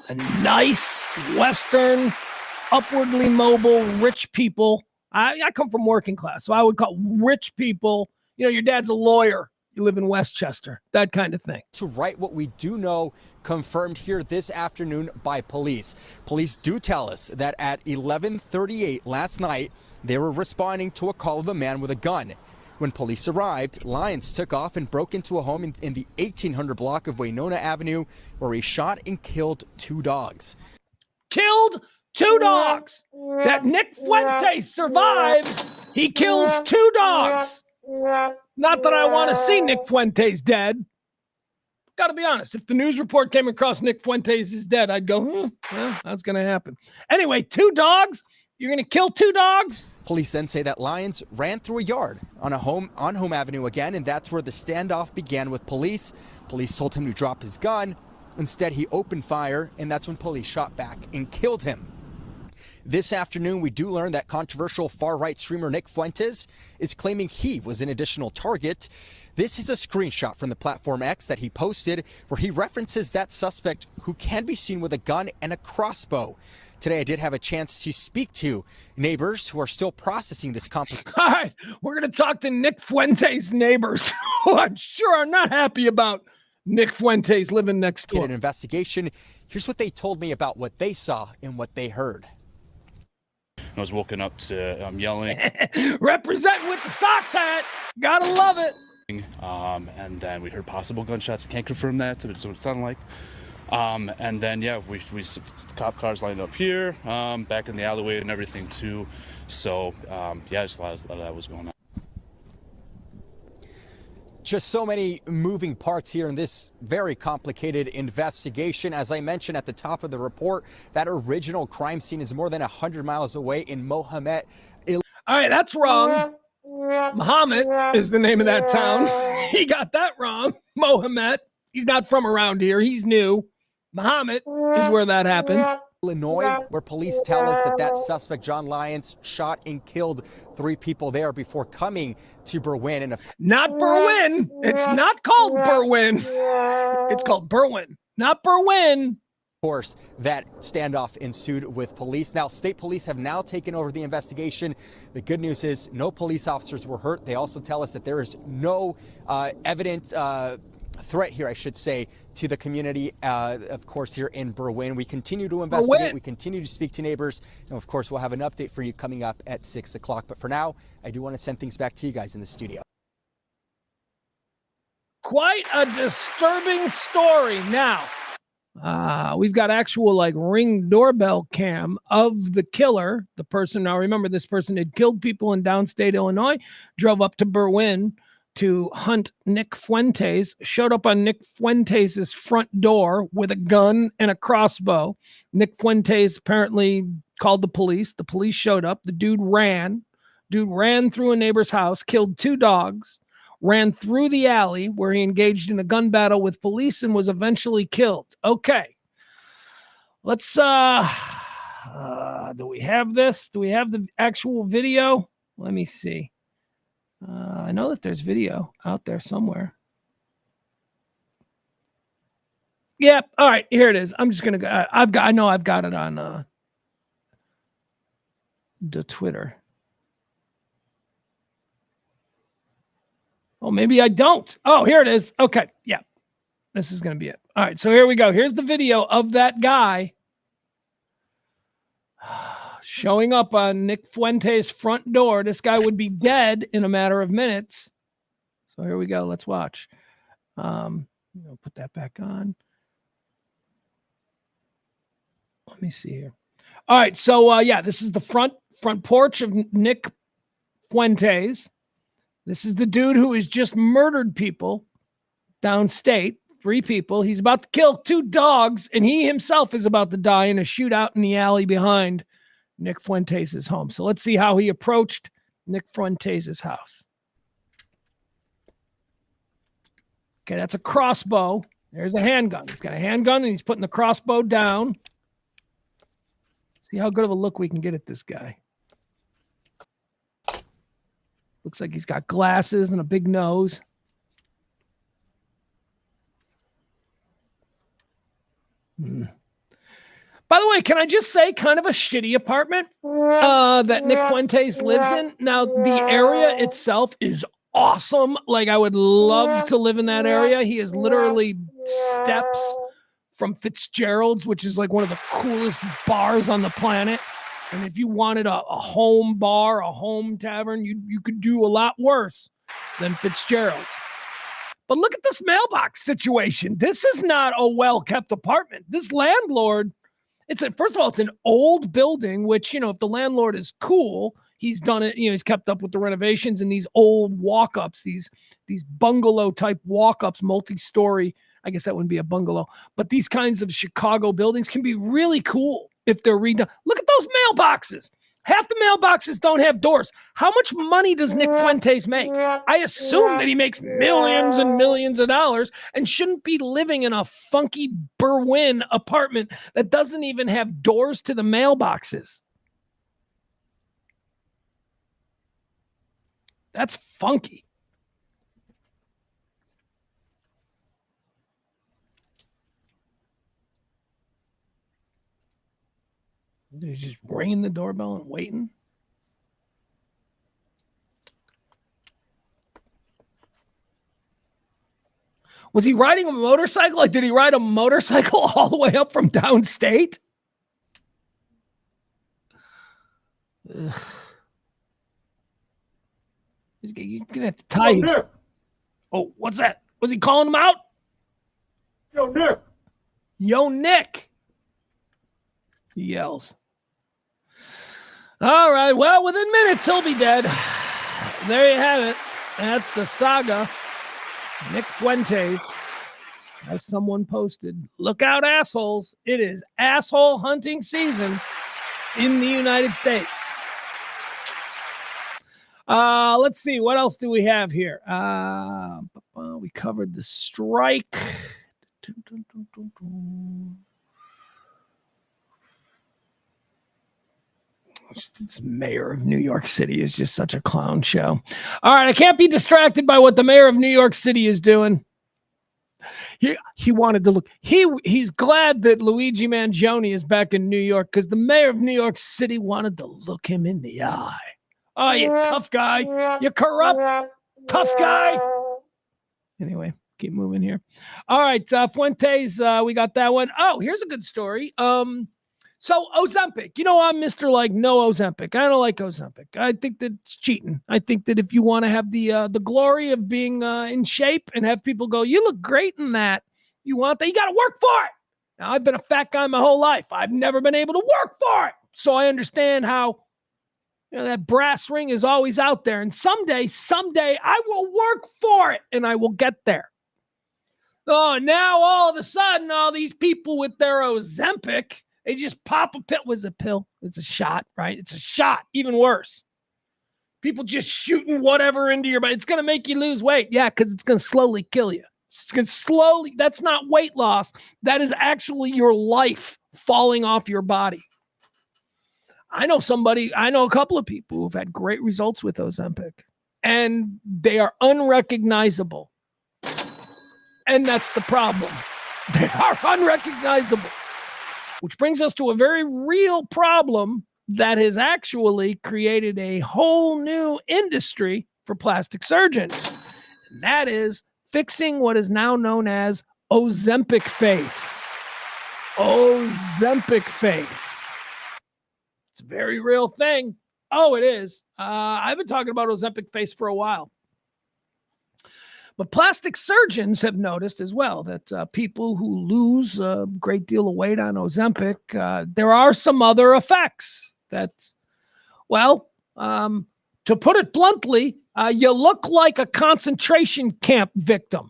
a nice Western, upwardly mobile, rich people. I come from working class, so I would call rich people, you know, your dad's a lawyer. You live in Westchester, that kind of thing. To write what we do know, confirmed here this afternoon by police. Police do tell us that at 11:38 last night, they were responding to a call of a man with a gun. When police arrived, Lyons took off and broke into a home in the 1800 block of Waynona Avenue, where he shot and killed 2 dogs. Killed 2 dogs. That Nick Fuentes survives. He kills 2 dogs. Not that I want to see Nick Fuentes dead. Got to be honest. If the news report came across Nick Fuentes is dead, I'd go, well, that's going to happen. Anyway, 2 dogs? You're going to kill 2 dogs? Police then say that Lyons ran through a yard on Home Avenue again, and that's where the standoff began with police. Police told him to drop his gun. Instead, he opened fire, and that's when police shot back and killed him. This afternoon, we do learn that controversial far-right streamer Nick Fuentes is claiming he was an additional target. This is a screenshot from the platform X that he posted where he references that suspect who can be seen with a gun and a crossbow. Today, I did have a chance to speak to neighbors who are still processing this complication. All right, we're going to talk to Nick Fuentes' neighbors, who I'm sure are not happy about Nick Fuentes living next door. In an investigation, here's what they told me about what they saw and what they heard. I was woken up to yelling. Representing with the Sox hat. Gotta love it. And then we heard possible gunshots. I can't confirm that, but it's what it sounded like. And then, yeah, we the cop cars lined up here, back in the alleyway and everything too. So, yeah, just a lot of that was going on. Just so many moving parts here in this very complicated investigation. As I mentioned at the top of the report, that original crime scene is more than 100 miles away in Mohammed. All right, that's wrong. Muhammad is the name of that town. He got that wrong. Mohammed. He's not from around here. He's new. Muhammad is where that happened. Illinois, where police tell us that suspect, John Lyons, shot and killed 3 people there before coming to Berwyn. And not Berwyn. It's not called Berwyn. It's called Berwyn, not Berwyn. Of course, that standoff ensued with police. Now, state police have now taken over the investigation. The good news is no police officers were hurt. They also tell us that there is no evident threat here, I should say, to the community, of course, here in Berwyn. We continue to investigate. We continue to speak to neighbors. And, of course, we'll have an update for you coming up at 6 o'clock. But for now, I do want to send things back to you guys in the studio. Quite a disturbing story. Now, we've got actual like Ring doorbell cam of the killer, the person. Now, remember, this person had killed people in downstate Illinois, drove up to Berwyn to hunt Nick Fuentes, showed up on Nick Fuentes' front door with a gun and a crossbow. Nick Fuentes apparently called the police. The police showed up. The dude ran. Dude ran through a neighbor's house, killed 2 dogs, ran through the alley where he engaged in a gun battle with police and was eventually killed. Okay. Let's, do we have this? Do we have the actual video? Let me see. I know that there's video out there somewhere. Yep. All right. Here it is. I'm just going to go. I know I've got it on the Twitter. Oh, maybe I don't. Oh, here it is. Okay. Yeah. This is going to be it. All right, so here we go. Here's the video of that guy showing up on Nick Fuentes' front door. This guy would be dead in a matter of minutes. So here we go. Let's watch. I'll put that back on. Let me see here. All right, so this is the front porch of Nick Fuentes. This is the dude who has just murdered people downstate. 3 people. He's about to kill 2 dogs, and he himself is about to die in a shootout in the alley behind Nick Fuentes' home. So let's see how he approached Nick Fuentes' house. Okay, that's a crossbow. There's a handgun. He's got a handgun, and he's putting the crossbow down. See how good of a look we can get at this guy. Looks like he's got glasses and a big nose. By the way, can I just say, kind of a shitty apartment that Nick Fuentes lives in. Now, the area itself is awesome. Like, I would love to live in that area. He is literally steps from Fitzgerald's, which is like one of the coolest bars on the planet. And if you wanted a home bar, a home tavern, you could do a lot worse than Fitzgerald's. But look at this mailbox situation. This is not a well-kept apartment. This landlord, first of all, it's an old building, which, if the landlord is cool, he's done it, he's kept up with the renovations and these old walk-ups, these bungalow-type walk-ups, multi-story. I guess that wouldn't be a bungalow. But these kinds of Chicago buildings can be really cool if they're redone. Look at those mailboxes. Half the mailboxes don't have doors. How much money does Nick Fuentes make? I assume that he makes millions and millions of dollars and shouldn't be living in a funky Berwyn apartment that doesn't even have doors to the mailboxes. That's funky. He's just ringing the doorbell and waiting. Was he riding a motorcycle? Like, did he ride a motorcycle all the way up from downstate? Ugh. You're going to have to tie him. Oh, what's that? Was he calling him out? Yo, Nick. Yo, Nick. He yells. All right, well, within minutes, he'll be dead. There you have it. That's the saga. Nick Fuentes, as someone posted, look out, assholes. It is asshole hunting season in the United States. Let's see. What else do we have here? We covered the strike. This mayor of New York City is just such a clown show. All right, I can't be distracted by what the mayor of New York City is doing. He wanted to look. He's glad that Luigi Mangione is back in New York because the mayor of New York City wanted to look him in the eye. Oh, you tough guy. You corrupt, tough guy. Anyway, keep moving here. All right, Fuentes, we got that one. Oh, here's a good story. So Ozempic, I'm Mr. Like no Ozempic. I don't like Ozempic. I think that it's cheating. I think that if you want to have the glory of being in shape and have people go, you look great in that, you want that, you got to work for it. Now, I've been a fat guy my whole life. I've never been able to work for it. So I understand how that brass ring is always out there. And someday I will work for it and I will get there. Oh, now all of a sudden, all these people with their Ozempic, they just pop a pill. Was a pill? It's a shot, right? It's a shot. Even worse. People just shooting whatever into your body. It's going to make you lose weight. Yeah, because it's going to slowly kill you. It's going to slowly. That's not weight loss. That is actually your life falling off your body. I know a couple of people who've had great results with Ozempic. And they are unrecognizable. And that's the problem. They are unrecognizable. Which brings us to a very real problem that has actually created a whole new industry for plastic surgeons. And that is fixing what is now known as Ozempic face. Ozempic face. It's a very real thing. Oh, it is. I've been talking about Ozempic face for a while. But plastic surgeons have noticed as well that people who lose a great deal of weight on Ozempic, there are some other effects that, well, to put it bluntly, you look like a concentration camp victim.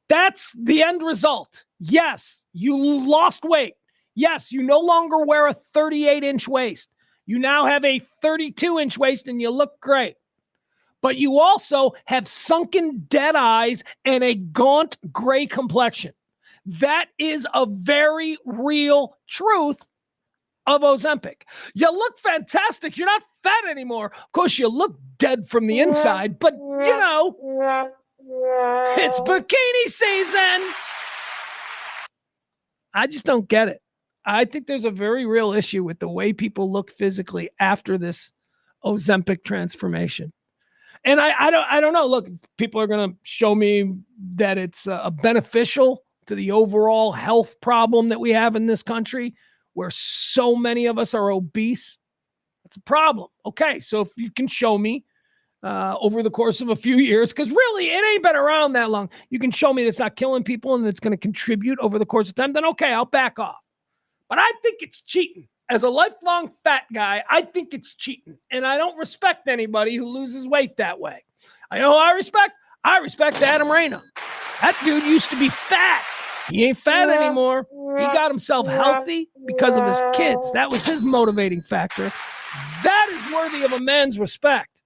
That's the end result. Yes, you lost weight. Yes, you no longer wear a 38-inch waist. You now have a 32-inch waist and you look great. But you also have sunken dead eyes and a gaunt gray complexion. That is a very real truth of Ozempic. You look fantastic. You're not fat anymore. Of course, you look dead from the inside, but you know, it's bikini season. I just don't get it. I think there's a very real issue with the way people look physically after this Ozempic transformation. And I don't know. Look, people are going to show me that it's beneficial to the overall health problem that we have in this country, where so many of us are obese. It's a problem. Okay, so if you can show me over the course of a few years, because really it ain't been around that long, you can show me that it's not killing people and it's going to contribute over the course of time, then okay, I'll back off. But I think it's cheating. As a lifelong fat guy, I think it's cheating. And I don't respect anybody who loses weight that way. I know who I respect? I respect Adam Rayna. That dude used to be fat. He ain't fat anymore. He got himself healthy because of his kids. That was his motivating factor. That is worthy of a man's respect.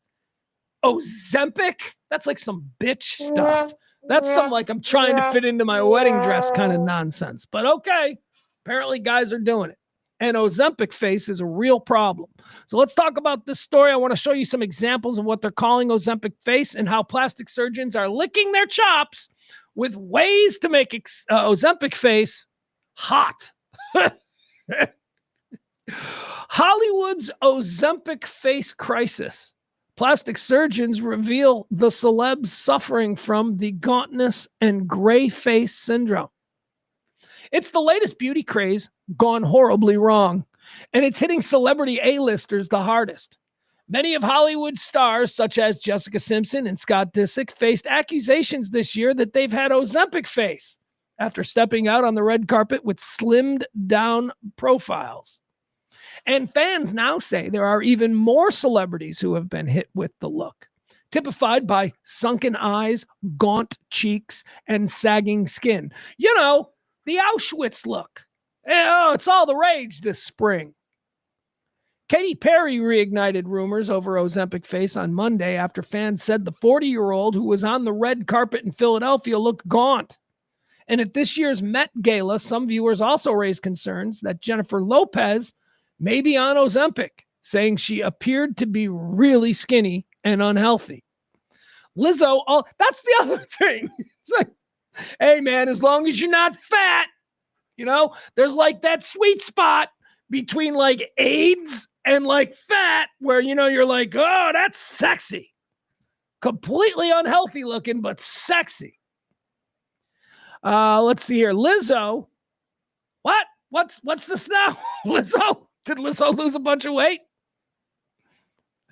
Ozempic? That's like some bitch stuff. That's some like I'm trying to fit into my wedding dress kind of nonsense. But okay, apparently guys are doing it. And Ozempic face is a real problem. So let's talk about this story. I want to show you some examples of what they're calling Ozempic face and how plastic surgeons are licking their chops with ways to make Ozempic face hot. Hollywood's Ozempic face crisis. Plastic surgeons reveal the celebs suffering from the gauntness and gray face syndrome. It's the latest beauty craze gone horribly wrong, and it's hitting celebrity A-listers the hardest. Many of Hollywood stars, such as Jessica Simpson and Scott Disick, faced accusations this year that they've had Ozempic face after stepping out on the red carpet with slimmed down profiles. And fans now say there are even more celebrities who have been hit with the look, typified by sunken eyes, gaunt cheeks, and sagging skin. You know, the Auschwitz look. Oh, it's all the rage this spring. Katy Perry reignited rumors over Ozempic face on Monday after fans said the 40-year-old who was on the red carpet in Philadelphia looked gaunt. And at this year's Met Gala, some viewers also raised concerns that Jennifer Lopez may be on Ozempic, saying she appeared to be really skinny and unhealthy. Lizzo, that's the other thing. It's like, hey, man, as long as you're not fat, you know, there's like that sweet spot between like AIDS and like fat where, you know, you're like, oh, that's sexy. Completely unhealthy looking, but sexy. Let's see here. Lizzo. What? What's this now? Lizzo? Did Lizzo lose a bunch of weight?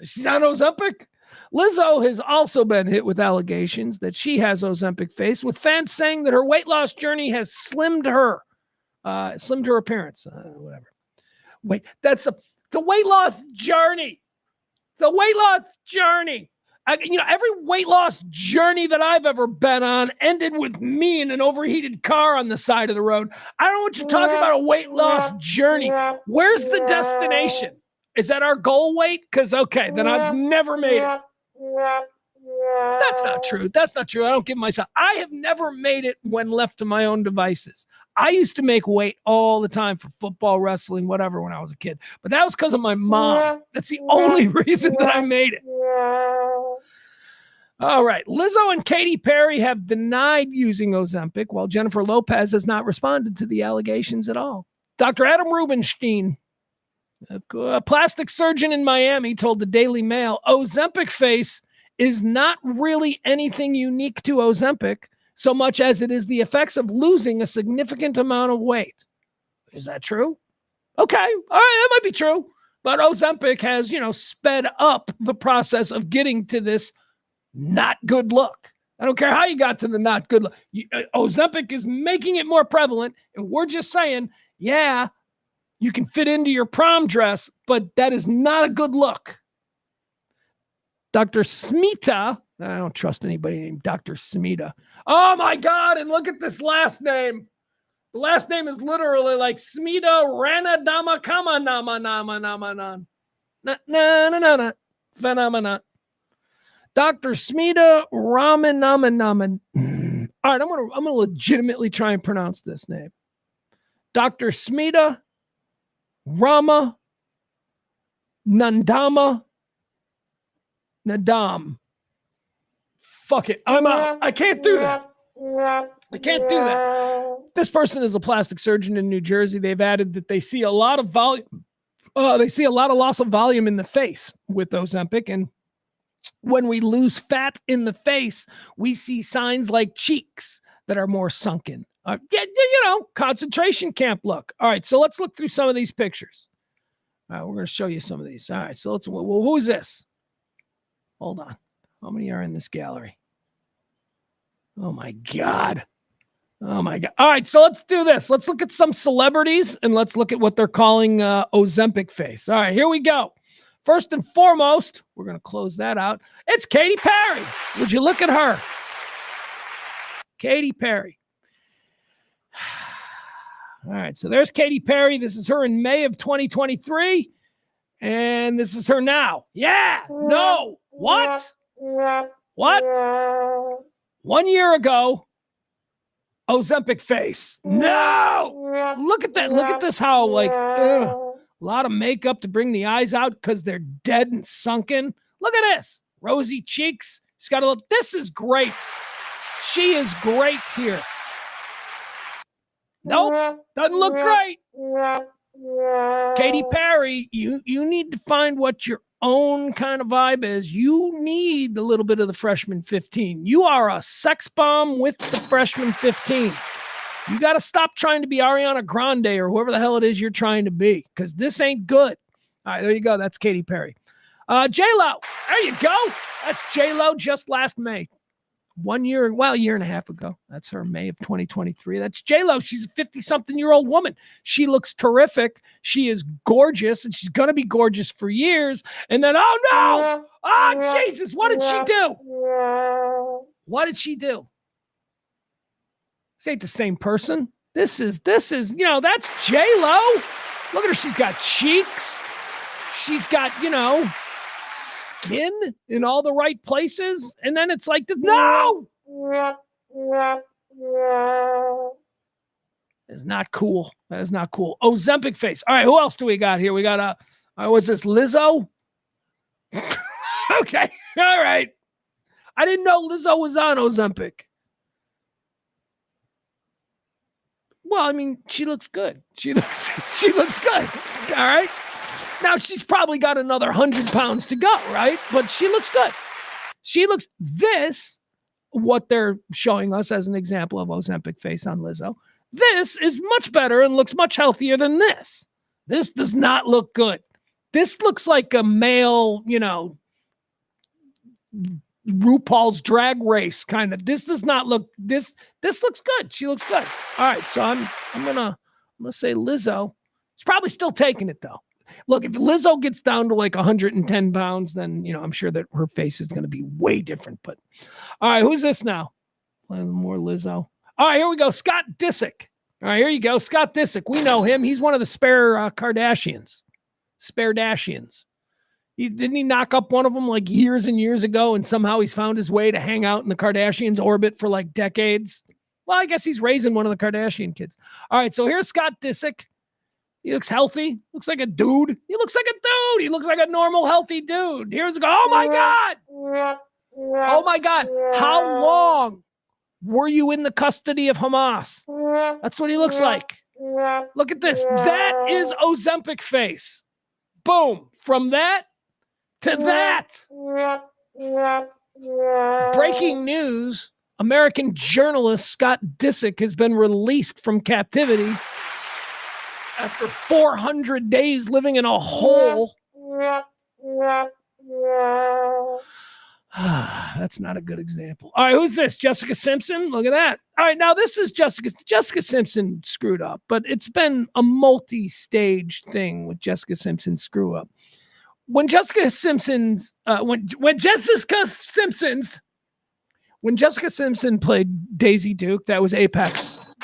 She's on Ozempic? Lizzo has also been hit with allegations that she has Ozempic face, with fans saying that her weight loss journey has slimmed her appearance. Whatever. Wait, it's a weight loss journey. It's a weight loss journey. Every weight loss journey that I've ever been on ended with me in an overheated car on the side of the road. I don't want you talking about a weight loss journey. Where's the destination? Is that our goal weight? Because, okay, then I've never made it. That's not true. That's not true. I don't give myself. I have never made it when left to my own devices. I used to make weight all the time for football, wrestling, whatever, when I was a kid. But that was because of my mom. That's the only reason that I made it. All right. Lizzo and Katy Perry have denied using Ozempic, while Jennifer Lopez has not responded to the allegations at all. Dr. Adam Rubenstein, a plastic surgeon in Miami, told the Daily Mail, Ozempic face is not really anything unique to Ozempic, so much as it is the effects of losing a significant amount of weight. Is that true? Okay. All right. That might be true. But Ozempic has, sped up the process of getting to this not good look. I don't care how you got to the not good look. Ozempic is making it more prevalent. And we're just saying, yeah, you can fit into your prom dress, but that is not a good look. Dr. Smita, I don't trust anybody named Dr. Smita. Oh my God. And look at this last name. The last name is literally like Smita Rana Dama Kama Nama Nama Nama Nama. Na na na na na. Phenomena. Dr. Smita Raman Nama Nama. All right, I'm gonna legitimately try and pronounce this name. Dr. Smita Rama Nandama Nadam. Fuck it. I'm out. I can't do that. I can't do that. This person is a plastic surgeon in New Jersey. They've added that they see a lot of volume. They see a lot of loss of volume in the face with Ozempic. And when we lose fat in the face, we see signs like cheeks that are more sunken. Concentration camp look. All right, so let's look through some of these pictures. All right, we're going to show you some of these. All right, so who's this? Hold on. How many are in this gallery? Oh, my God. Oh, my God. All right, so let's do this. Let's look at some celebrities, and let's look at what they're calling Ozempic face. All right, here we go. First and foremost, we're going to close that out. It's Katy Perry. Would you look at her? Katy Perry. All right, so there's Katy Perry. This is her in May of 2023, and this is her now. Yeah, no, what? What? 1 year ago, Ozempic face. No! Look at that. Look at this, how, a lot of makeup to bring the eyes out because they're dead and sunken. Look at this. Rosy cheeks. She's got a look. This is great. She is great here. Nope. Doesn't look great. Katy Perry, you need to find what your own kind of vibe is. You need a little bit of the freshman 15. You are a sex bomb with the freshman 15. You got to stop trying to be Ariana Grande or whoever the hell it is you're trying to be, because this ain't good. All right, there you go. That's Katy Perry. J-Lo. There you go. That's J-Lo just last May. 1 year, a year and a half ago. That's her May of 2023. That's J-Lo. She's a 50-something-year-old woman. She looks terrific. She is gorgeous, and she's going to be gorgeous for years. And then, oh, no! Oh, Jesus, what did she do? What did she do? This ain't the same person. This is, that's J-Lo. Look at her. She's got cheeks. She's got, skin in all the right places. And then it's like, no! It's not cool. That is not cool. Ozempic face. All right, who else do we got here? We got, what's this, Lizzo? Okay, all right. I didn't know Lizzo was on Ozempic. Well, I mean, she looks good. She looks good. All right. Now, she's probably got another 100 pounds to go, right? But she looks good. What they're showing us as an example of Ozempic face on Lizzo, this is much better and looks much healthier than this. This does not look good. This looks like a male, RuPaul's Drag Race kind of. This does not look, this looks good. She looks good. All right, so I'm gonna say Lizzo. She's probably still taking it though. Look, if Lizzo gets down to like 110 pounds, then, I'm sure that her face is going to be way different. But all right, who's this now? More Lizzo. All right, here we go. Scott Disick. All right, here you go. Scott Disick. We know him. He's one of the spare Kardashians. Spare Dashians. Didn't he knock up one of them like years and years ago, and somehow he's found his way to hang out in the Kardashians' orbit for like decades? Well, I guess he's raising one of the Kardashian kids. All right, so here's Scott Disick. He looks healthy. Looks like a dude. He looks like a dude. He looks like a normal, healthy dude. Here's a go. Oh, my God. Oh, my God. How long were you in the custody of Hamas? That's what he looks like. Look at this. That is Ozempic face. Boom. From that to that. Breaking news. American journalist Scott Disick has been released from captivity after 400 days living in a hole. That's not a good example. All right, who's this? Jessica Simpson? Look at that. All right, now this is Jessica Simpson screwed up, but it's been a multi-stage thing with Jessica Simpson screw up. When Jessica Simpson played Daisy Duke, that was Apex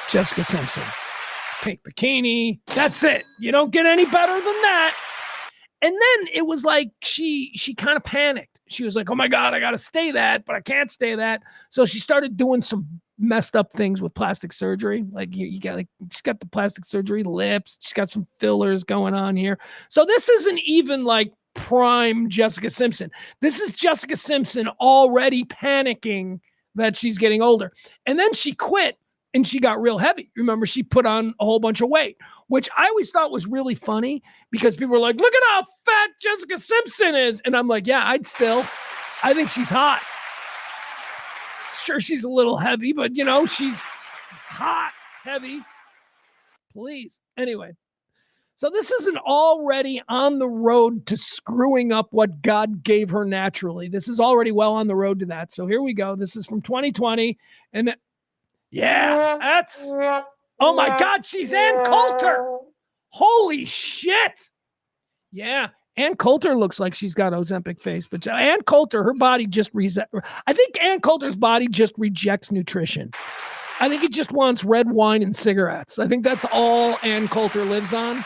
Jessica Simpson. Pink bikini. That's it. You don't get any better than that. And then it was like she kind of panicked. She was like, oh my God, I got to stay that, but I can't stay that. So she started doing some messed up things with plastic surgery. Like you got she's got the plastic surgery lips. She's got some fillers going on here. So this isn't even like prime Jessica Simpson. This is Jessica Simpson already panicking that she's getting older. And then she quit and she got real heavy. Remember, she put on a whole bunch of weight, which I always thought was really funny because people were like, look at how fat Jessica Simpson is. And I'm like, yeah, I think she's hot. Sure, she's a little heavy, but she's hot, heavy. Please. Anyway, so this isn't already on the road to screwing up what God gave her naturally. This is already well on the road to that. So here we go. This is from 2020. And that's, oh my God, she's Ann Coulter. Holy shit. Yeah. Ann Coulter looks like she's got Ozempic face, but Ann Coulter, her body just I think Ann Coulter's body just rejects nutrition. I think it just wants red wine and cigarettes. I think that's all Ann Coulter lives on.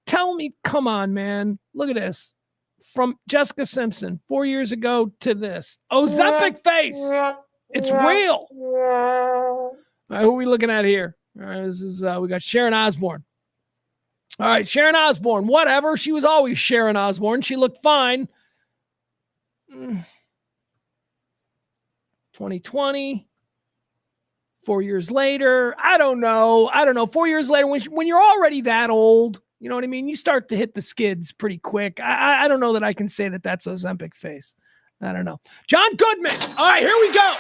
Tell me, come on, man. Look at this. From Jessica Simpson 4 years ago to this. Ozempic face. It's real. All right, who are we looking at here? All right, this is we got Sharon Osbourne. All right, Sharon Osbourne, whatever. She was always Sharon Osbourne. She looked fine. 2020. 4 years later. I don't know. 4 years later, when you're already that old, you know what I mean? You start to hit the skids pretty quick. I don't know that I can say that that's Ozempic face. I don't know. John Goodman. All right, here we go.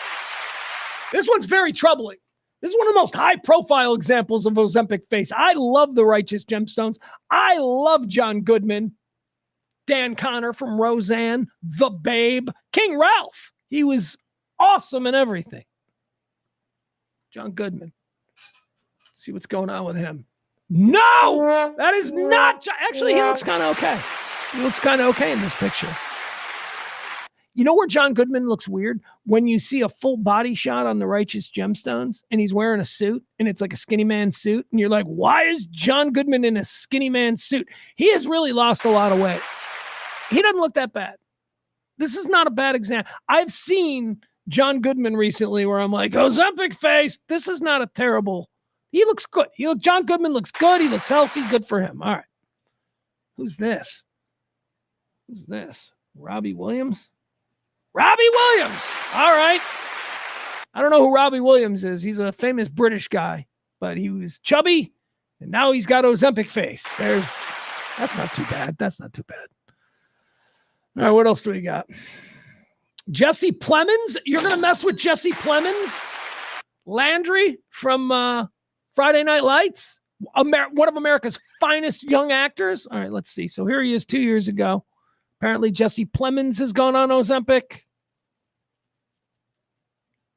This one's very troubling. This is one of the most high-profile examples of Ozempic face. I love the Righteous Gemstones. I love John Goodman. Dan Connor from Roseanne. The Babe. King Ralph. He was awesome in everything. John Goodman. Let's see what's going on with him. No! That is not... Actually, he looks kind of okay. He looks kind of okay in this picture. You know where John Goodman looks weird? When you see a full body shot on the Righteous Gemstones and he's wearing a suit and it's like a skinny man suit. And you're like, why is John Goodman in a skinny man suit? He has really lost a lot of weight. He doesn't look that bad. This is not a bad example. I've seen John Goodman recently where I'm like, Ozempic face. This is not a terrible. He looks good. John Goodman looks good. He looks healthy. Good for him. All right. Who's this? Who's this? Robbie Williams? Robbie Williams. All right. I don't know who Robbie Williams is. He's a famous British guy, but he was chubby, and now he's got Ozempic face. That's not too bad. That's not too bad. All right, what else do we got? Jesse Plemons. You're going to mess with Jesse Plemons? Landry from Friday Night Lights? One of America's finest young actors. All right, let's see. So here he is 2 years ago. Apparently, Jesse Plemons has gone on Ozempic.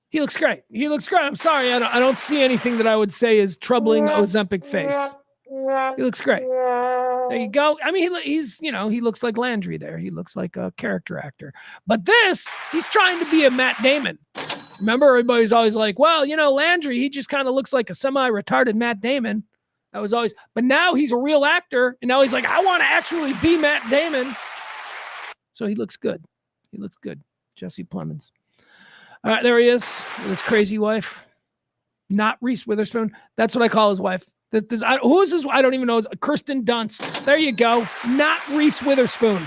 He looks great. He looks great. I'm sorry. I don't see anything that I would say is troubling Ozempic face. He looks great. There you go. I mean, he looks like Landry there. He looks like a character actor. But he's trying to be a Matt Damon. Remember, everybody's always like, well, Landry, he just kind of looks like a semi-retarded Matt Damon. That was always, but now he's a real actor. And now he's like, I want to actually be Matt Damon. So he looks good. He looks good. Jesse Plemons. All right, there he is with his crazy wife. Not Reese Witherspoon. That's what I call his wife. Who is his? I don't even know. Kirsten Dunst. There you go. Not Reese Witherspoon.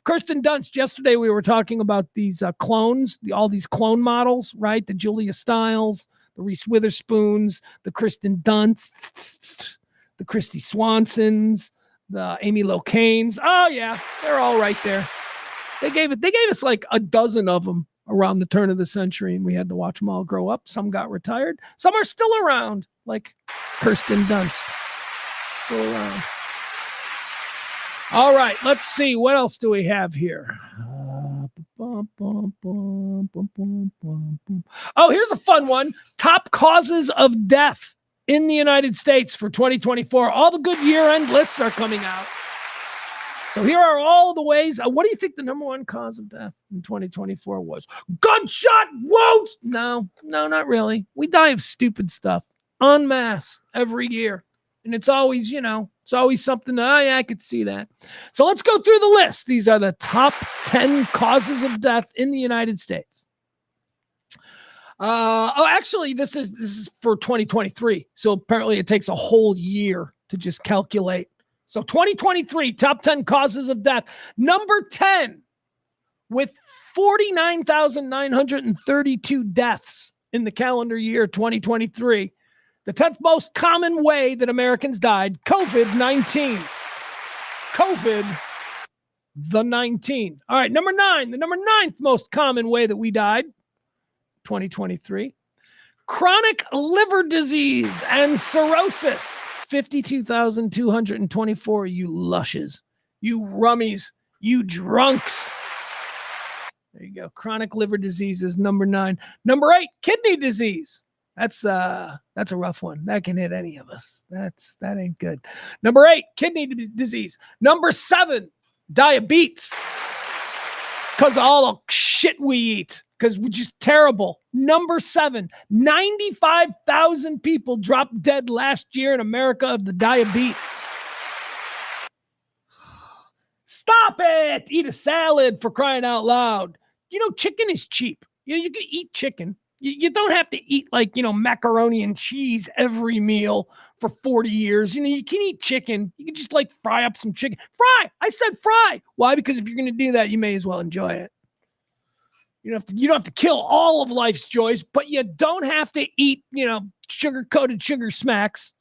Kirsten Dunst. Yesterday we were talking about these clones, all these clone models, right? The Julia Stiles, the Reese Witherspoons, the Kirsten Dunst, the Christy Swansons, the Amy Locanes. Oh yeah, they're all right there. They gave us like a dozen of them around the turn of the century, and we had to watch them all grow up. Some got retired. Some are still around, like Kirsten Dunst. Still around. All right, let's see. What else do we have here? Oh, here's a fun one. Top causes of death in the United States for 2024. All the good year-end lists are coming out. So here are all the ways. What do you think the number one cause of death in 2024 was? Gunshot wounds? No, not really. We die of stupid stuff en masse every year. And it's always, it's always something. I could see that. So let's go through the list. These are the top 10 causes of death in the United States. Actually, this is for 2023. So apparently it takes a whole year to just calculate. So 2023, top 10 causes of death. Number 10, with 49,932 deaths in the calendar year 2023. The 10th most common way that Americans died, COVID-19. COVID-19. All right, number 9, the number 9th most common way that we died, 2023. Chronic liver disease and cirrhosis, 52,224, you lushes, you rummies, you drunks. There you go. Chronic liver disease is number 9. Number 8, kidney disease. That's a rough one. That can hit any of us. That ain't good. Number 8, kidney disease. Number 7, diabetes. Because of all the shit we eat. Because we're just terrible. Number 7, 95,000 people dropped dead last year in America of the diabetes. Stop it! Eat a salad, for crying out loud. Chicken is cheap. You can eat chicken. You don't have to eat macaroni and cheese every meal for 40 years. You can eat chicken. You can just fry up some chicken. Fry! I said fry. Why? Because if you're going to do that, you may as well enjoy it. You don't have to kill all of life's joys, but you don't have to eat, sugar-coated sugar smacks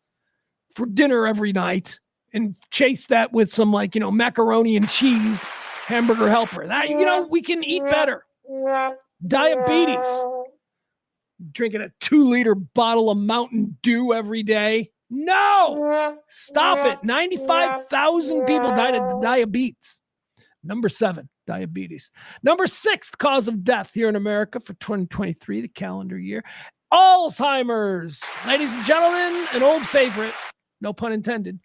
for dinner every night and chase that with some macaroni and cheese hamburger helper. That, we can eat better. Diabetes. Drinking a 2-liter bottle of Mountain Dew every day. No! Stop it. 95,000 people died of diabetes. Number 7, diabetes. Number 6th cause of death here in America for 2023, the calendar year. Alzheimer's. Ladies and gentlemen, an old favorite. No pun intended.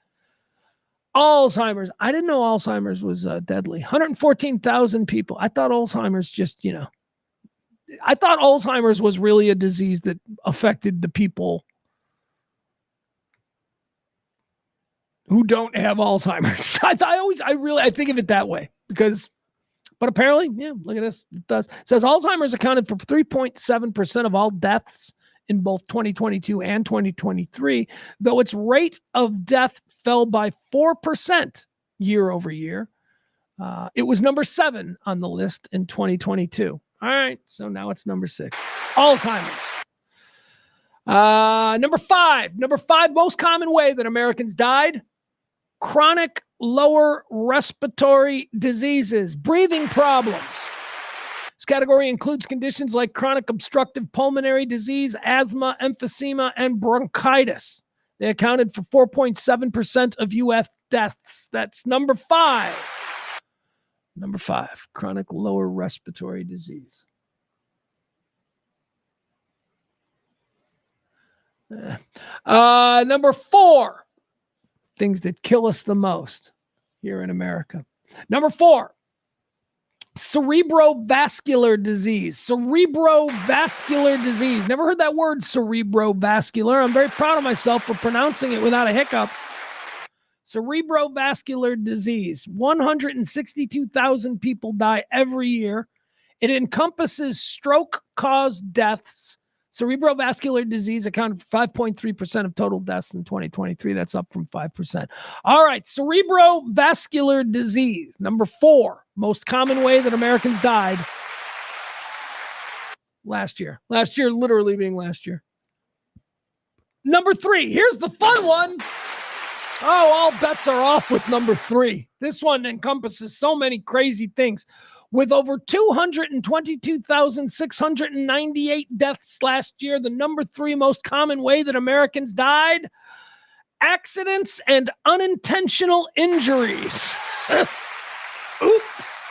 Alzheimer's. I didn't know Alzheimer's was deadly. 114,000 people. I thought Alzheimer's just, I thought Alzheimer's was really a disease that affected the people who don't have Alzheimer's. I think of it that way but apparently, look at this. It does. It says Alzheimer's accounted for 3.7% of all deaths in both 2022 and 2023, though its rate of death fell by 4% year over year. It was number 7 on the list in 2022. All right, so now it's number 6. Alzheimer's. Number 5 most common way that Americans died, chronic lower respiratory diseases, breathing problems. This category includes conditions like chronic obstructive pulmonary disease, asthma, emphysema, and bronchitis. They accounted for 4.7% of U.S. deaths. That's number 5. Number 5, chronic lower respiratory disease. Number 4, things that kill us the most here in America. Number 4, cerebrovascular disease. Cerebrovascular disease. Never heard that word, cerebrovascular. I'm very proud of myself for pronouncing it without a hiccup. Cerebrovascular disease. 162,000 people die every year. It encompasses stroke-caused deaths. Cerebrovascular disease accounted for 5.3% of total deaths in 2023. That's up from 5%. All right, cerebrovascular disease. Number 4, most common way that Americans died last year. Last year literally being last year. Number 3, here's the fun one. Oh, all bets are off with number 3. This one encompasses so many crazy things. With over 222,698 deaths last year, the number 3 most common way that Americans died, accidents and unintentional injuries. Oops.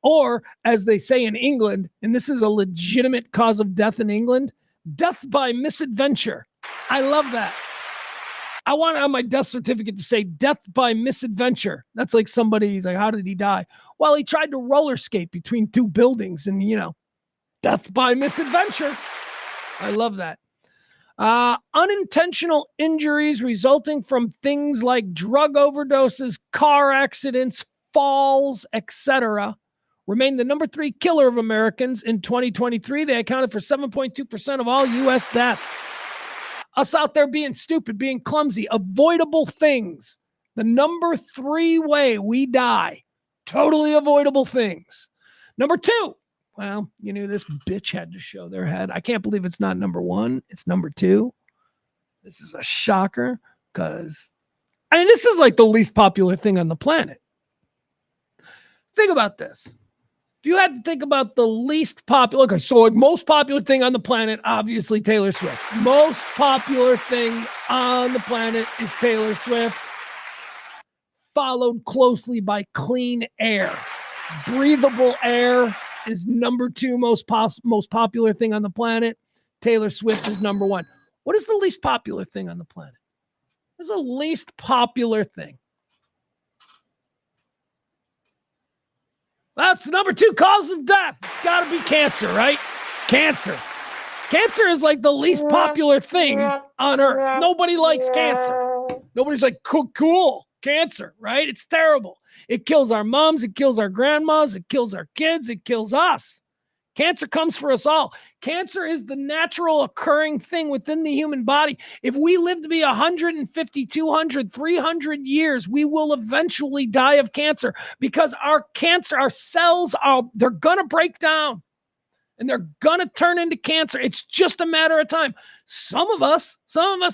Or, as they say in England, and this is a legitimate cause of death in England, death by misadventure. I love that. I want on my death certificate to say death by misadventure. That's like somebody's like, how did he die? Well, he tried to roller skate between 2 buildings and, death by misadventure. I love that. Unintentional injuries resulting from things like drug overdoses, car accidents, falls, etc. remain the number 3 killer of Americans in 2023. They accounted for 7.2% of all U.S. deaths. Us out there being stupid, being clumsy, avoidable things. The number 3 way we die. Totally avoidable things. Number 2. Well, this bitch had to show their head. I can't believe it's not number 1. It's number 2. This is a shocker because, this is like the least popular thing on the planet. Think about this. If you had to think about the least popular, okay, so like most popular thing on the planet, obviously Taylor Swift. Most popular thing on the planet is Taylor Swift, followed closely by clean air. Breathable air is number 2 most popular thing on the planet. Taylor Swift is number 1. What is the least popular thing on the planet? What's the least popular thing? That's the number 2 cause of death. It's got to be cancer, right? Cancer. Cancer is like the least popular thing on earth. Nobody likes cancer. Nobody's like, cool, cancer, right? It's terrible. It kills our moms. It kills our grandmas. It kills our kids. It kills us. Cancer comes for us all. Cancer is the natural occurring thing within the human body. If we live to be 150, 200, 300 years, we will eventually die of cancer because our cells they're going to break down and they're going to turn into cancer. It's just a matter of time. Some of us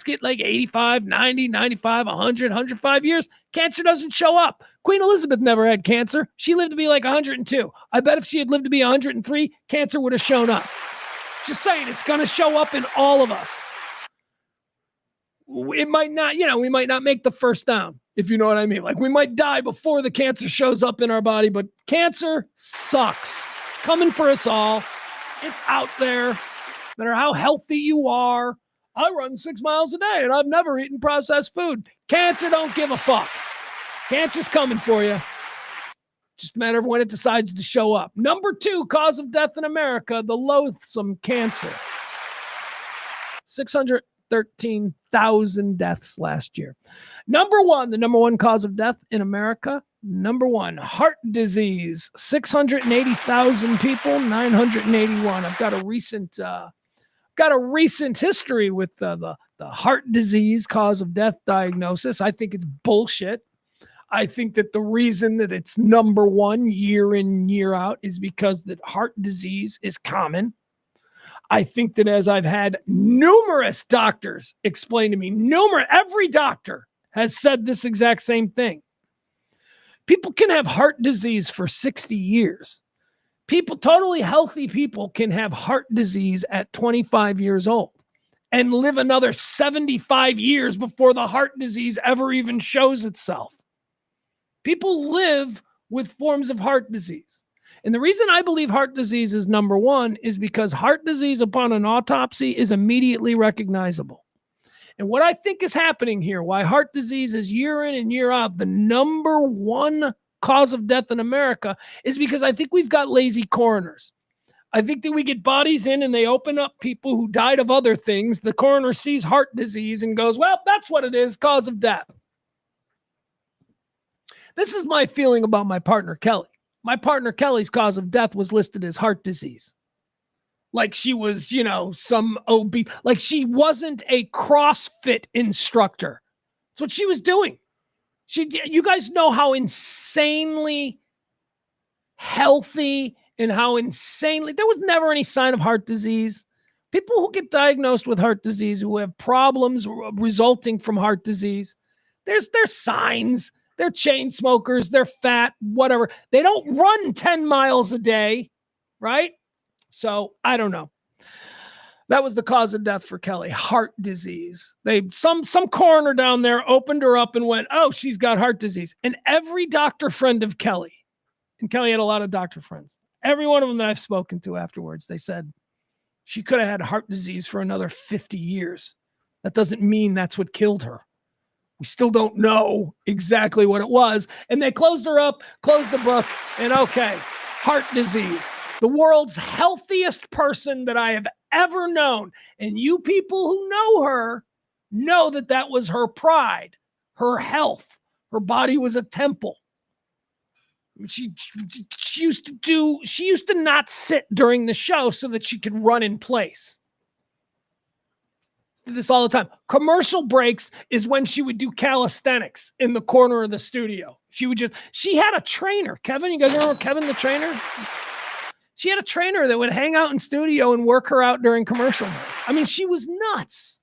get like 85, 90, 95, 100, 105 years. Cancer doesn't show up. Queen Elizabeth never had cancer. She lived to be like 102. I bet if she had lived to be 103, cancer would have shown up. Just saying, it's going to show up in all of us. It might not, we might not make the first down, if you know what I mean. Like we might die before the cancer shows up in our body, but cancer sucks. It's coming for us all. It's out there. No matter how healthy you are. I run 6 miles a day and I've never eaten processed food. Cancer don't give a fuck. Cancer's coming for you. Just a matter of when it decides to show up. Number 2 cause of death in America, the loathsome cancer. 613,000 deaths last year. Number 1, the number 1 cause of death in America. Number 1, heart disease. 680,000 people, 981. I've got a recent history with the heart disease cause of death diagnosis. I think it's bullshit. I think that the reason that it's number 1 year in, year out is because that heart disease is common. I think that as I've had numerous doctors explain to me, every doctor has said this exact same thing. People can have heart disease for 60 years. Totally healthy people can have heart disease at 25 years old and live another 75 years before the heart disease ever even shows itself. People live with forms of heart disease. And the reason I believe heart disease is number 1 is because heart disease upon an autopsy is immediately recognizable. And what I think is happening here, why heart disease is year in and year out the number 1 cause of death in America, is because I think we've got lazy coroners. I think that we get bodies in and they open up people who died of other things. The coroner sees heart disease and goes, well, that's what it is, cause of death. This is my feeling about my partner, Kelly. My partner, Kelly's cause of death was listed as heart disease. Like she was, some OB, like she wasn't a CrossFit instructor. That's what she was doing. You guys know how insanely healthy and how insanely, there was never any sign of heart disease. People who get diagnosed with heart disease, who have problems resulting from heart disease, there's signs. They're chain smokers. They're fat, whatever. They don't run 10 miles a day, right? So I don't know. That was the cause of death for Kelly, heart disease. Some coroner down there opened her up and went, oh, she's got heart disease. And every doctor friend of Kelly, and Kelly had a lot of doctor friends, every one of them that I've spoken to afterwards, they said she could have had heart disease for another 50 years. That doesn't mean that's what killed her. We still don't know exactly what it was. And they closed her up, closed the book, and okay, heart disease. The world's healthiest person that I have ever known. And you people who know her know that that was her pride, her health. Her body was a temple. She used to not sit during the show so that she could run in place. Did this all the time. Commercial breaks is when she would do calisthenics in the corner of the studio. She had a trainer. Kevin, you guys remember Kevin the trainer? She had a trainer that would hang out in studio and work her out during commercial breaks. I mean, she was nuts.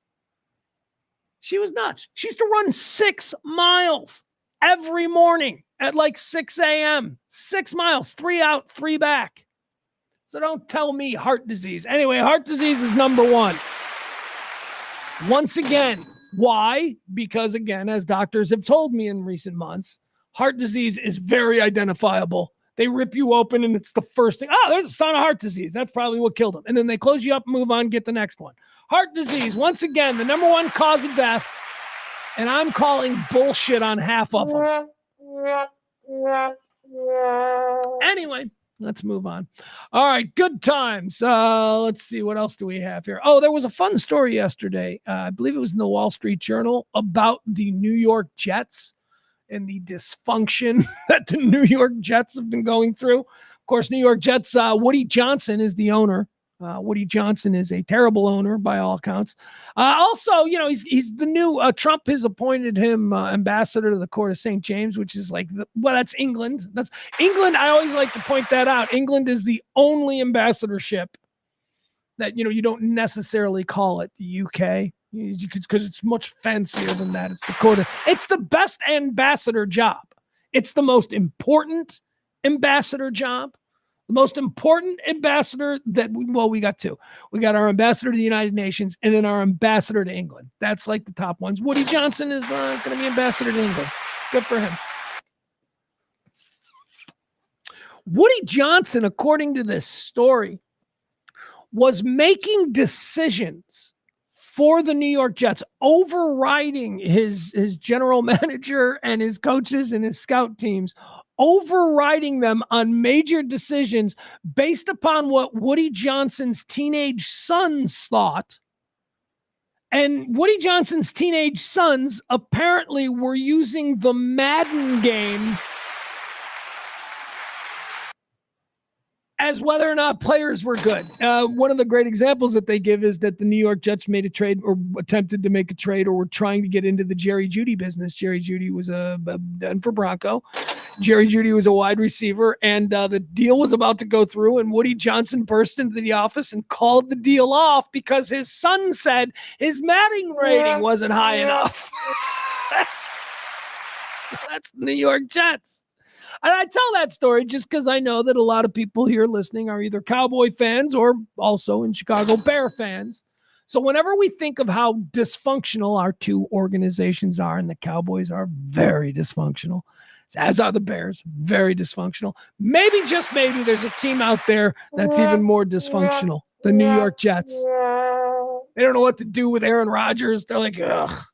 She was nuts. She used to run 6 miles every morning at like 6 a.m. 6 miles, 3 out, 3 back. So don't tell me heart disease. Anyway, heart disease is number one. Once again, why? Because again, as doctors have told me in recent months, heart disease is very identifiable. They rip you open and it's the first thing. Oh, there's a sign of heart disease. That's probably what killed him. And then they close you up, move on, get the next one. Heart disease, once again, the number one cause of death. And I'm calling bullshit on half of them. Anyway, let's move on. All right, good times. Let's see, what else do we have here? Oh, there was a fun story yesterday. I believe it was in the Wall Street Journal about the New York Jets and the dysfunction that the New York Jets have been going through. Of course, New York Jets, Woody Johnson is the owner. Woody Johnson is a terrible owner by all accounts. Also, you know, he's the new, Trump has appointed him ambassador to the court of St. James, which is like, that's England. That's England. I always like to point that out. England is the only ambassadorship that, you know, you don't necessarily call it the UK. Because it's much fancier than that. It's the court. It's the best ambassador job. It's the most important ambassador job. The most important ambassador we got two. We got our ambassador to the United Nations and then our ambassador to England. That's like the top ones. Woody Johnson is going to be ambassador to England. Good for him. Woody Johnson, according to this story, was making decisions for the New York Jets, overriding his general manager and his coaches and his scout teams, overriding them on major decisions based upon what Woody Johnson's teenage sons thought. And Woody Johnson's teenage sons apparently were using the Madden game as whether or not players were good. One of the great examples that they give is that the New York Jets made a trade or attempted to make a trade or were trying to get into the Jerry Jeudy business. Jerry Jeudy was a Denver Bronco. Jerry Jeudy was a wide receiver, and the deal was about to go through, and Woody Johnson burst into the office and called the deal off because his son said his Madden rating wasn't high enough. That's the New York Jets. And I tell that story just because I know that a lot of people here listening are either Cowboy fans or also in Chicago Bear fans. So whenever we think of how dysfunctional our two organizations are, and the Cowboys are very dysfunctional, as are the Bears, very dysfunctional. Maybe, just maybe, there's a team out there that's even more dysfunctional, the New York Jets. They don't know what to do with Aaron Rodgers. They're like, ugh.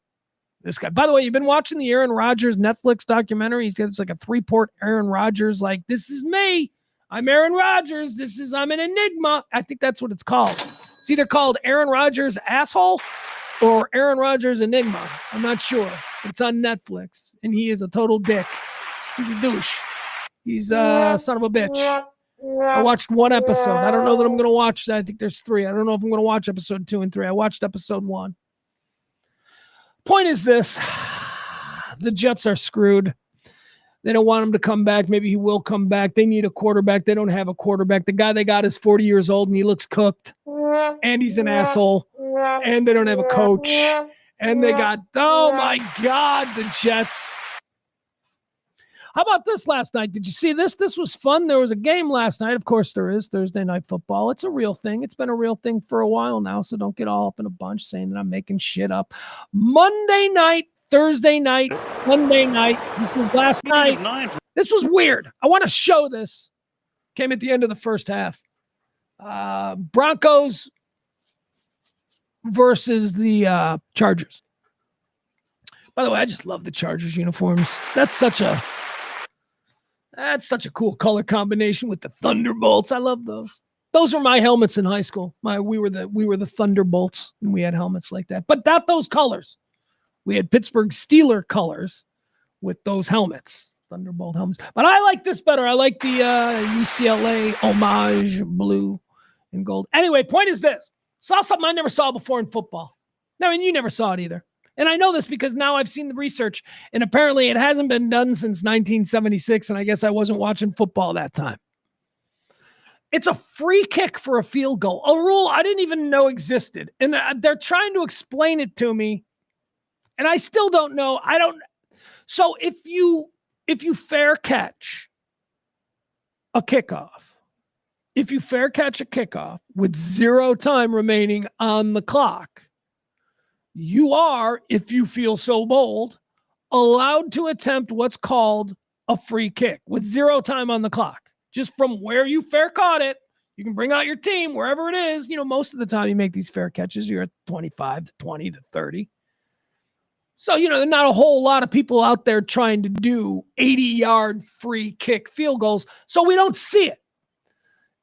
This guy. By the way, you've been watching the Aaron Rodgers Netflix documentary. He's got this like a 3-part Aaron Rodgers, like, this is me. I'm Aaron Rodgers. I'm an enigma. I think that's what it's called. It's either called Aaron Rodgers Asshole or Aaron Rodgers Enigma. I'm not sure. It's on Netflix, and he is a total dick. He's a douche. He's a son of a bitch. I watched one episode. I don't know that I'm going to watch. I think there's 3. I don't know if I'm going to watch episode 2 and 3. I watched episode 1. Point is this, the Jets are screwed. They don't want him to come back. Maybe he will come back. They need a quarterback. They don't have a quarterback. The guy they got is 40 years old and he looks cooked. And he's an asshole. And they don't have a coach. And they got, oh my God, the Jets. How about this last night? Did you see this? This was fun. There was a game last night. Of course there is. Thursday night football. It's a real thing. It's been a real thing for a while now, so don't get all up in a bunch saying that I'm making shit up. Monday night, Thursday night, Monday night. This was last night. This was weird. I want to show this. Came at the end of the first half. Broncos versus the Chargers. By the way, I just love the Chargers uniforms. That's such a cool color combination with the Thunderbolts. I love those. Those were my helmets in high school. We were the Thunderbolts, and we had helmets like that. But not those colors. We had Pittsburgh Steeler colors with those helmets, Thunderbolt helmets. But I like this better. I like the UCLA homage blue and gold. Anyway, point is this. Saw something I never saw before in football. I mean, you never saw it either. And I know this because now I've seen the research, and apparently it hasn't been done since 1976, and I guess I wasn't watching football that time. It's a free kick for a field goal, a rule I didn't even know existed. And they're trying to explain it to me, and I still don't know. So if you fair catch a kickoff, with 0 time remaining on the clock, you are, if you feel so bold, allowed to attempt what's called a free kick with 0 time on the clock. Just from where you fair caught it, you can bring out your team, wherever it is. You know, most of the time you make these fair catches, you're at 25 to 20 to 30. So, you know, there's not a whole lot of people out there trying to do 80-yard free kick field goals, so we don't see it.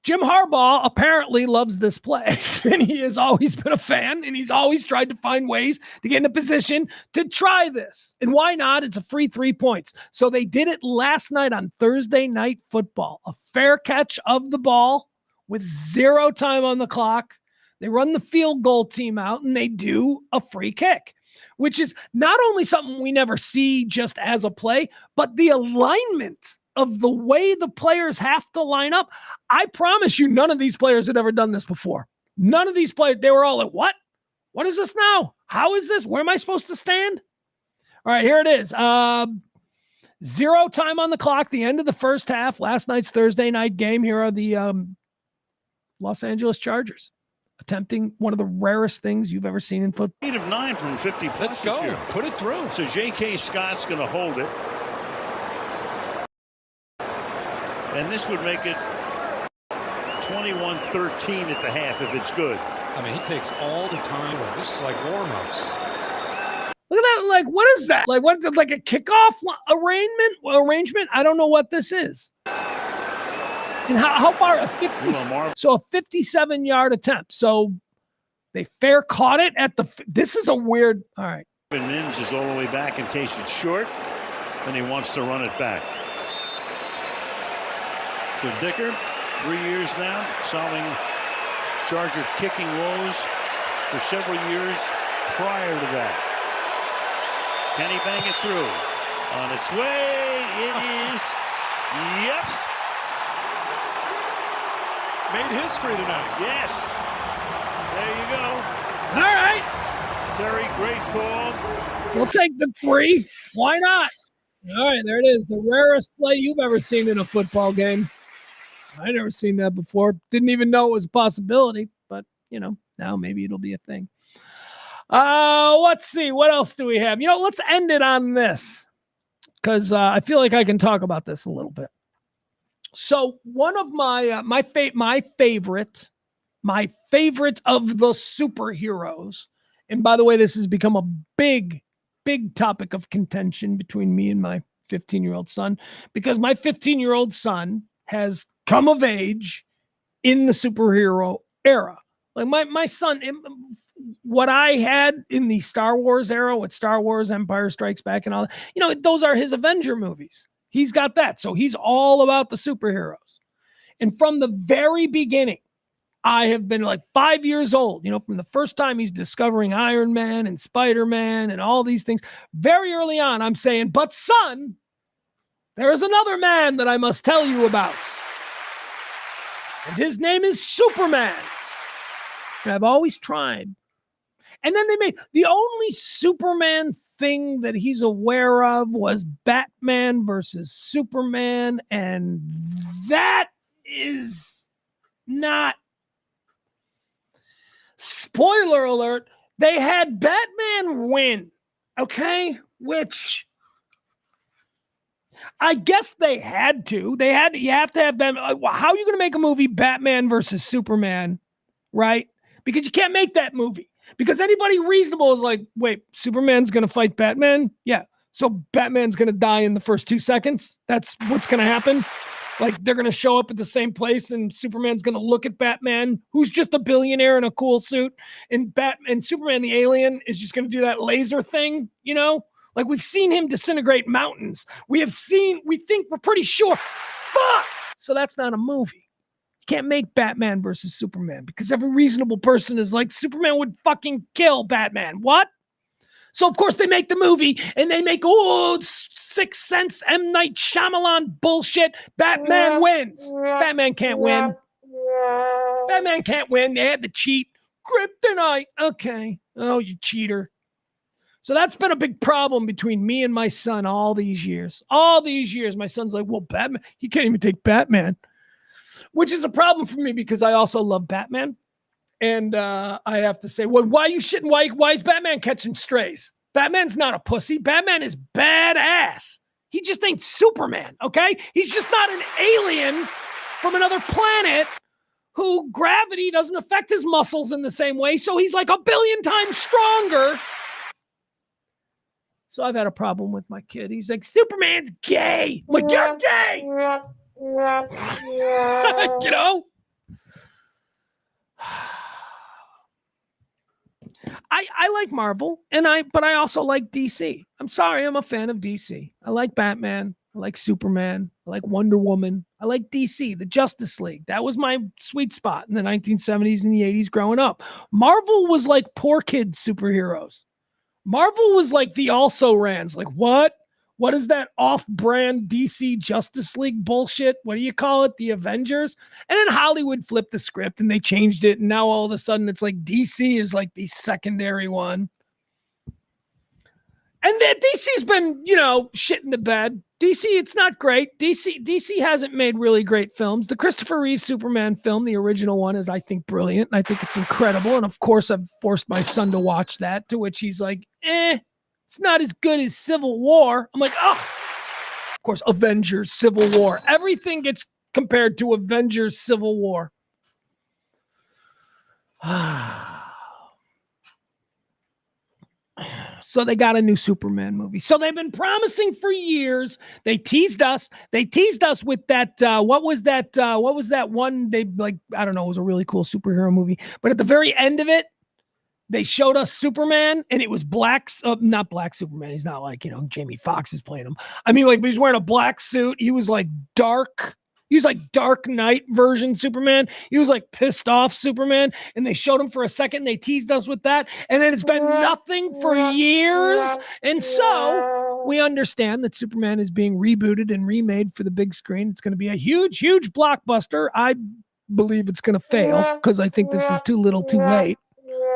Jim Harbaugh apparently loves this play, and he has always been a fan, and he's always tried to find ways to get in a position to try this. And why not? It's a free 3 points. So they did it last night on Thursday Night Football, a fair catch of the ball with 0 time on the clock. They run the field goal team out, and they do a free kick, which is not only something we never see just as a play, but the alignment of the way the players have to line up. I promise you, none of these players had ever done this before. None of these players, they were all like, what? What is this now? How is this? Where am I supposed to stand? All right, here it is. 0 time on the clock, the end of the first half, last night's Thursday night game. Here are the Los Angeles Chargers attempting one of the rarest things you've ever seen in football. 8 of 9 from 50 plus. Let's go. Year. Put it through. So J.K. Scott's going to hold it. And this would make it 21-13 at the half if it's good. I mean, he takes all the time. This is like warm-ups. Look at that. Like, what is that? Like, what? Like a kickoff arrangement? I don't know what this is. And how far? So a 57-yard attempt. So they fair caught it at the. This is a weird. All right. Mims is all the way back in case it's short, and he wants to run it back. So Dicker, 3 years now, solving Charger kicking woes for several years prior to that. Can he bang it through? On its way, it is. Yep. Made history tonight. Yes. There you go. All right. Terry, great call. We'll take the 3. Why not? All right, there it is. The rarest play you've ever seen in a football game. I never seen that before. Didn't even know it was a possibility, but, you know, now maybe it'll be a thing. Let's see. What else do we have? You know, let's end it on this because I feel like I can talk about this a little bit. So one of my favorite of the superheroes, and by the way, this has become a big topic of contention between me and my 15-year-old son, because my 15-year-old son has come of age in the superhero era. Like my son, what I had in the Star Wars era with Star Wars, Empire Strikes Back and all that, you know, those are his Avenger movies. He's got that. So he's all about the superheroes. And from the very beginning, I have been like 5 years old, you know, from the first time he's discovering Iron Man and Spider-Man and all these things. Very early on, I'm saying, but son, there is another man that I must tell you about. And his name is Superman. And I've always tried. And then they made the only Superman thing that he's aware of was Batman versus Superman. And that is not, spoiler alert, they had Batman win. Okay? Which I guess they had to. You have to have them. How are you going to make a movie Batman versus Superman, right? Because you can't make that movie. Because anybody reasonable is like, wait, Superman's going to fight Batman? Yeah. So Batman's going to die in the first 2 seconds? That's what's going to happen? Like, they're going to show up at the same place and Superman's going to look at Batman, who's just a billionaire in a cool suit, and Superman the alien is just going to do that laser thing, you know? Like, we've seen him disintegrate mountains. We're pretty sure. Fuck! So that's not a movie. You can't make Batman versus Superman because every reasonable person is like, Superman would fucking kill Batman. What? So, of course, they make the movie and they make, Sixth Sense, M. Night Shyamalan bullshit. Batman wins. Batman can't win. Batman can't win. They had to cheat. Kryptonite. Okay. Oh, you cheater. So that's been a big problem between me and my son all these years. All these years, my son's like, well, Batman, he can't even take Batman, which is a problem for me because I also love Batman. And I have to say, well, why are you shitting? Why is Batman catching strays? Batman's not a pussy. Batman is badass. He just ain't Superman, okay? He's just not an alien from another planet who gravity doesn't affect his muscles in the same way. So he's like 1 billion times stronger. So I've had a problem with my kid. He's like, Superman's gay. I'm like, you're gay. You know? I like Marvel, but I also like DC. I'm sorry, I'm a fan of DC. I like Batman. I like Superman. I like Wonder Woman. I like DC, the Justice League. That was my sweet spot in the 1970s and the 80s growing up. Marvel was like poor kid superheroes. Marvel was like the also-rans. Like, what? What is that off-brand DC Justice League bullshit? What do you call it? The Avengers? And then Hollywood flipped the script and they changed it. And now all of a sudden it's like DC is like the secondary one. And DC's been, shit in the bed. DC, it's not great. DC hasn't made really great films. The Christopher Reeve Superman film, the original one, is, I think, brilliant. And I think it's incredible. And of course, I've forced my son to watch that, to which he's like, it's not as good as Civil War. I'm like, oh, of course, Avengers, Civil War. Everything gets compared to Avengers, Civil War. So they got a new Superman movie. So they've been promising for years. They teased us. With that. What was that one? They I don't know. It was a really cool superhero movie. But at the very end of it, they showed us Superman, and it was not black Superman. He's not like, Jamie Foxx is playing him. I mean, like, he's wearing a black suit. He was like dark. He was like Dark Knight version Superman. He was like pissed off Superman. And they showed him for a second. And they teased us with that. And then it's been nothing for years. And so we understand that Superman is being rebooted and remade for the big screen. It's going to be a huge, huge blockbuster. I believe it's going to fail because I think this is too little too late.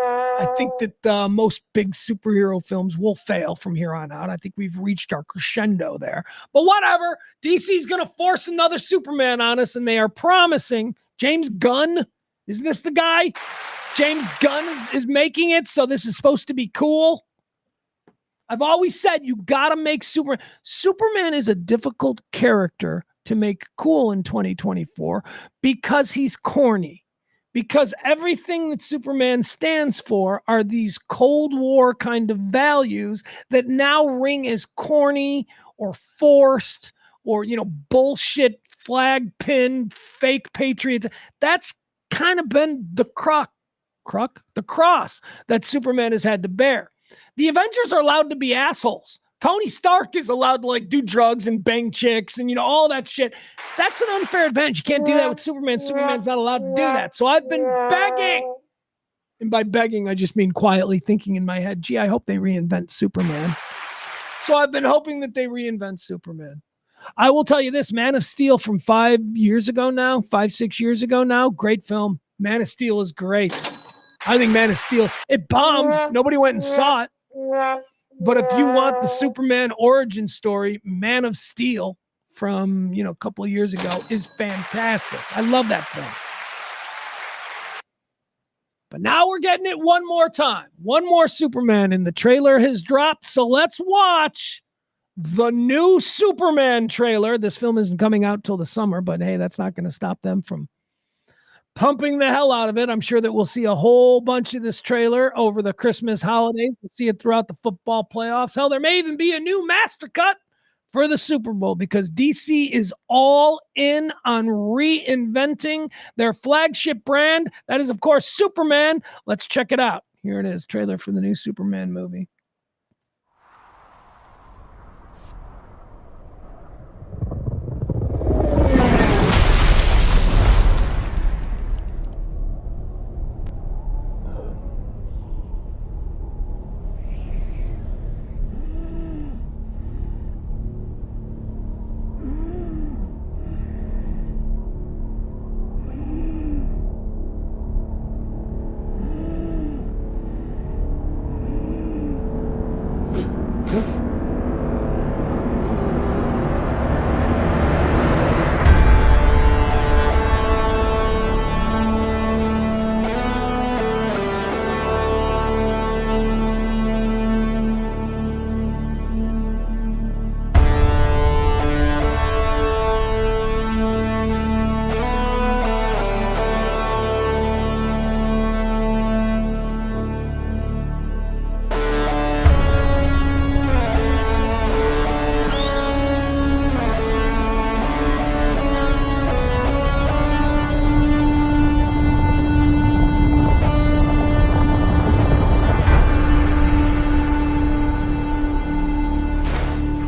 I think that most big superhero films will fail from here on out. I think we've reached our crescendo there. But whatever, DC's going to force another Superman on us, and they are promising. James Gunn, isn't this the guy? James Gunn is making it, so this is supposed to be cool. I've always said you got to make Superman. Superman is a difficult character to make cool in 2024 because he's corny. Because everything that Superman stands for are these Cold War kind of values that now ring as corny or forced or, bullshit, flag pin, fake patriot. That's kind of been the cross that Superman has had to bear. The Avengers are allowed to be assholes. Tony Stark is allowed to do drugs and bang chicks and, all that shit. That's an unfair advantage. You can't do that with Superman. Superman's not allowed to do that. So I've been begging. And by begging, I just mean quietly thinking in my head, gee, I hope they reinvent Superman. So I've been hoping that they reinvent Superman. I will tell you this, Man of Steel from 5 6 years ago now, great film. Man of Steel is great. I think Man of Steel, it bombed. Nobody went and saw it. But if you want the Superman origin story, Man of Steel from, a couple of years ago is fantastic. I love that film. But now we're getting it one more time. One more Superman, and the trailer has dropped. So let's watch the new Superman trailer. This film isn't coming out till the summer, but hey, that's not going to stop them from pumping the hell out of it. I'm sure that we'll see a whole bunch of this trailer over the Christmas holidays. We'll see it throughout the football playoffs. Hell, there may even be a new master cut for the Super Bowl because DC is all in on reinventing their flagship brand. That is, of course, Superman. Let's check it out. Here it is, trailer for the new Superman movie.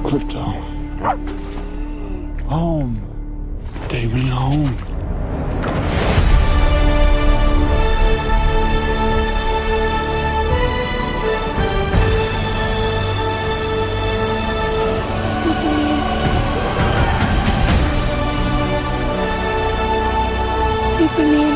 Crypto. Home. Take me home. Superman.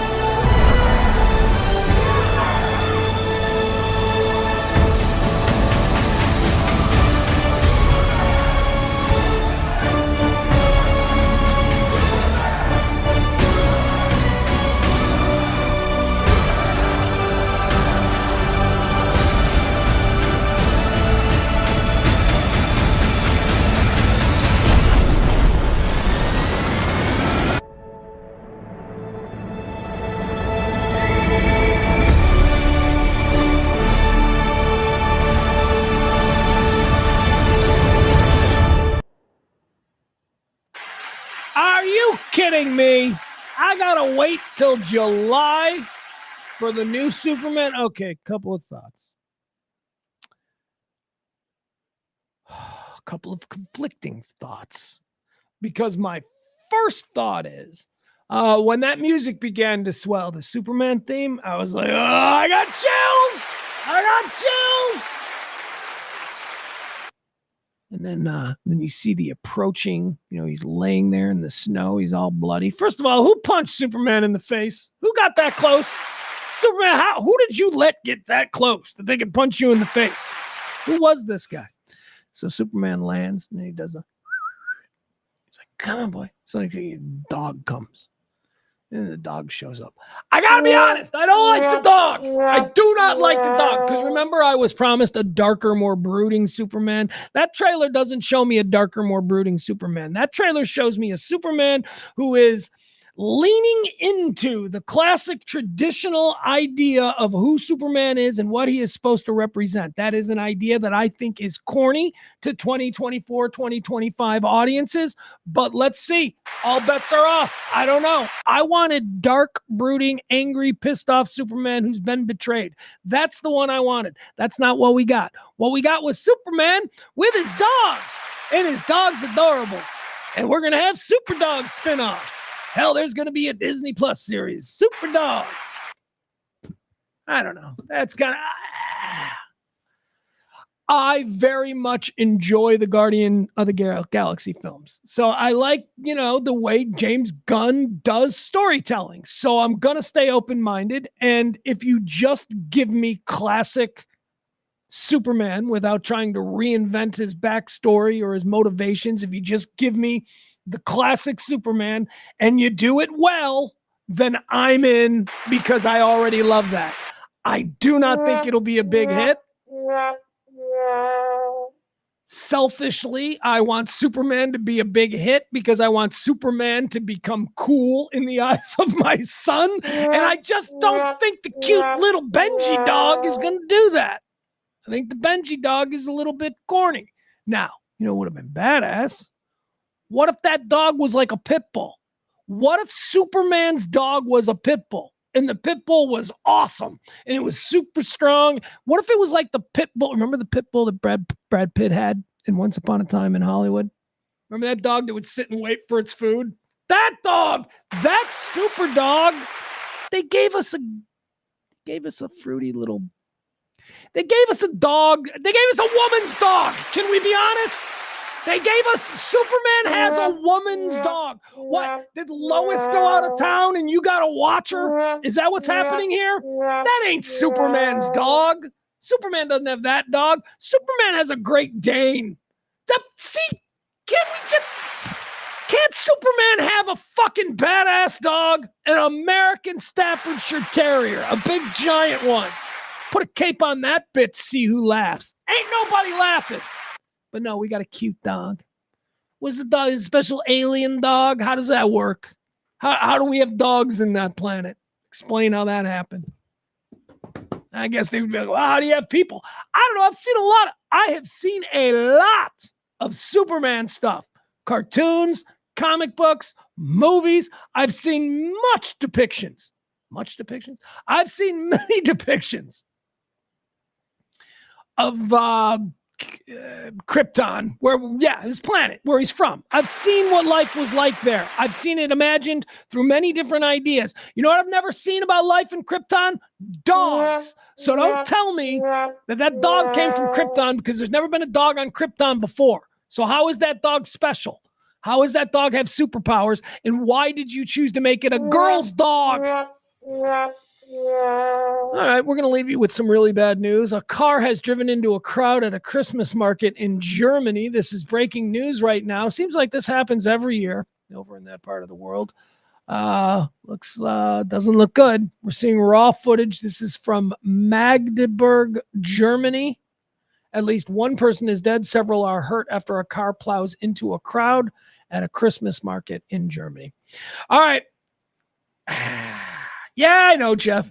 Are you kidding me? I gotta wait till July for the new Superman. Okay, couple of thoughts. A couple of conflicting thoughts. Because my first thought is, when that music began to swell, the Superman theme, I was like, oh, I got chills! I got chills! And then you see the approaching, he's laying there in the snow. He's all bloody. First of all, who punched Superman in the face? Who got that close? Superman, who did you let get that close that they could punch you in the face? Who was this guy? So Superman lands and he does he's like, come on, boy. So a dog comes. And the dog shows up. I gotta be honest, I don't like the dog. I do not like the dog. Because remember, I was promised a darker, more brooding Superman. That trailer doesn't show me a darker, more brooding Superman. That trailer shows me a Superman who is leaning into the classic traditional idea of who Superman is and what he is supposed to represent. That is an idea that I think is corny to 2024, 2025 audiences, but let's see. All bets are off. I don't know. I wanted dark, brooding, angry, pissed off Superman who's been betrayed. That's the one I wanted. That's not what we got. What we got was Superman with his dog, and his dog's adorable. And we're going to have Super Dog spinoffs. Hell, there's going to be a Disney Plus series, Super Dog. I don't know. That's kind of... I very much enjoy the Guardian of the Galaxy films. So I like, the way James Gunn does storytelling. So I'm going to stay open-minded. And if you just give me classic Superman without trying to reinvent his backstory or his motivations, if you just give me the classic Superman and you do it well, then I'm in, because I already love that. I do not think it'll be a big hit. Selfishly, I want Superman to be a big hit because I want Superman to become cool in the eyes of my son. And I just don't think the cute little Benji dog is going to do that. I think the Benji dog is a little bit corny. Now, what would have been badass? What if that dog was like a pit bull? What if Superman's dog was a pit bull? And the pit bull was awesome, and it was super strong. What if it was like the pit bull? Remember the pit bull that Brad Pitt had in Once Upon a Time in Hollywood? Remember that dog that would sit and wait for its food? That dog, that super dog. They gave us a fruity little. They gave us a dog. They gave us a woman's dog. Can we be honest? They gave us, Superman has a woman's dog. What? Did Lois go out of town and you got to watch her? Is that what's happening here? That ain't Superman's dog. Superman doesn't have that dog. Superman has a Great Dane. Can't Superman have a fucking badass dog? An American Staffordshire Terrier, a big giant one. Put a cape on that bitch, see who laughs. Ain't nobody laughing. But no, we got a cute dog. Was the dog a special alien dog? How does that work? How do we have dogs in that planet? Explain how that happened. I guess they would be like, well, how do you have people? I don't know. I have seen a lot of Superman stuff. Cartoons, comic books, movies. I've seen much depictions. I've seen many depictions of Krypton, his planet, where he's from. I've seen what life was like there. I've seen it imagined through many different ideas. You know what I've never seen about life in Krypton? Dogs. So don't tell me that dog came from Krypton, because there's never been a dog on Krypton before. So how is that dog special? How does that dog have superpowers? And why did you choose to make it a girl's dog? All right, we're going to leave you with some really bad news. A car has driven into a crowd at a Christmas market in Germany. This is breaking news right now. Seems like this happens every year over in that part of the world. Doesn't look good. We're seeing raw footage. This is from Magdeburg, Germany. At least one person is dead. Several are hurt after a car plows into a crowd at a Christmas market in Germany. All right. Yeah, I know, Jeff.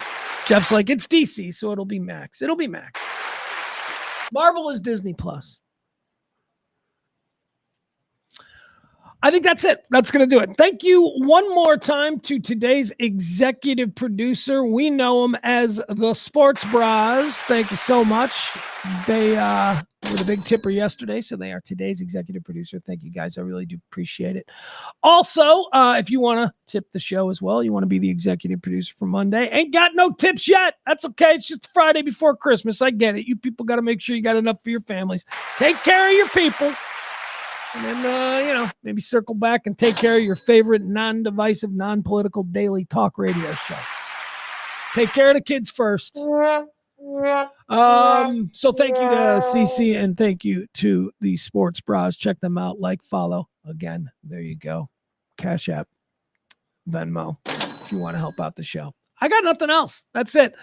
Jeff's like, it's DC, so it'll be Max. Marvel is Disney Plus. I think that's it. That's going to do it. Thank you one more time to today's executive producer. We know him as the Sports Bras. Thank you so much. They were the big tipper yesterday, so they are today's executive producer. Thank you, guys. I really do appreciate it. Also, if you want to tip the show as well, you want to be the executive producer for Monday, ain't got no tips yet. That's okay. It's just Friday before Christmas. I get it. You people got to make sure you got enough for your families. Take care of your people. And then, maybe circle back and take care of your favorite non-divisive, non-political daily talk radio show. Take care of the kids first. So thank you to CC and thank you to the Sports Bras. Check them out. Like, follow. Again, there you go. Cash App, Venmo, if you want to help out the show. I got nothing else. That's it.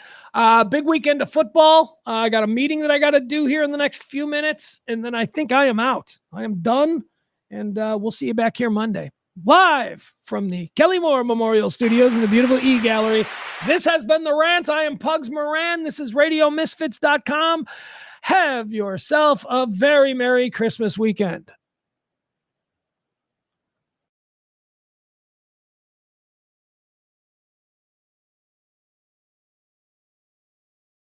Big weekend of football. I got a meeting that I got to do here in the next few minutes, and then I think I am out. I am done, and we'll see you back here Monday. Live from the Kelly Moore Memorial Studios in the beautiful E-Gallery. This has been The Rant. I am Pugs Moran. This is RadioMisfits.com. Have yourself a very Merry Christmas weekend.